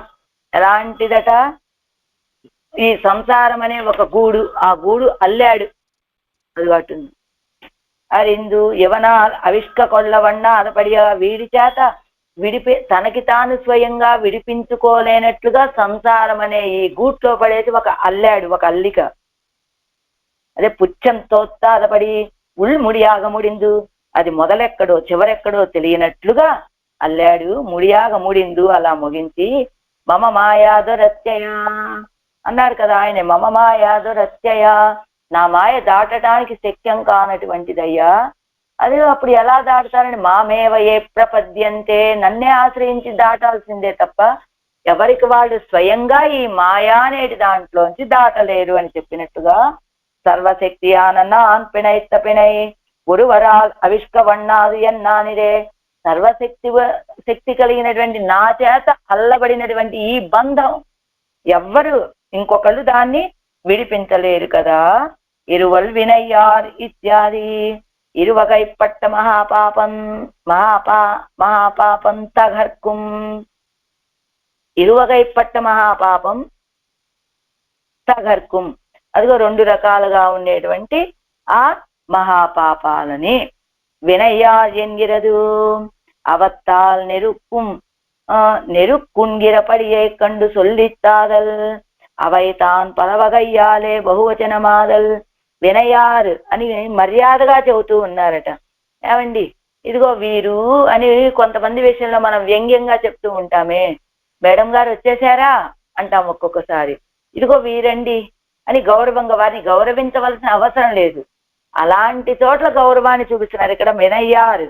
A: ఎలాంటిదట, ఈ సంసారం అనే ఒక గూడు, ఆ గూడు అల్లాడు అలవాటుంది. అరిందు యవనా అవిష్క కొల్లవన్న అదపడిగా, వీడి చేత తనకి తాను స్వయంగా విడిపించుకోలేనట్లుగా సంసారం అనే ఈ గూట్లో పడేసి ఒక అల్లాడు, ఒక అల్లిక. అదే పుచ్చం తోత్తాదపడి ముడియాగ ముడిందు, అది మొదలెక్కడో చివరెక్కడో తెలియనట్లుగా అల్లాడు, ముడియాగ ముడిందు అలా ముగించి. మమ మాయాదురత్యయ అన్నారు కదా ఆయన, మమ మాయాదురత్యయ, నా మాయ దాటడానికి శక్యం కానటువంటిదయ్యా. అది అప్పుడు ఎలా దాటుతారని, మామేవ ఏ ప్రపద్యంతే, నన్నే ఆశ్రయించి దాటాల్సిందే తప్ప ఎవరికి వాళ్ళు స్వయంగా ఈ మాయా అనేటి దాంట్లోంచి దాటలేరు అని చెప్పినట్టుగా, సర్వశక్తి ఆనన్నాన్ పిణైత్త పిణై గురువరాల్ అవిష్కవన్నాదు ఎన్నానిరే, శక్తి కలిగినటువంటి నా చేత అల్లబడినటువంటి ఈ బంధం ఎవ్వరు ఇంకొకళ్ళు దాన్ని విడిపించలేరు కదా. ఇరువల్ వినయ్యార్ ఇత్యాది. ఇరువగైపట్ట మహాపాపం మహాపాపం తగర్కుం. ఇరువగైపట్ట మహాపాపం తగర్కుం, అదిగో 2 రకాలుగా ఉండేటువంటి ఆ మహాపాపాలని. வினையார் என்கிறது அவத்தால் நெருக்குண்கிறபடியை கண்டு சொல்லித்தாதல், అவை తాన్ పలవగయ్యాలే బహువచనమాదల్. వినయారు అని మర్యాదగా చెబుతూ ఉన్నారట. ఏమండి, ఇదిగో వీరు అని కొంతమంది విషయంలో మనం వ్యంగ్యంగా చెప్తూ ఉంటామే, మేడం గారు వచ్చేసారా అంటాం ఒక్కొక్కసారి. ఇదిగో వీరండి అని గౌరవంగా, వారిని గౌరవించవలసిన అవసరం లేదు. అలాంటి చోట్ల గౌరవాన్ని చూపిస్తున్నారు ఇక్కడ. వినయ్యారు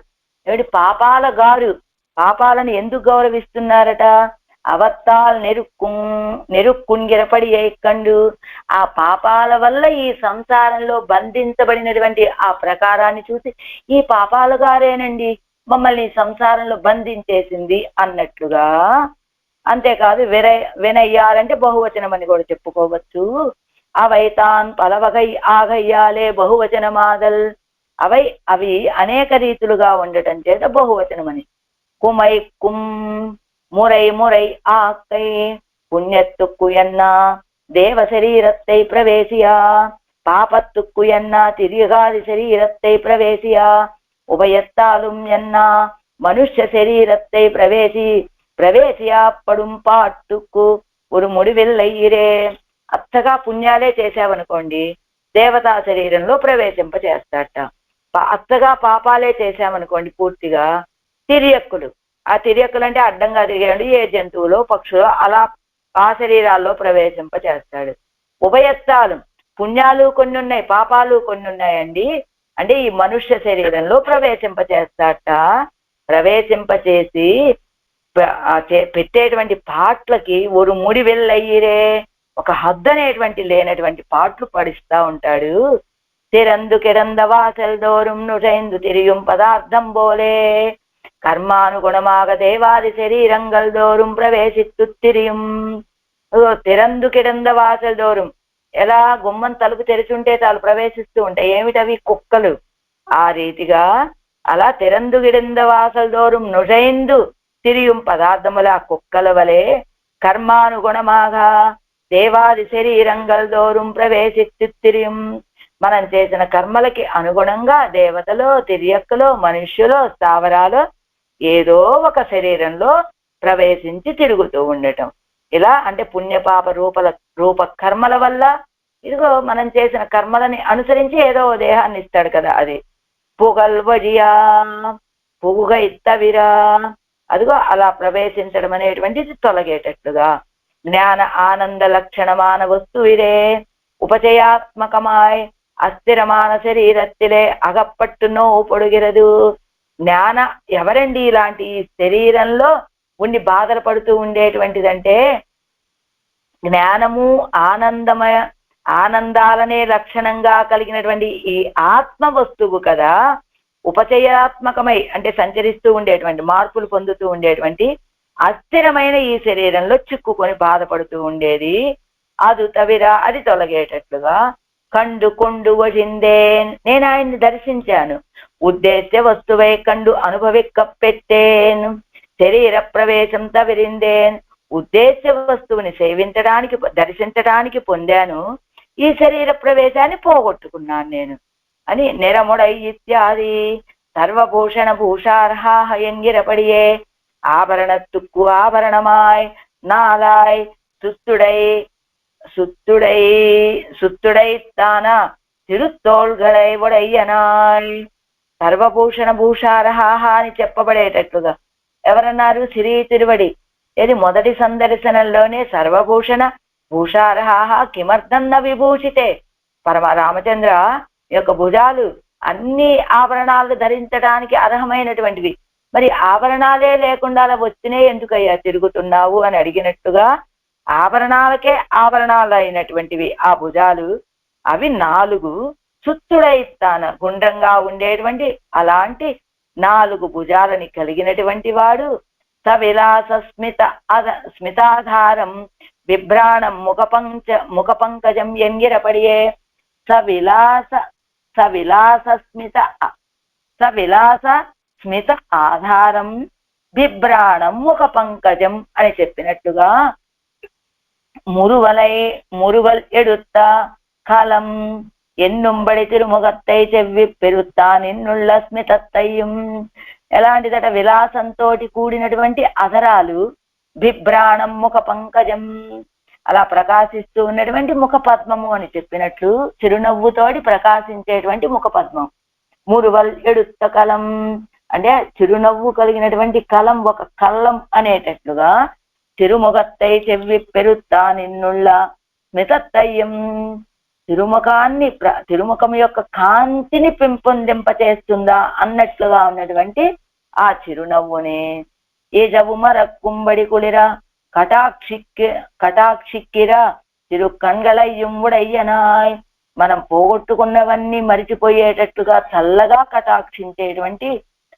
A: ఏమిటి, పాపాల గారు, పాపాలను ఎందుకు గౌరవిస్తున్నారట, అవత్తాల్ నెరుక్కుంగిరపడి కండు, ఆ పాపాల వల్ల ఈ సంసారంలో బంధించబడినటువంటి ఆ ప్రకారాన్ని చూసి, ఈ పాపాల గారేనండి మమ్మల్ని సంసారంలో బంధించేసింది అన్నట్లుగా. అంతేకాదు వినయ్యారంటే బహువచనం అని కూడా చెప్పుకోవచ్చు. అవై తాన్ పలవగై ఆగయ్యాలే బహువచనమాదల్, అవి అనేక రీతులుగా ఉండటం చేత బహువచనమని. కుమై కుం మురై మురై ఆక్కై పుణ్యత్తుక్కు ఎన్నా దేవ శరీరத்தை ప్రవేశియా, పాపత్తుక్కు ఎన్నా తిరిగాది శరీరத்தை ప్రవేశియా, உபயத்தாலும் என்னா மனுஷ்ய శరీరத்தை ప్రవేశియాప్పடும் పాట్టుకు ஒரு முடிவில்லையிరే. అచ్చగా పుణ్యాలే చేశామనుకోండి దేవతా శరీరంలో ప్రవేశింపచేస్తాట. అచ్చగా పాపాలే చేశామనుకోండి పూర్తిగా తిరియక్కులు, ఆ తిరియక్కులు అంటే అడ్డంగా తిరిగాడు ఏ జంతువులో పక్షులో అలా ఆ శరీరాల్లో ప్రవేశింపచేస్తాడు. ఉభయత్తాలు, పుణ్యాలు కొన్ని ఉన్నాయి పాపాలు కొన్ని ఉన్నాయండి, అంటే ఈ మనుష్య శరీరంలో ప్రవేశింపచేస్తాట. ప్రవేశింపచేసి పెట్టేటువంటి పాటలకి ஒரு முடிவில்லையிరే, ఒక హద్దు అనేటువంటి లేనటువంటి పాటలు పడిస్తా ఉంటాడు. తిరందు కిరంద వాసల్ దోరుం నుజైందు తిరియుం పదార్థం పోలే, కర్మానుగుణమాగ దేవాది శరీరంగల్ దోరుం ప్రవేశిత్తు తిరియుం. తిరందు కిరంద వాసల్ దోరుం, ఎలా గుమ్మం తలుపు తెరిచుంటే చాలు ప్రవేశిస్తూ ఉంటాయి, ఏమిటవి కుక్కలు. ఆ రీతిగా అలా తిరందు గిడంద వాసల్ దోరుం నుజైందు తిరియుం పదార్థముల కుక్కల వలె కర్మానుగుణమాగా దేవాది శరీరంగల్ దోరుం ప్రవేశిత్తు తిరియుం. మనం చేసిన కర్మలకి అనుగుణంగా దేవతలో తిరియక్కలో మనుష్యులో స్థావరాలో ఏదో ఒక శరీరంలో ప్రవేశించి తిరుగుతూ ఉండటం. ఇలా అంటే పుణ్యపాప రూప కర్మల వల్ల ఇదిగో మనం చేసిన కర్మలని అనుసరించి ఏదో దేహాన్ని ఇస్తాడు కదా, అది పుగల్వజియా పువ్వుగా ఇత్తవిరా, అదిగో అలా ప్రవేశించడం అనేటువంటిది తొలగేటట్లుగా. జ్ఞాన ఆనంద లక్షణమాన వస్తువిరే ఉపచయాత్మకమాయ్ అస్థిరమాన శరీరத்திலே అగప్పట్టు నోవు పొడుగిరదు. జ్ఞాన ఎవరండి ఇలాంటి శరీరంలో ఉండి బాధలు పడుతూ ఉండేటువంటిదంటే జ్ఞానము ఆనందమయ ఆనందాలనే లక్షణంగా కలిగినటువంటి ఈ ఆత్మ వస్తువు కదా, ఉపచయాత్మకమై అంటే సంచరిస్తూ ఉండేటువంటి మార్పులు పొందుతూ ఉండేటువంటి అస్థిరమైన ఈ శరీరంలో చిక్కుకొని బాధపడుతూ ఉండేది. అది తవిరా అది తొలగేటట్లుగా కండు కొండు వజిందేన్ నేను ఆయన్ని దర్శించాను. ఉద్దేశ్య వస్తువై కండు అనుభవిక్కపెట్టేన్ శరీర ప్రవేశం తవిరిందేన్ ఉద్దేశ్య వస్తువుని సేవించడానికి దర్శించడానికి పొందాను, ఈ శరీర ప్రవేశాన్ని పోగొట్టుకున్నాను నేను అని నిరముడై ఇత్యాది సర్వభూషణ భూషార్హాహయంగిరపడియే ஆபரணத்துக்கு ஆபரணமாய் நாளாய் சுத்துடை சுத்துடை சுத்துடைத்தானா తిరుత్తోள்களை ఉడయ్యనాయ్. సర్వభూషణ భూషారహాహ అని చెప్పబడేటట్లుగా ఎవరన్నారు? శ్రీ తిరువడి. ఇది మొదటి సందర్శనంలోనే సర్వభూషణ భూషారహాహ కిమర్థన్న విభూషితే. పరమ రామచంద్ర యొక్క భుజాలు అన్ని ఆభరణాలు ధరించడానికి అర్హమైనటువంటివి, మరి ఆభరణాలే లేకుండా అలా వచ్చినే ఎందుకయ్యా తిరుగుతున్నావు అని అడిగినట్టుగా ఆభరణాలకే ఆభరణాలు అయినటువంటివి ఆ భుజాలు. అవి 4 సుత్తుడైస్తాన గుండ్రంగా ఉండేటువంటి అలాంటి 4 భుజాలని కలిగినటువంటి వాడు. సవిలాస స్మితాధారం బిభ్రాణం ముఖపంకజం ఎంగిరపడియే సవిలాస స్మిత ఆధారం బిభ్రాణం ముఖ పంకజం అని చెప్పినట్టుగా మురువల్ ఎడుత్త కలం ఎన్నుంబడి తిరుముగత్తై చెవ్వి పెరుత్తా నిన్నుళ్ళ స్మితత్తయ్యం. ఎలాంటిదట? విలాసంతో కూడినటువంటి అధరాలు, బిభ్రాణం ముఖ పంకజం అలా ప్రకాశిస్తూ ఉన్నటువంటి ముఖ పద్మము అని చెప్పినట్లు చిరునవ్వుతోటి ప్రకాశించేటువంటి ముఖ పద్మం. మురువల్ ఎడుత్త కలం అంటే చిరునవ్వు కలిగినటువంటి కలం, ఒక కల్లం అనేటట్లుగా తిరుముగత్తై చెవ్వి పెరుత్తా నిన్నుళ్ళ స్మితత్తయ్యం తిరుముఖం యొక్క కాంతిని పెంపొందింపచేస్తుందా అన్నట్లుగా ఉన్నటువంటి ఆ చిరునవ్వుని ఏ జవుమర కుంబడి కుళిర కటాక్షిక్కిర తిరు కణ్గళయ్యం ఉడయ్యనాయ్. మనం పోగొట్టుకున్నవన్నీ మరిచిపోయేటట్లుగా చల్లగా కటాక్షించేటువంటి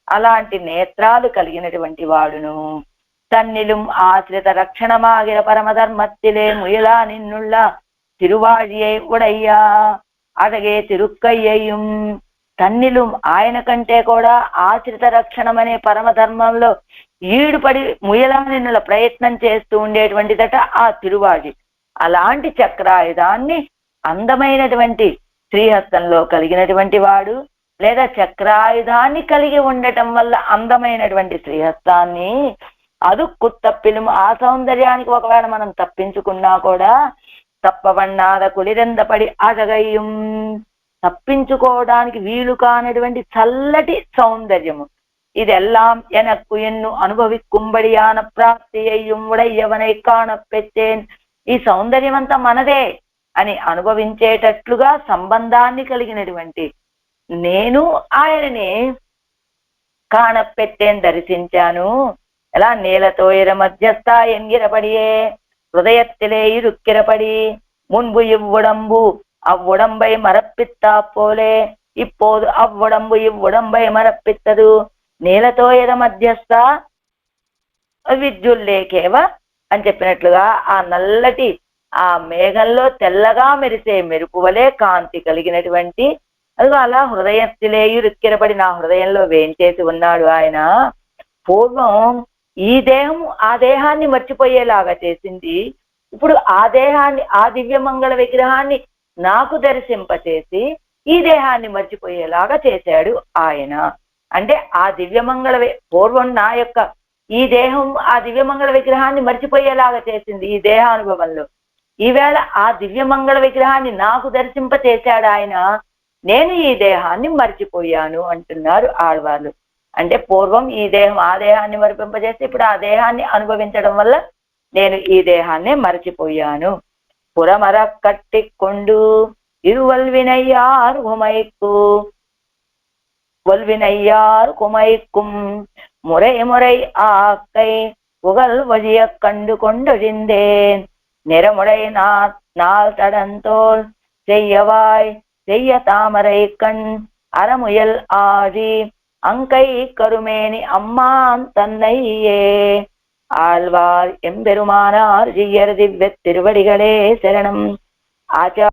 A: అలాంటి నేత్రాలు కలిగినటువంటి వాడును. తన్నిలుం ఆశ్రిత రక్షణమాగిర పరమధర్మత్తిలే ముయలా నిన్నుళ్ళ తిరువాழியை ఉడయ్యా అడగే తిరుక్కయ్యయ్యం. తన్నిలుం ఆయన కంటే కూడా ఆశ్రిత రక్షణం అనే పరమధర్మంలో ఈడుపడి ముయలా నిన్నుల ప్రయత్నం చేస్తూ ఉండేటువంటిదట ఆ తిరువాళి. అలాంటి చక్రాయుధాన్ని అందమైనటువంటి శ్రీహస్తంలో కలిగినటువంటి వాడు, లేదా చక్రాయుధాన్ని కలిగి ఉండటం వల్ల అందమైనటువంటి శ్రీహస్తాన్ని అదుక్కు తప్పిலும் ఆ సౌందర్యానికి ఒకవేళ మనం తప్పించుకున్నా కూడా తప్పవన్నాద కులిరెందపడి అజగయ్యం తప్పించుకోవడానికి వీలు కానటువంటి చల్లటి సౌందర్యము. ఇదెల్లాం ఎనక్కు ఎన్ను అనుభవిక్కుబడియాన ప్రాప్తి అయ్యం ఉడయ్యవనై కాణపెట్టేన్. ఈ సౌందర్యం అంతా మనదే అని అనుభవించేటట్లుగా సంబంధాన్ని కలిగినటువంటి నేను ఆయనని కాణపెట్టేన్ దర్శించాను. ఎలా? నీలతో ఎర మధ్యస్థ ఎంగిరపడియే హృదయத்திலே ఇరుక్కిరపడి முன்பு இவ்வுடம்பு அவ்வுடம்பை மரப்பித்தா போலே இப்போது அவ்வுடம்பு இவ்வுடம்பை மరப்பிత్తదు. నీలతో ఎర మధ్యస్థ విద్యుల్లేకేవ అని చెప్పినట్లుగా ఆ నల్లటి ఆ మేఘంలో తెల్లగా మెరిసే మెరుపువలే కాంతి కలిగినటువంటి అదిగో అలా హృదయத்திலே ఇరుక్కిరపడి నా హృదయంలో వేంచేసి ఉన్నాడు ఆయన. పూర్వం ఈ దేహం ఆ దేహాన్ని మర్చిపోయేలాగా చేసింది. ఇప్పుడు ఆ దేహాన్ని, ఆ దివ్యమంగళ విగ్రహాన్ని నాకు దర్శింపచేసి ఈ దేహాన్ని మర్చిపోయేలాగా చేశాడు ఆయన. అంటే ఆ దివ్యమంగళ పూర్వం నా యొక్క ఈ దేహం ఆ దివ్యమంగళ విగ్రహాన్ని మర్చిపోయేలాగా చేసింది ఈ దేహానుభవంలో. ఈవేళ ఆ దివ్యమంగళ విగ్రహాన్ని నాకు దర్శింపచేశాడు ఆయన, నేను ఈ దేహాన్ని మర్చిపోయాను అంటున్నారు ఆళ్వార్లు. అంటే పూర్వం ఈ దేహం ఆ దేహాన్ని మరిపింపజేసి ఇప్పుడు ఆ దేహాన్ని అనుభవించడం వల్ల నేను ఈ దేహాన్ని మరచిపోయాను. పురమర కట్టికొండు ఇరువల్వినయ్యారు హుమైకు ஒல்வினையார் குமைக்கும் முறை முறை ஆக்கை புகழ் வழிய கண்டு கொண்டொழிந்தேன் நிறமுறை நாள் தடந்தோல் செய்யவாய் செய்ய தாமரை கண் அறமுயல் ஆழி அங்கை கருமேனி அம்மான் தன்னையே. ஆழ்வார் எம்பெருமானார் ஜீயர் திவ்ய திருவடிகளே சரணம். ஆச்சார